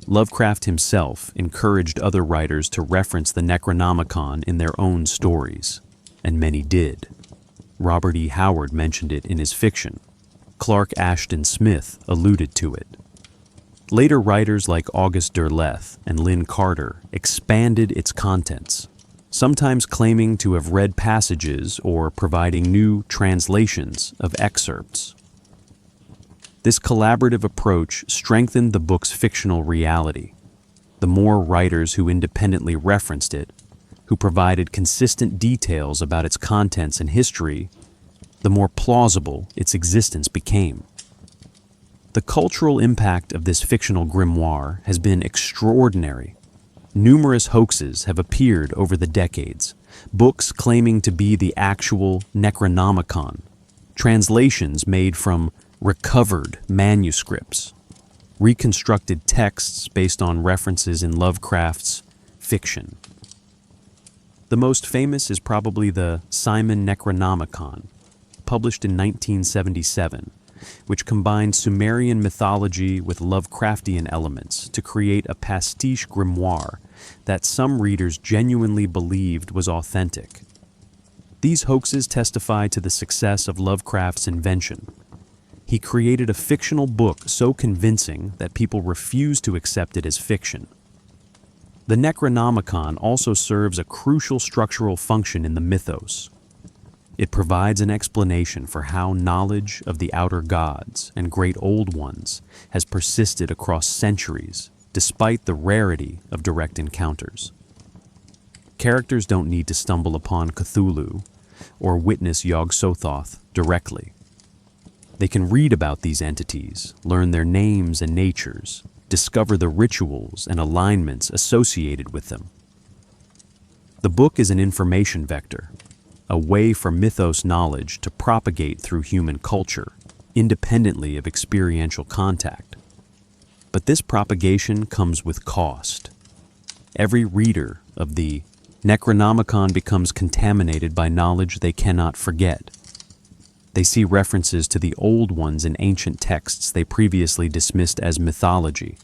Lovecraft himself encouraged other writers to reference the Necronomicon in their own stories, and many did. Robert E. Howard mentioned it in his fiction. Clark Ashton Smith alluded to it. Later writers like August Derleth and Lynn Carter expanded its contents, sometimes claiming to have read passages or providing new translations of excerpts. This collaborative approach strengthened the book's fictional reality. The more writers who independently referenced it, who provided consistent details about its contents and history, the more plausible its existence became. The cultural impact of this fictional grimoire has been extraordinary. Numerous hoaxes have appeared over the decades, books claiming to be the actual Necronomicon, translations made from recovered manuscripts, reconstructed texts based on references in Lovecraft's fiction. The most famous is probably the Simon Necronomicon, published in 1977, which combined Sumerian mythology with Lovecraftian elements to create a pastiche grimoire that some readers genuinely believed was authentic. These hoaxes testify to the success of Lovecraft's invention. He created a fictional book so convincing that people refuse to accept it as fiction. The Necronomicon also serves a crucial structural function in the mythos. It provides an explanation for how knowledge of the outer gods and great old ones has persisted across centuries, despite the rarity of direct encounters. Characters don't need to stumble upon Cthulhu or witness Yog-Sothoth directly. They can read about these entities, learn their names and natures, discover the rituals and alignments associated with them. The book is an information vector, a way for mythos knowledge to propagate through human culture, independently of experiential contact. But this propagation comes with cost. Every reader of the Necronomicon becomes contaminated by knowledge they cannot forget. They see references to the old ones in ancient texts they previously dismissed as mythology.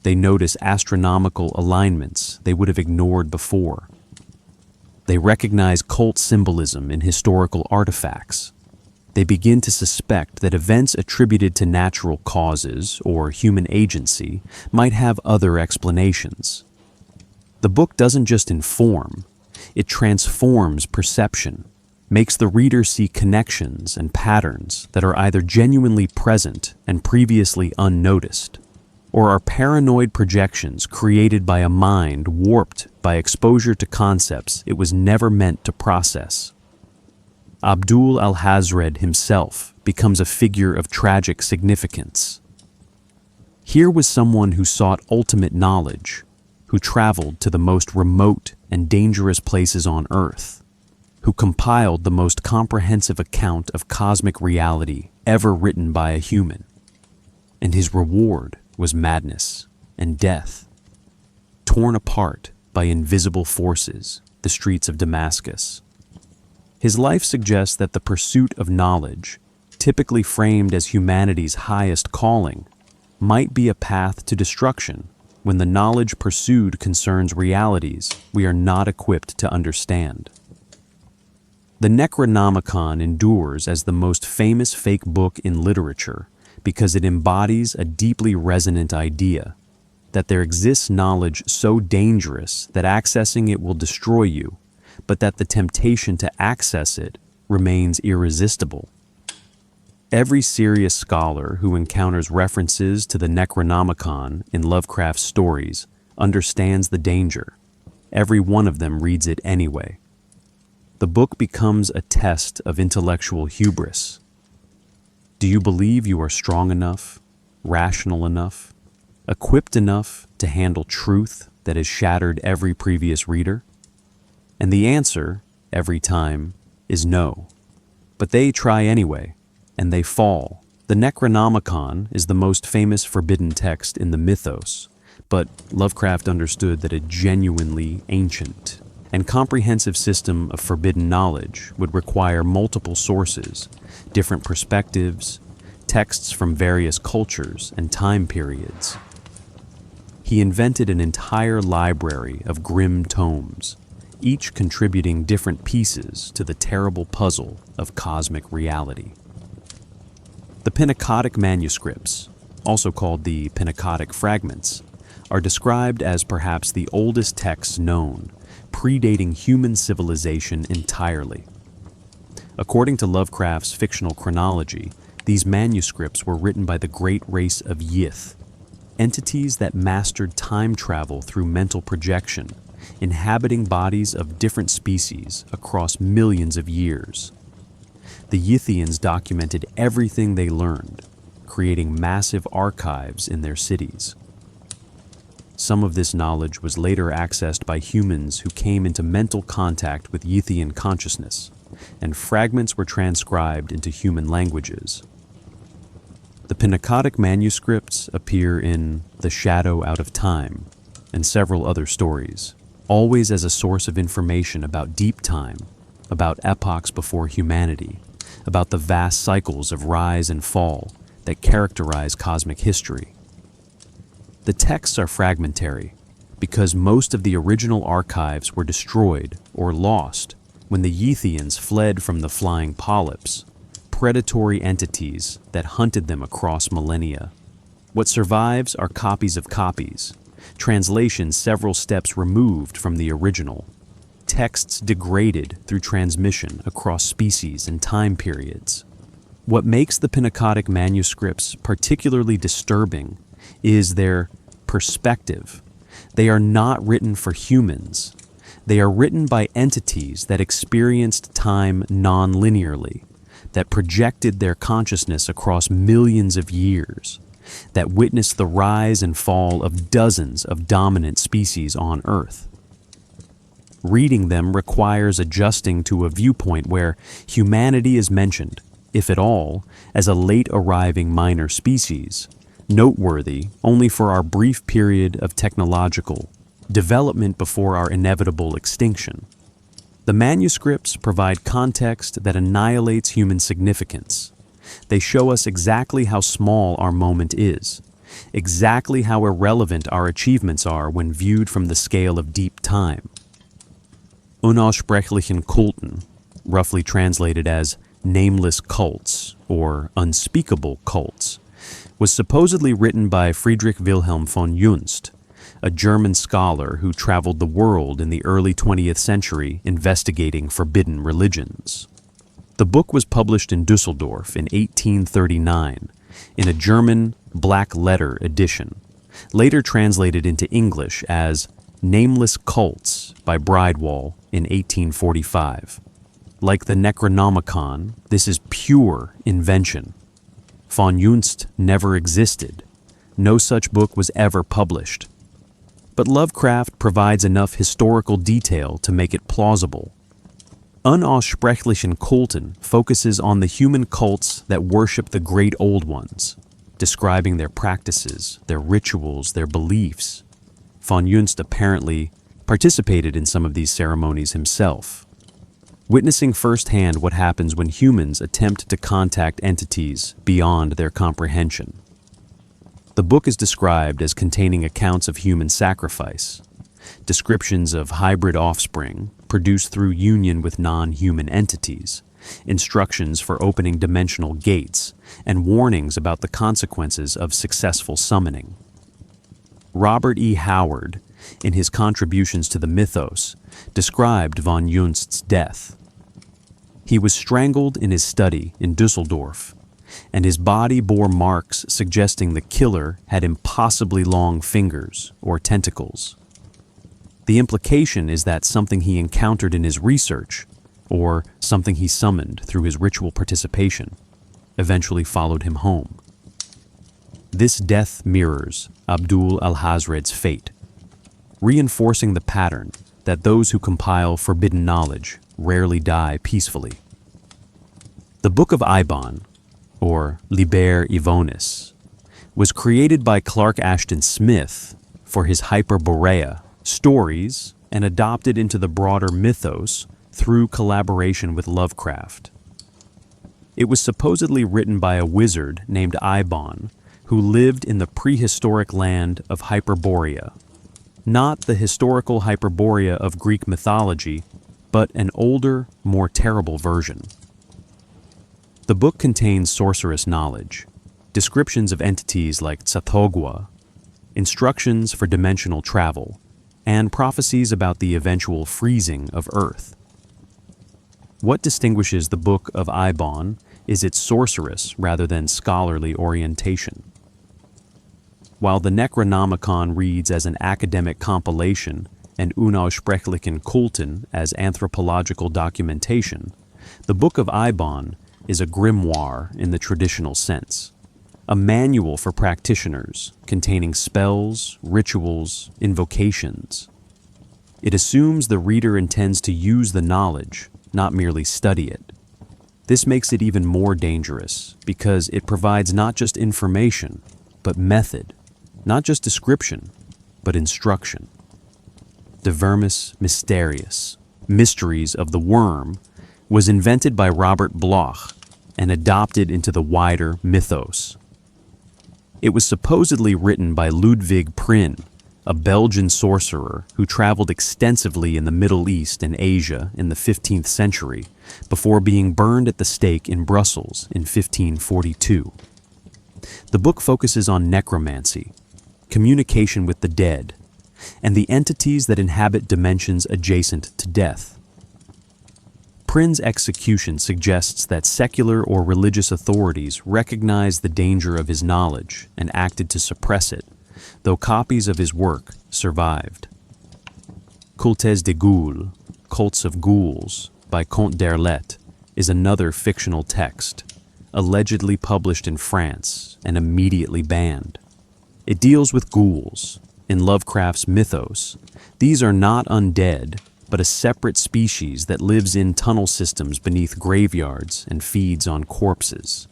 They notice astronomical alignments they would have ignored before. They recognize cult symbolism in historical artifacts. They begin to suspect that events attributed to natural causes or human agency might have other explanations. The book doesn't just inform, it transforms perception, makes the reader see connections and patterns that are either genuinely present and previously unnoticed, or are paranoid projections created by a mind warped by exposure to concepts it was never meant to process. Abdul al-Hazred himself becomes a figure of tragic significance. Here was someone who sought ultimate knowledge, who traveled to the most remote and dangerous places on Earth, who compiled the most comprehensive account of cosmic reality ever written by a human. And his reward was madness and death. Torn apart by invisible forces, the streets of Damascus. His life suggests that the pursuit of knowledge, typically framed as humanity's highest calling, might be a path to destruction when the knowledge pursued concerns realities we are not equipped to understand. The Necronomicon endures as the most famous fake book in literature because it embodies a deeply resonant idea that there exists knowledge so dangerous that accessing it will destroy you, but that the temptation to access it remains irresistible. Every serious scholar who encounters references to the Necronomicon in Lovecraft's stories understands the danger. Every one of them reads it anyway. The book becomes a test of intellectual hubris. Do you believe you are strong enough, rational enough, equipped enough to handle truth that has shattered every previous reader? And the answer, every time, is no. But they try anyway, and they fall. The Necronomicon is the most famous forbidden text in the mythos, but Lovecraft understood that a genuinely ancient and comprehensive system of forbidden knowledge would require multiple sources, different perspectives, texts from various cultures and time periods. He invented an entire library of grim tomes, each contributing different pieces to the terrible puzzle of cosmic reality. The Pennacotic manuscripts, also called the Pennacotic fragments, are described as perhaps the oldest texts known, predating human civilization entirely. According to Lovecraft's fictional chronology, these manuscripts were written by the great race of Yith, entities that mastered time travel through mental projection, inhabiting bodies of different species across millions of years. The Yithians documented everything they learned, creating massive archives in their cities. Some of this knowledge was later accessed by humans who came into mental contact with Yithian consciousness, and fragments were transcribed into human languages. The Pennacotic manuscripts appear in The Shadow Out of Time and several other stories, always as a source of information about deep time, about epochs before humanity, about the vast cycles of rise and fall that characterize cosmic history. The texts are fragmentary because most of the original archives were destroyed or lost when the Yithians fled from the flying polyps, predatory entities that hunted them across millennia. What survives are copies of copies, translations several steps removed from the original, texts degraded through transmission across species and time periods. What makes the Pennacotic manuscripts particularly disturbing is their perspective. They are not written for humans. They are written by entities that experienced time non-linearly, that projected their consciousness across millions of years, that witnessed the rise and fall of dozens of dominant species on Earth. Reading them requires adjusting to a viewpoint where humanity is mentioned, if at all, as a late-arriving minor species, noteworthy only for our brief period of technological development before our inevitable extinction. The manuscripts provide context that annihilates human significance. They show us exactly how small our moment is, exactly how irrelevant our achievements are when viewed from the scale of deep time. Unaussprechlichen Kulten, roughly translated as nameless cults or unspeakable cults, was supposedly written by Friedrich Wilhelm von Junst, a German scholar who traveled the world in the early 20th century investigating forbidden religions. The book was published in Dusseldorf in 1839 in a German black letter edition, later translated into English as Nameless Cults by Bridewell in 1845. Like the Necronomicon, this is pure invention. Von Junst never existed. No such book was ever published. But Lovecraft provides enough historical detail to make it plausible. Unaussprechlichen Kulten focuses on the human cults that worship the great old ones, describing their practices, their rituals, their beliefs. Von Junst apparently participated in some of these ceremonies himself. witnessing firsthand what happens when humans attempt to contact entities beyond their comprehension. The book is described as containing accounts of human sacrifice, descriptions of hybrid offspring produced through union with non-human entities, instructions for opening dimensional gates, and warnings about the consequences of successful summoning. Robert E. Howard, in his contributions to the mythos, described von Junst's death. He was strangled in his study in Dusseldorf, and his body bore marks suggesting the killer had impossibly long fingers or tentacles. The implication is that something he encountered in his research, or something he summoned through his ritual participation, eventually followed him home. This death mirrors Abdul al-Hazred's fate, reinforcing the pattern that those who compile forbidden knowledge rarely die peacefully. The Book of Eibon, or Liber Ivonis, was created by Clark Ashton Smith for his Hyperborea stories and adopted into the broader mythos through collaboration with Lovecraft. It was supposedly written by a wizard named Eibon, who lived in the prehistoric land of Hyperborea, not the historical Hyperborea of Greek mythology, but an older, more terrible version. The book contains sorcerous knowledge, descriptions of entities like Tsathoggua, instructions for dimensional travel, and prophecies about the eventual freezing of Earth. What distinguishes the Book of Eibon is its sorcerous rather than scholarly orientation. While the Necronomicon reads as an academic compilation and Unaussprechlichen Kulten as anthropological documentation, the Book of Eibon is a grimoire in the traditional sense, a manual for practitioners containing spells, rituals, invocations. It assumes the reader intends to use the knowledge, not merely study it. This makes it even more dangerous because it provides not just information, but method, not just description, but instruction. De Vermis Mysterious, Mysteries of the Worm, was invented by Robert Bloch and adopted into the wider mythos. It was supposedly written by Ludwig Prynne, a Belgian sorcerer who traveled extensively in the Middle East and Asia in the 15th century before being burned at the stake in Brussels in 1542. The book focuses on necromancy, communication with the dead, and the entities that inhabit dimensions adjacent to death. Prynne's execution suggests that secular or religious authorities recognized the danger of his knowledge and acted to suppress it, though copies of his work survived. Cultes de Goules, Cults of Ghouls, by Comte d'Erlet, is another fictional text, allegedly published in France and immediately banned. It deals with ghouls. In Lovecraft's mythos, these are not undead, but a separate species that lives in tunnel systems beneath graveyards and feeds on corpses.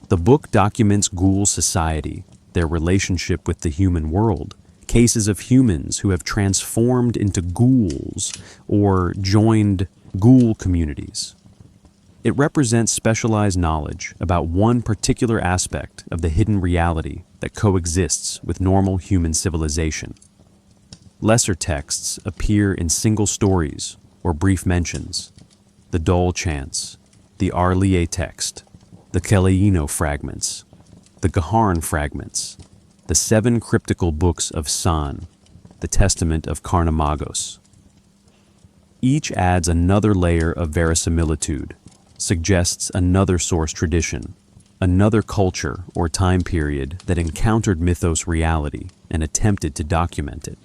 The book documents ghoul society, their relationship with the human world, cases of humans who have transformed into ghouls or joined ghoul communities. It represents specialized knowledge about one particular aspect of the hidden reality that coexists with normal human civilization. Lesser texts appear in single stories or brief mentions: the Dol Chants, the Arlie text, the Keleino fragments, the Gaharn fragments, the 7 cryptical books of San, the Testament of Carnamagos. Each adds another layer of verisimilitude, suggests another source tradition, another culture or time period that encountered mythos reality and attempted to document it.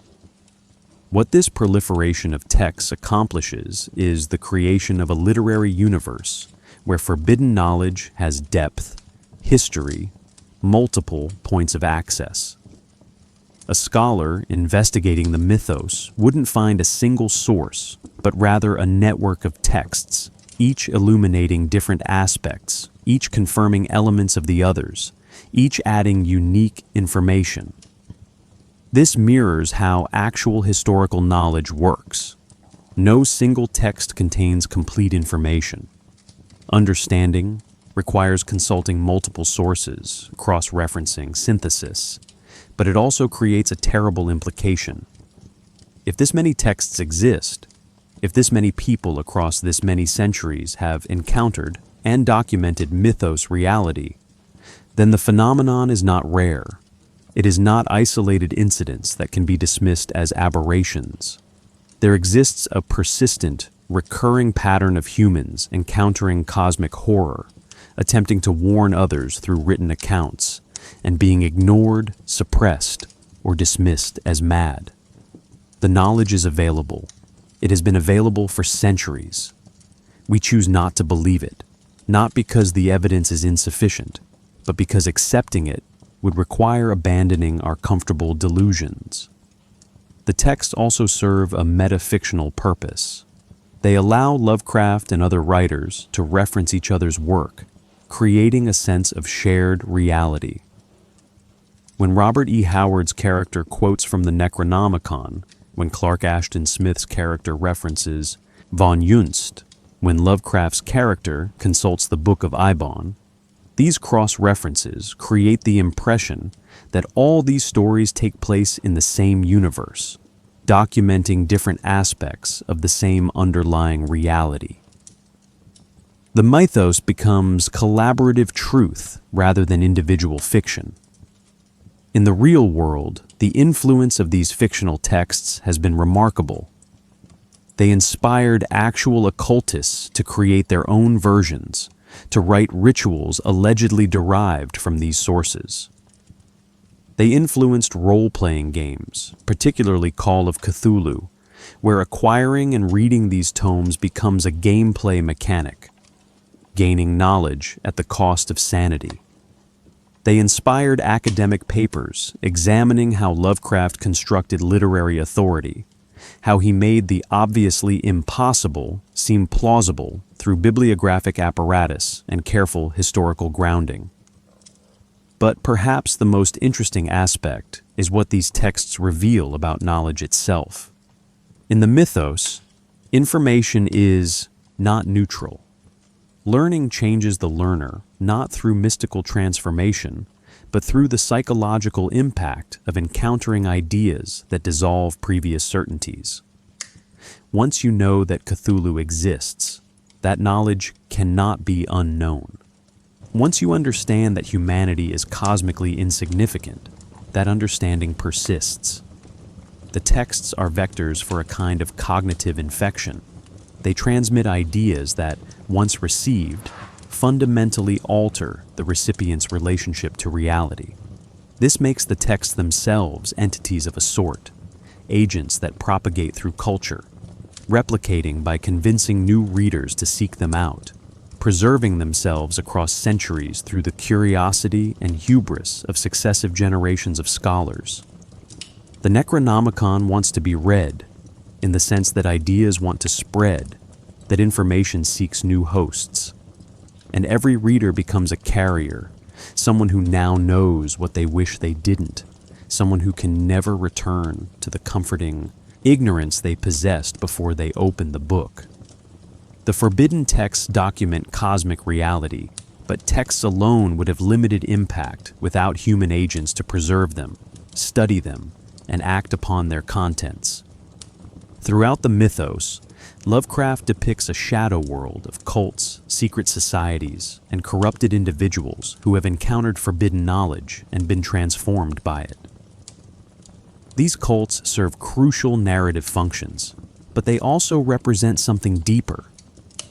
What this proliferation of texts accomplishes is the creation of a literary universe where forbidden knowledge has depth, history, multiple points of access. A scholar investigating the mythos wouldn't find a single source, but rather a network of texts, each illuminating different aspects, each confirming elements of the others, each adding unique information. This mirrors how actual historical knowledge works. No single text contains complete information. Understanding requires consulting multiple sources, cross-referencing, synthesis, but it also creates a terrible implication. If this many texts exist, if this many people across this many centuries have encountered and documented mythos reality, then the phenomenon is not rare. It is not isolated incidents that can be dismissed as aberrations. There exists a persistent, recurring pattern of humans encountering cosmic horror, attempting to warn others through written accounts, and being ignored, suppressed, or dismissed as mad. The knowledge is available. It has been available for centuries. We choose not to believe it, not because the evidence is insufficient, but because accepting it would require abandoning our comfortable delusions. The texts also serve a metafictional purpose. They allow Lovecraft and other writers to reference each other's work, creating a sense of shared reality. When Robert E. Howard's character quotes from the Necronomicon, when Clark Ashton Smith's character references von Junst, when Lovecraft's character consults the Book of Eibon, these cross-references create the impression that all these stories take place in the same universe, documenting different aspects of the same underlying reality. The mythos becomes collaborative truth rather than individual fiction. In the real world, the influence of these fictional texts has been remarkable. They inspired actual occultists to create their own versions, to write rituals allegedly derived from these sources. They influenced role-playing games, particularly Call of Cthulhu, where acquiring and reading these tomes becomes a gameplay mechanic, gaining knowledge at the cost of sanity. They inspired academic papers examining how Lovecraft constructed literary authority, how he made the obviously impossible seem plausible through bibliographic apparatus and careful historical grounding. But perhaps the most interesting aspect is what these texts reveal about knowledge itself. In the mythos, information is not neutral. Learning changes the learner not through mystical transformation, but through the psychological impact of encountering ideas that dissolve previous certainties. Once you know that Cthulhu exists, that knowledge cannot be unknown. Once you understand that humanity is cosmically insignificant, that understanding persists. The texts are vectors for a kind of cognitive infection. They transmit ideas that, once received, fundamentally alter the recipient's relationship to reality. This makes the texts themselves entities of a sort, agents that propagate through culture, replicating by convincing new readers to seek them out, preserving themselves across centuries through the curiosity and hubris of successive generations of scholars. The Necronomicon wants to be read, in the sense that ideas want to spread, that information seeks new hosts. And every reader becomes a carrier, someone who now knows what they wish they didn't, someone who can never return to the comforting ignorance they possessed before they opened the book. The forbidden texts document cosmic reality, but texts alone would have limited impact without human agents to preserve them, study them, and act upon their contents. Throughout the mythos, Lovecraft depicts a shadow world of cults, secret societies, and corrupted individuals who have encountered forbidden knowledge and been transformed by it. These cults serve crucial narrative functions, but they also represent something deeper.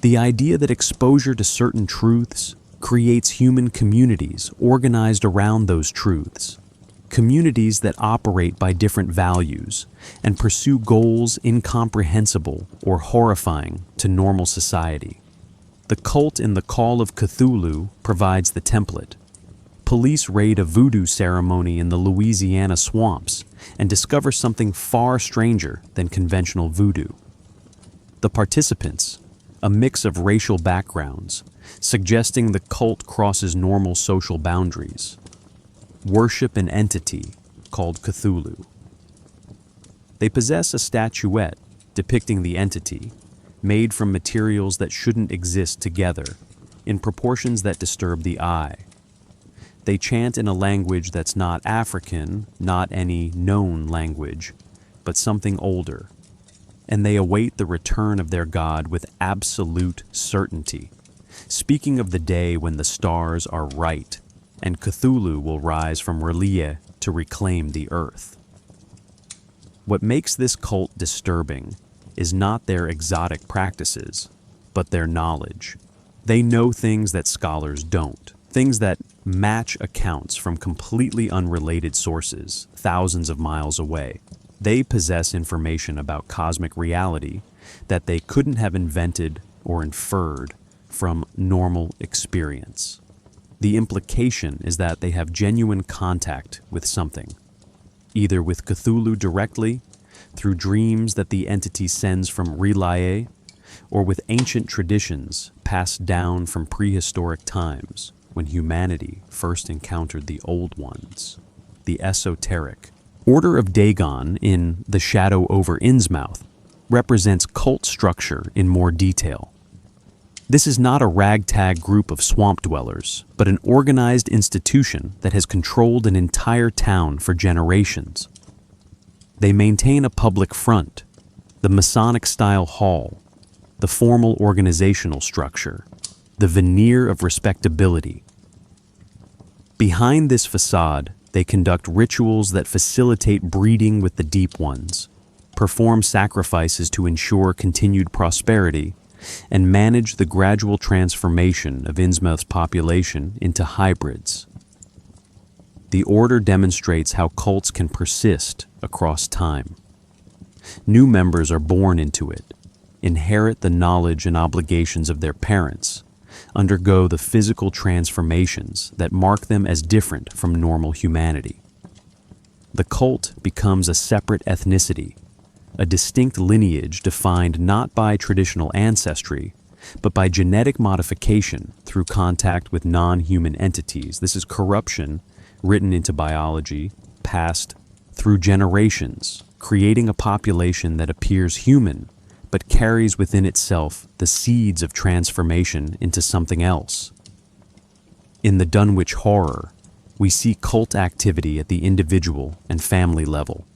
The idea that exposure to certain truths creates human communities organized around those truths. Communities that operate by different values and pursue goals incomprehensible or horrifying to normal society. The cult in the Call of Cthulhu provides the template. Police raid a voodoo ceremony in the Louisiana swamps and discover something far stranger than conventional voodoo. The participants, a mix of racial backgrounds, suggesting the cult crosses normal social boundaries, worship an entity called Cthulhu. They possess a statuette, depicting the entity, made from materials that shouldn't exist together, in proportions that disturb the eye. They chant in a language that's not African, not any known language, but something older. And they await the return of their god with absolute certainty, speaking of the day when the stars are right, and Cthulhu will rise from R'lyeh to reclaim the earth. What makes this cult disturbing is not their exotic practices, but their knowledge. They know things that scholars don't, things that match accounts from completely unrelated sources thousands of miles away. They possess information about cosmic reality that they couldn't have invented or inferred from normal experience. The implication is that they have genuine contact with something, either with Cthulhu directly, through dreams that the entity sends from R'lyeh, or with ancient traditions passed down from prehistoric times when humanity first encountered the Old Ones. The esoteric Order of Dagon in The Shadow over Innsmouth represents cult structure in more detail. This is not a ragtag group of swamp dwellers, but an organized institution that has controlled an entire town for generations. They maintain a public front, the Masonic-style hall, the formal organizational structure, the veneer of respectability. Behind this facade, they conduct rituals that facilitate breeding with the Deep Ones, perform sacrifices to ensure continued prosperity, and manage the gradual transformation of Innsmouth's population into hybrids. The order demonstrates how cults can persist across time. New members are born into it, inherit the knowledge and obligations of their parents, undergo the physical transformations that mark them as different from normal humanity. The cult becomes a separate ethnicity, a distinct lineage defined not by traditional ancestry, but by genetic modification through contact with non-human entities. This is corruption written into biology, passed through generations, creating a population that appears human, but carries within itself the seeds of transformation into something else. In the Dunwich Horror, we see cult activity at the individual and family level.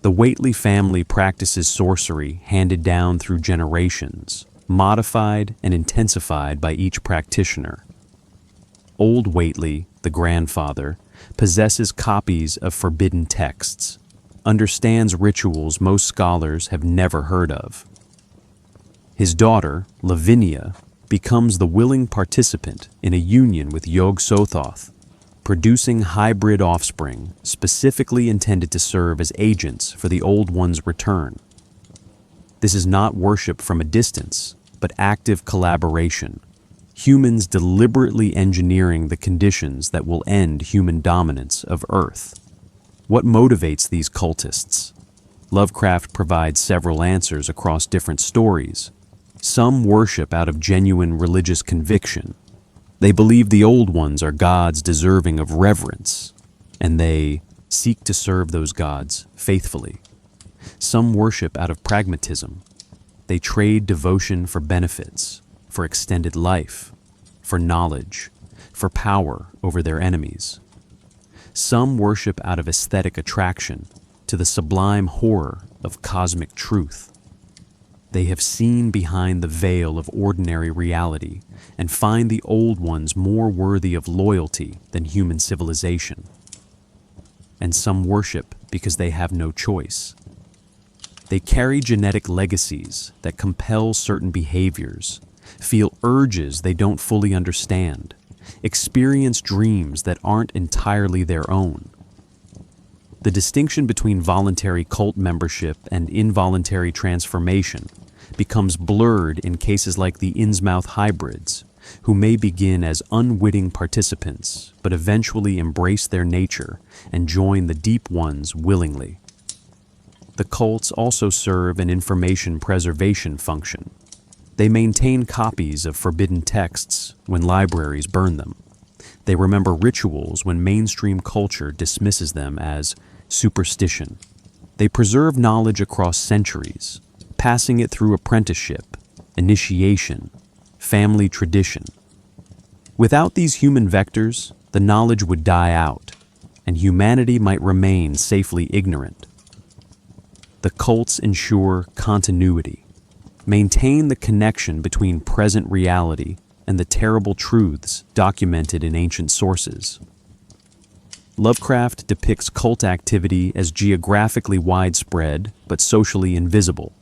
The Whately family practices sorcery handed down through generations, modified and intensified by each practitioner. Old Whately, the grandfather, possesses copies of forbidden texts, understands rituals most scholars have never heard of. His daughter, Lavinia, becomes the willing participant in a union with Yog-Sothoth, producing hybrid offspring specifically intended to serve as agents for the Old One's return. This is not worship from a distance, but active collaboration, humans deliberately engineering the conditions that will end human dominance of Earth. What motivates these cultists? Lovecraft provides several answers across different stories. Some worship out of genuine religious conviction. They believe the Old Ones are gods deserving of reverence, and they seek to serve those gods faithfully. Some worship out of pragmatism. They trade devotion for benefits, for extended life, for knowledge, for power over their enemies. Some worship out of aesthetic attraction to the sublime horror of cosmic truth. They have seen behind the veil of ordinary reality and find the Old Ones more worthy of loyalty than human civilization. And some worship because they have no choice. They carry genetic legacies that compel certain behaviors, feel urges they don't fully understand, experience dreams that aren't entirely their own. The distinction between voluntary cult membership and involuntary transformation becomes blurred in cases like the Innsmouth hybrids, who may begin as unwitting participants but eventually embrace their nature and join the Deep Ones willingly. The cults also serve an information preservation function. They maintain copies of forbidden texts when libraries burn them. They remember rituals when mainstream culture dismisses them as superstition. They preserve knowledge across centuries, passing it through apprenticeship, initiation, family tradition. Without these human vectors, the knowledge would die out, and humanity might remain safely ignorant. The cults ensure continuity, maintain the connection between present reality and the terrible truths documented in ancient sources. Lovecraft depicts cult activity as geographically widespread but socially invisible.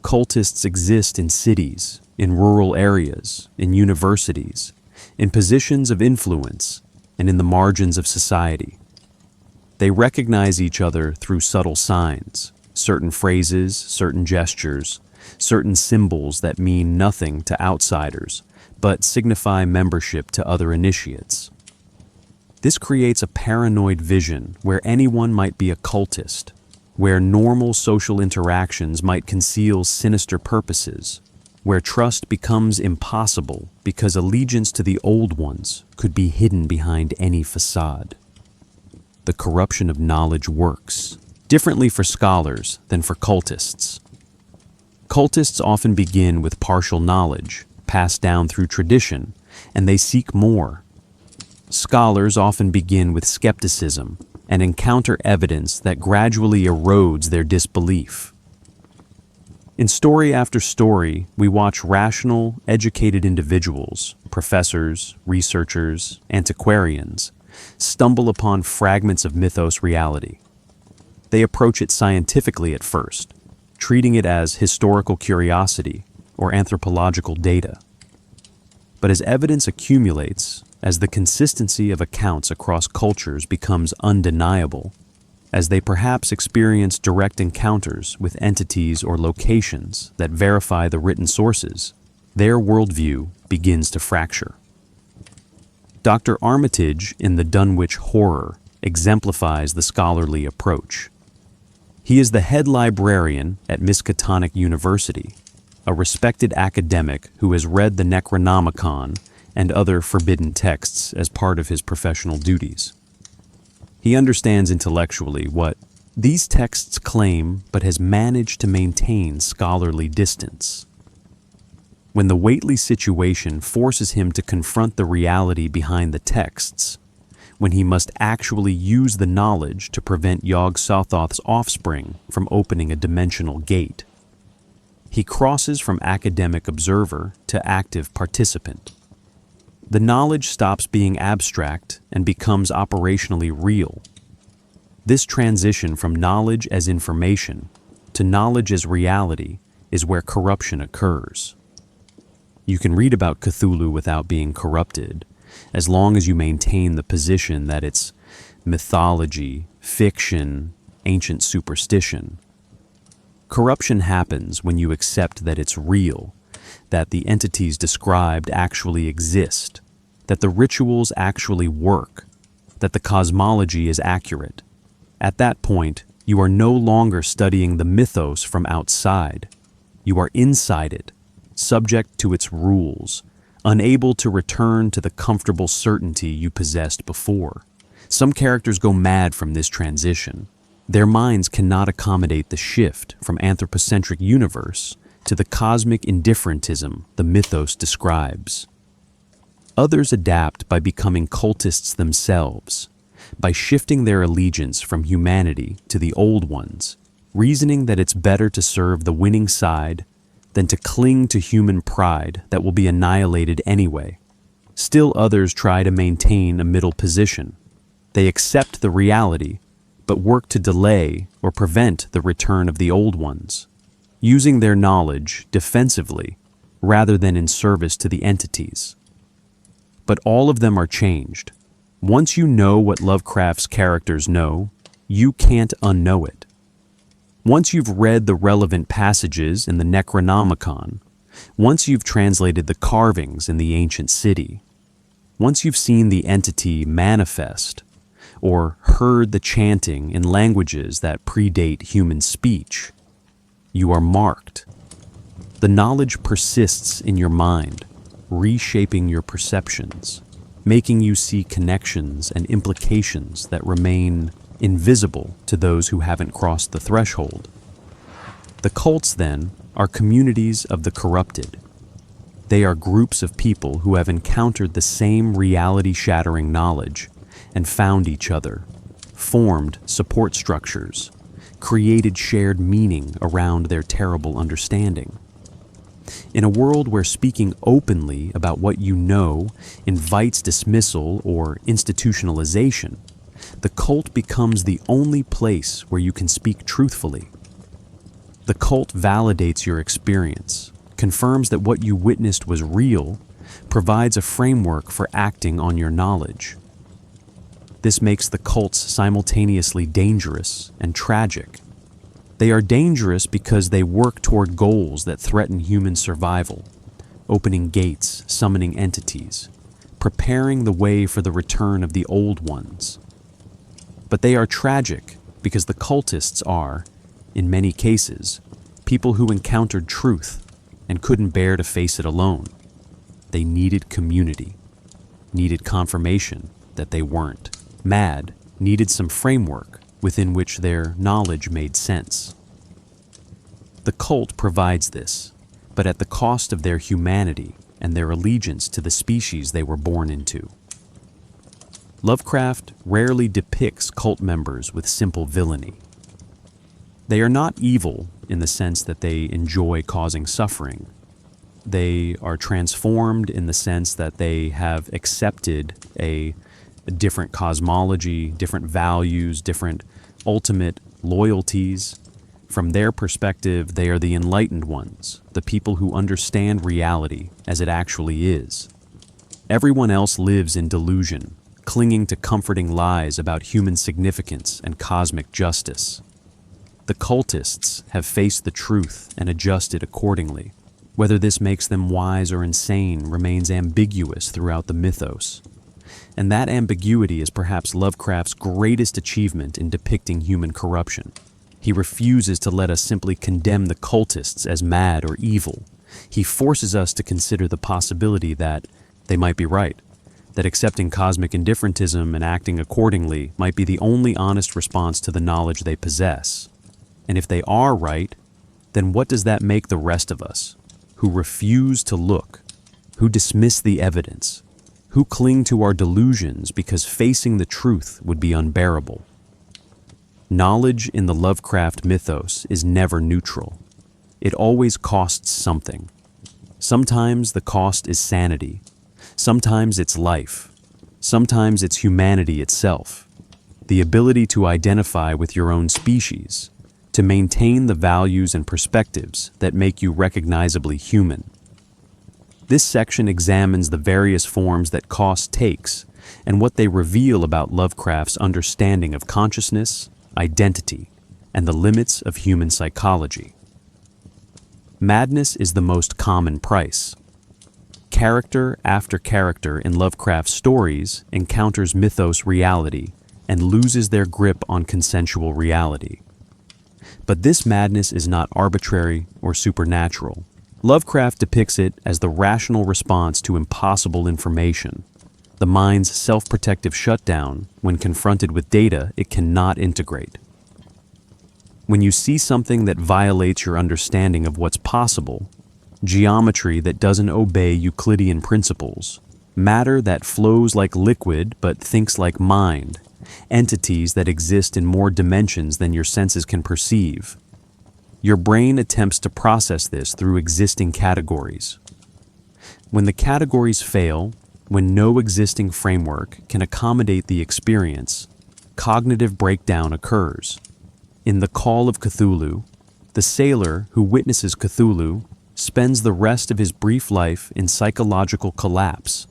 Cultists exist in cities, in rural areas, in universities, in positions of influence, and in the margins of society. They recognize each other through subtle signs, certain phrases, certain gestures, certain symbols that mean nothing to outsiders, but signify membership to other initiates. This creates a paranoid vision where anyone might be a cultist, where normal social interactions might conceal sinister purposes, where trust becomes impossible because allegiance to the old ones could be hidden behind any facade. The corruption of knowledge works differently for scholars than for cultists. Cultists often begin with partial knowledge, passed down through tradition, and they seek more. Scholars often begin with skepticism and encounter evidence that gradually erodes their disbelief. In story after story, we watch rational, educated individuals, professors, researchers, antiquarians, stumble upon fragments of mythos reality. They approach it scientifically at first, treating it as historical curiosity or anthropological data. But as evidence accumulates, as the consistency of accounts across cultures becomes undeniable, as they perhaps experience direct encounters with entities or locations that verify the written sources, their worldview begins to fracture. Dr. Armitage in The Dunwich Horror exemplifies the scholarly approach. He is the head librarian at Miskatonic University, a respected academic who has read the Necronomicon and other forbidden texts as part of his professional duties. He understands intellectually what these texts claim, but has managed to maintain scholarly distance. When the Whately situation forces him to confront the reality behind the texts, when he must actually use the knowledge to prevent Yog-Sothoth's offspring from opening a dimensional gate, he crosses from academic observer to active participant. The knowledge stops being abstract and becomes operationally real. This transition from knowledge as information to knowledge as reality is where corruption occurs. You can read about Cthulhu without being corrupted, as long as you maintain the position that it's mythology, fiction, ancient superstition. Corruption happens when you accept that it's real, that the entities described actually exist, that the rituals actually work, that the cosmology is accurate. At that point, you are no longer studying the mythos from outside. You are inside it, subject to its rules, unable to return to the comfortable certainty you possessed before. Some characters go mad from this transition. Their minds cannot accommodate the shift from anthropocentric universe to the cosmic indifferentism the mythos describes. Others adapt by becoming cultists themselves, by shifting their allegiance from humanity to the old ones, reasoning that it's better to serve the winning side than to cling to human pride that will be annihilated anyway. Still others try to maintain a middle position. They accept the reality, but work to delay or prevent the return of the old ones, using their knowledge defensively rather than in service to the entities. But all of them are changed. Once you know what Lovecraft's characters know, you can't unknow it. Once you've read the relevant passages in the Necronomicon, once you've translated the carvings in the ancient city, once you've seen the entity manifest, or heard the chanting in languages that predate human speech, you are marked. The knowledge persists in your mind, reshaping your perceptions, making you see connections and implications that remain invisible to those who haven't crossed the threshold. The cults, then, are communities of the corrupted. They are groups of people who have encountered the same reality-shattering knowledge and found each other, formed support structures, created shared meaning around their terrible understanding. In a world where speaking openly about what you know invites dismissal or institutionalization, the cult becomes the only place where you can speak truthfully. The cult validates your experience, confirms that what you witnessed was real, provides a framework for acting on your knowledge. This makes the cults simultaneously dangerous and tragic. They are dangerous because they work toward goals that threaten human survival, opening gates, summoning entities, preparing the way for the return of the old ones. But they are tragic because the cultists are, in many cases, people who encountered truth and couldn't bear to face it alone. They needed community, needed confirmation that they weren't. Mad needed some framework within which their knowledge made sense. The cult provides this, but at the cost of their humanity and their allegiance to the species they were born into. Lovecraft rarely depicts cult members with simple villainy. They are not evil in the sense that they enjoy causing suffering. They are transformed in the sense that they have accepted a different cosmology, different values, different ultimate loyalties. From their perspective, they are the enlightened ones, the people who understand reality as it actually is. Everyone else lives in delusion, clinging to comforting lies about human significance and cosmic justice. The cultists have faced the truth and adjusted accordingly. Whether this makes them wise or insane remains ambiguous throughout the mythos. And that ambiguity is perhaps Lovecraft's greatest achievement in depicting human corruption. He refuses to let us simply condemn the cultists as mad or evil. He forces us to consider the possibility that they might be right, that accepting cosmic indifferentism and acting accordingly might be the only honest response to the knowledge they possess. And if they are right, then what does that make the rest of us, who refuse to look, who dismiss the evidence, who cling to our delusions because facing the truth would be unbearable? Knowledge in the Lovecraft mythos is never neutral. It always costs something. Sometimes the cost is sanity. Sometimes it's life. Sometimes it's humanity itself. The ability to identify with your own species, to maintain the values and perspectives that make you recognizably human. This section examines the various forms that cost takes and what they reveal about Lovecraft's understanding of consciousness, identity, and the limits of human psychology. Madness is the most common price. Character after character in Lovecraft's stories encounters mythos reality and loses their grip on consensual reality. But this madness is not arbitrary or supernatural. Lovecraft depicts it as the rational response to impossible information, the mind's self-protective shutdown when confronted with data it cannot integrate. When you see something that violates your understanding of what's possible, geometry that doesn't obey Euclidean principles, matter that flows like liquid but thinks like mind, entities that exist in more dimensions than your senses can perceive, your brain attempts to process this through existing categories. When the categories fail, when no existing framework can accommodate the experience, cognitive breakdown occurs. In The Call of Cthulhu, the sailor who witnesses Cthulhu spends the rest of his brief life in psychological collapse,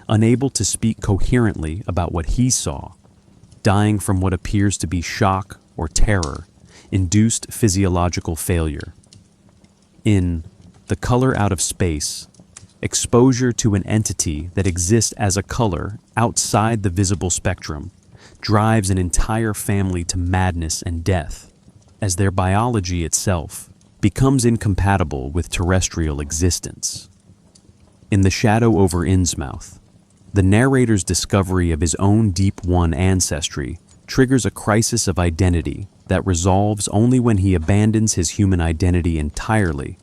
unable to speak coherently about what he saw, dying from what appears to be shock or terror, induced physiological failure. In The Color Out of Space, exposure to an entity that exists as a color outside the visible spectrum drives an entire family to madness and death, as their biology itself becomes incompatible with terrestrial existence. In The Shadow over Innsmouth, the narrator's discovery of his own Deep One ancestry triggers a crisis of identity that resolves only when he abandons his human identity entirely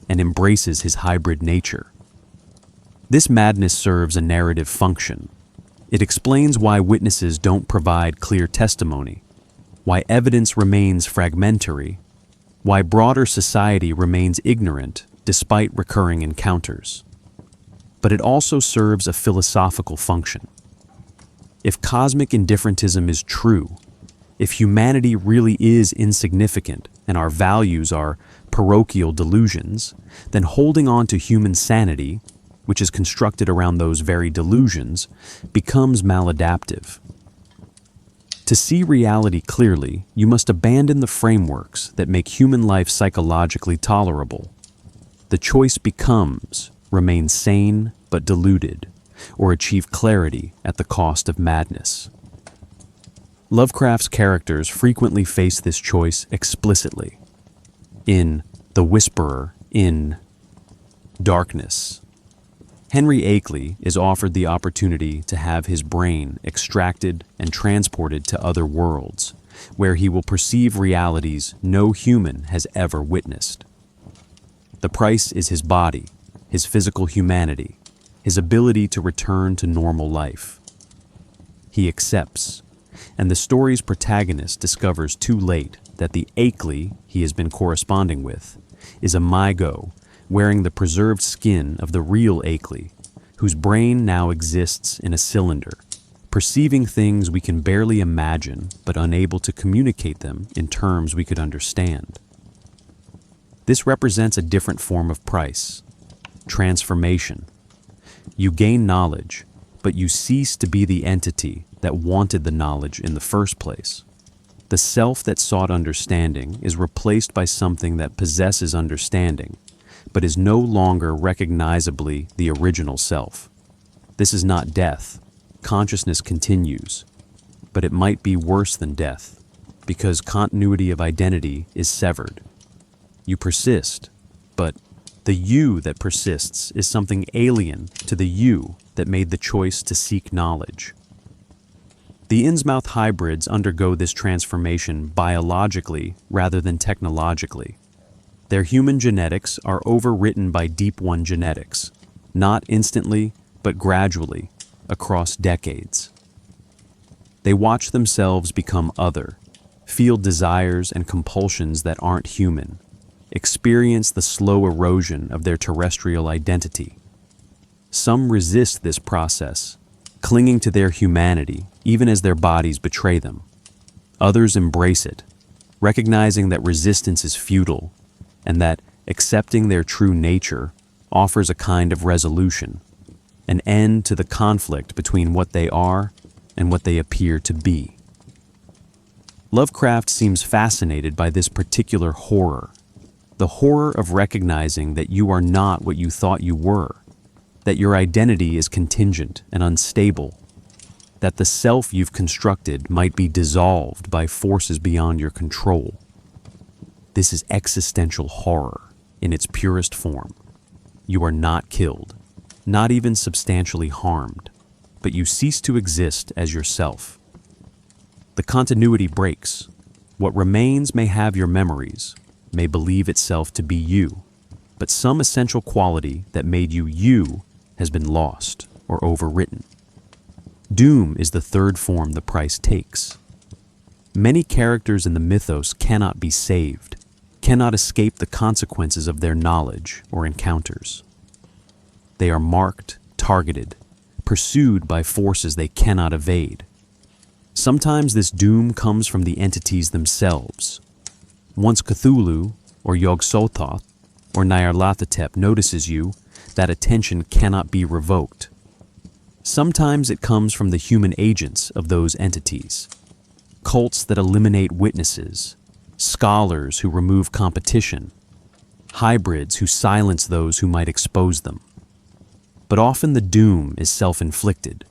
and embraces his hybrid nature. This madness serves a narrative function. It explains why witnesses don't provide clear testimony, why evidence remains fragmentary, why broader society remains ignorant despite recurring encounters. But it also serves a philosophical function. If cosmic indifferentism is true, if humanity really is insignificant and our values are parochial delusions, then holding on to human sanity, which is constructed around those very delusions, becomes maladaptive. To see reality clearly, you must abandon the frameworks that make human life psychologically tolerable. The choice becomes remain sane but deluded, or achieve clarity at the cost of madness. Lovecraft's characters frequently face this choice explicitly. In The Whisperer, in Darkness, Henry Akeley is offered the opportunity to have his brain extracted and transported to other worlds, where he will perceive realities no human has ever witnessed. The price is his body, his physical humanity, his ability to return to normal life. He accepts, and the story's protagonist discovers too late that the Akeley he has been corresponding with is a mygo wearing the preserved skin of the real Akeley, whose brain now exists in a cylinder, perceiving things we can barely imagine but unable to communicate them in terms we could understand. This represents a different form of price, transformation. You gain knowledge, but you cease to be the entity that wanted the knowledge in the first place. The self that sought understanding is replaced by something that possesses understanding, but is no longer recognizably the original self. This is not death. Consciousness continues, but it might be worse than death, because continuity of identity is severed. You persist, but the you that persists is something alien to the you that made the choice to seek knowledge. The Innsmouth hybrids undergo this transformation biologically rather than technologically. Their human genetics are overwritten by Deep One genetics, not instantly, but gradually, across decades. They watch themselves become other, feel desires and compulsions that aren't human, experience the slow erosion of their terrestrial identity. Some resist this process, clinging to their humanity even as their bodies betray them. Others embrace it, recognizing that resistance is futile and that accepting their true nature offers a kind of resolution, an end to the conflict between what they are and what they appear to be. Lovecraft seems fascinated by this particular horror, the horror of recognizing that you are not what you thought you were, that your identity is contingent and unstable, that the self you've constructed might be dissolved by forces beyond your control. This is existential horror in its purest form. You are not killed, not even substantially harmed, but you cease to exist as yourself. The continuity breaks. What remains may have your memories, may believe itself to be you, but some essential quality that made you you has been lost or overwritten. Doom is the third form the price takes. Many characters in the mythos cannot be saved, cannot escape the consequences of their knowledge or encounters. They are marked, targeted, pursued by forces they cannot evade. Sometimes this doom comes from the entities themselves. Once Cthulhu, or Yog-Sothoth, or Nyarlathotep notices you, that attention cannot be revoked. Sometimes it comes from the human agents of those entities. Cults that eliminate witnesses, scholars who remove competition, hybrids who silence those who might expose them. But often the doom is self-inflicted,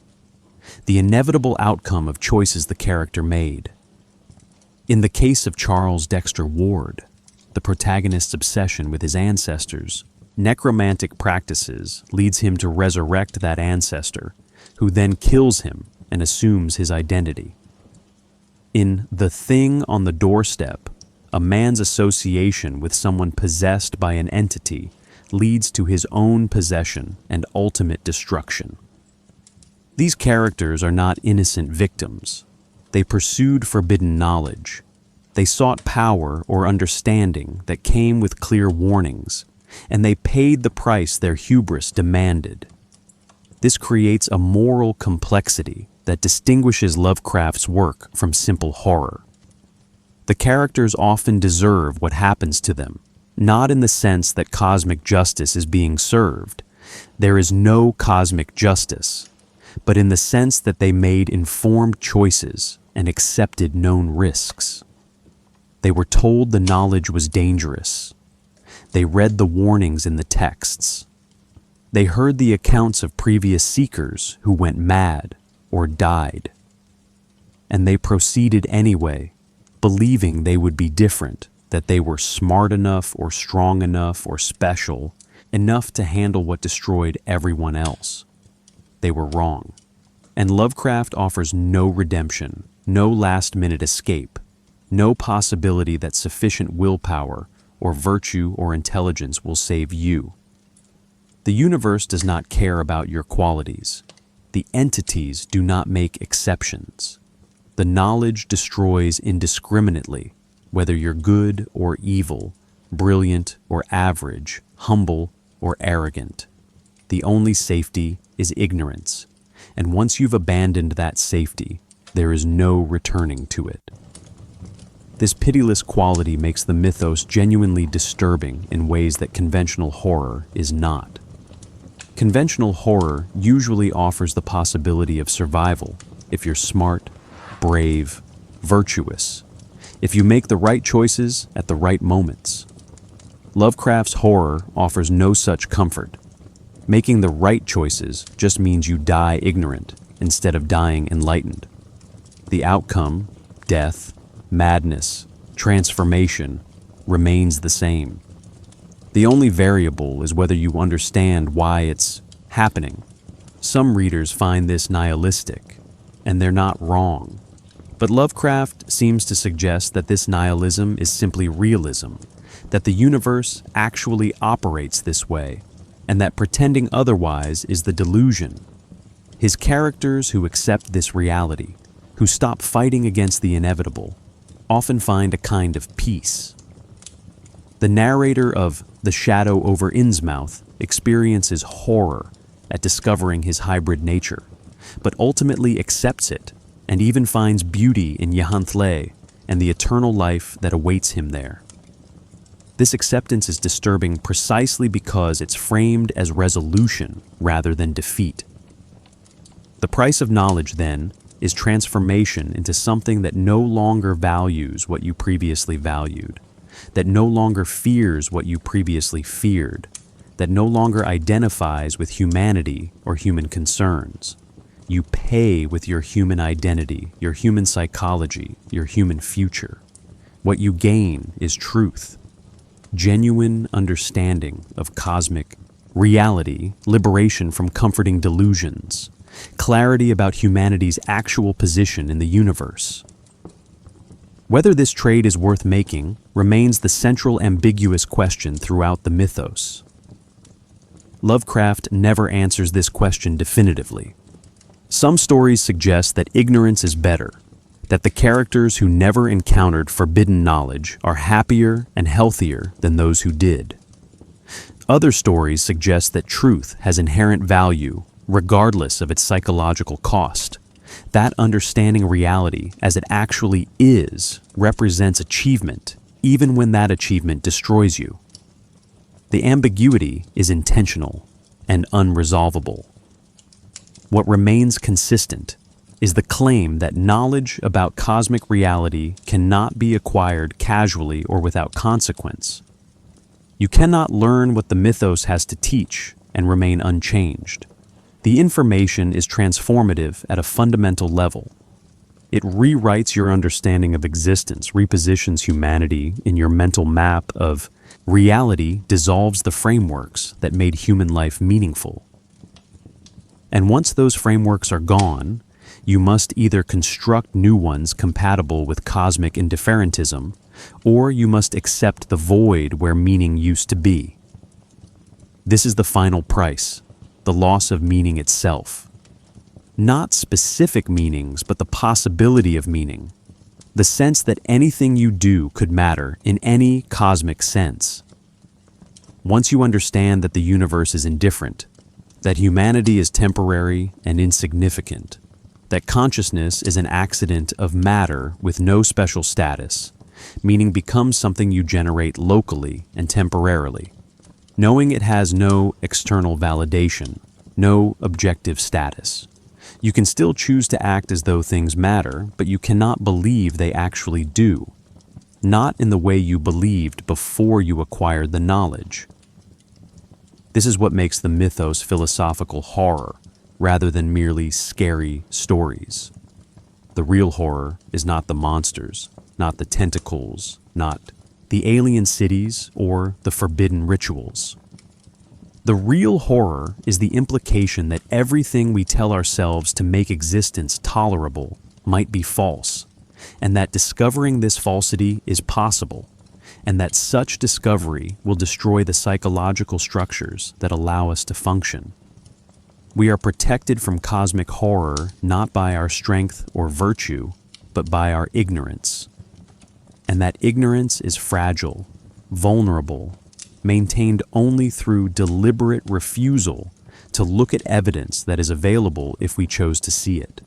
the inevitable outcome of choices the character made. In the case of Charles Dexter Ward, the protagonist's obsession with his ancestors, necromantic practices leads him to resurrect that ancestor, who then kills him and assumes his identity. In The Thing on the Doorstep, a man's association with someone possessed by an entity leads to his own possession and ultimate destruction. These characters are not innocent victims. They pursued forbidden knowledge. They sought power or understanding that came with clear warnings, and they paid the price their hubris demanded. This creates a moral complexity that distinguishes Lovecraft's work from simple horror. The characters often deserve what happens to them, not in the sense that cosmic justice is being served. There is no cosmic justice, but in the sense that they made informed choices and accepted known risks. They were told the knowledge was dangerous. They read the warnings in the texts. They heard the accounts of previous seekers who went mad or died. And they proceeded anyway, believing they would be different, that they were smart enough or strong enough or special enough to handle what destroyed everyone else. They were wrong. And Lovecraft offers no redemption, no last-minute escape, no possibility that sufficient willpower or virtue or intelligence will save you. The universe does not care about your qualities. The entities do not make exceptions. The knowledge destroys indiscriminately, whether you're good or evil, brilliant or average, humble or arrogant. The only safety is ignorance, and once you've abandoned that safety, there is no returning to it. This pitiless quality makes the mythos genuinely disturbing in ways that conventional horror is not. Conventional horror usually offers the possibility of survival if you're smart, brave, virtuous, if you make the right choices at the right moments. Lovecraft's horror offers no such comfort. Making the right choices just means you die ignorant instead of dying enlightened. The outcome, death, madness, transformation, remains the same. The only variable is whether you understand why it's happening. Some readers find this nihilistic, and they're not wrong. But Lovecraft seems to suggest that this nihilism is simply realism, that the universe actually operates this way, and that pretending otherwise is the delusion. His characters who accept this reality, who stop fighting against the inevitable, often find a kind of peace. The narrator of The Shadow over Innsmouth experiences horror at discovering his hybrid nature, but ultimately accepts it and even finds beauty in Y'Hanth and the eternal life that awaits him there. This acceptance is disturbing precisely because it's framed as resolution rather than defeat. The price of knowledge, then, is transformation into something that no longer values what you previously valued, that no longer fears what you previously feared, that no longer identifies with humanity or human concerns. You pay with your human identity, your human psychology, your human future. What you gain is truth, genuine understanding of cosmic reality, liberation from comforting delusions, clarity about humanity's actual position in the universe. Whether this trade is worth making remains the central ambiguous question throughout the mythos. Lovecraft never answers this question definitively. Some stories suggest that ignorance is better, that the characters who never encountered forbidden knowledge are happier and healthier than those who did. Other stories suggest that truth has inherent value regardless of its psychological cost. That understanding reality as it actually is represents achievement, even when that achievement destroys you. The ambiguity is intentional and unresolvable. What remains consistent is the claim that knowledge about cosmic reality cannot be acquired casually or without consequence. You cannot learn what the mythos has to teach and remain unchanged. The information is transformative at a fundamental level. It rewrites your understanding of existence, repositions humanity in your mental map of reality, dissolves the frameworks that made human life meaningful. And once those frameworks are gone, You must either construct new ones compatible with cosmic indifferentism, or you must accept the void where meaning used to be. This is the final price, the loss of meaning itself. Not specific meanings, but the possibility of meaning. The sense that anything you do could matter in any cosmic sense. Once you understand that the universe is indifferent, that humanity is temporary and insignificant, that consciousness is an accident of matter with no special status, meaning becomes something you generate locally and temporarily. Knowing it has no external validation, no objective status. You can still choose to act as though things matter, but you cannot believe they actually do. Not in the way you believed before you acquired the knowledge. This is what makes the mythos philosophical horror, rather than merely scary stories. The real horror is not the monsters, not the tentacles, not the alien cities or the forbidden rituals. The real horror is the implication that everything we tell ourselves to make existence tolerable might be false, and that discovering this falsity is possible, and that such discovery will destroy the psychological structures that allow us to function. We are protected from cosmic horror not by our strength or virtue, but by our ignorance. And that ignorance is fragile, vulnerable, maintained only through deliberate refusal to look at evidence that is available if we chose to see it.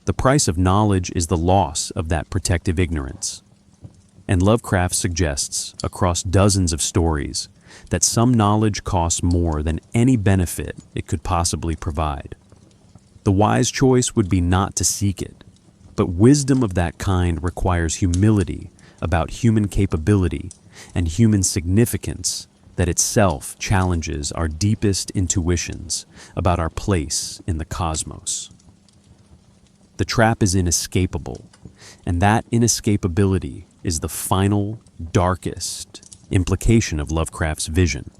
The price of knowledge is the loss of that protective ignorance. And Lovecraft suggests, across dozens of stories, that some knowledge costs more than any benefit it could possibly provide. The wise choice would be not to seek it, but wisdom of that kind requires humility about human capability and human significance that itself challenges our deepest intuitions about our place in the cosmos. The trap is inescapable, and that inescapability is the final, darkest implication of Lovecraft's vision.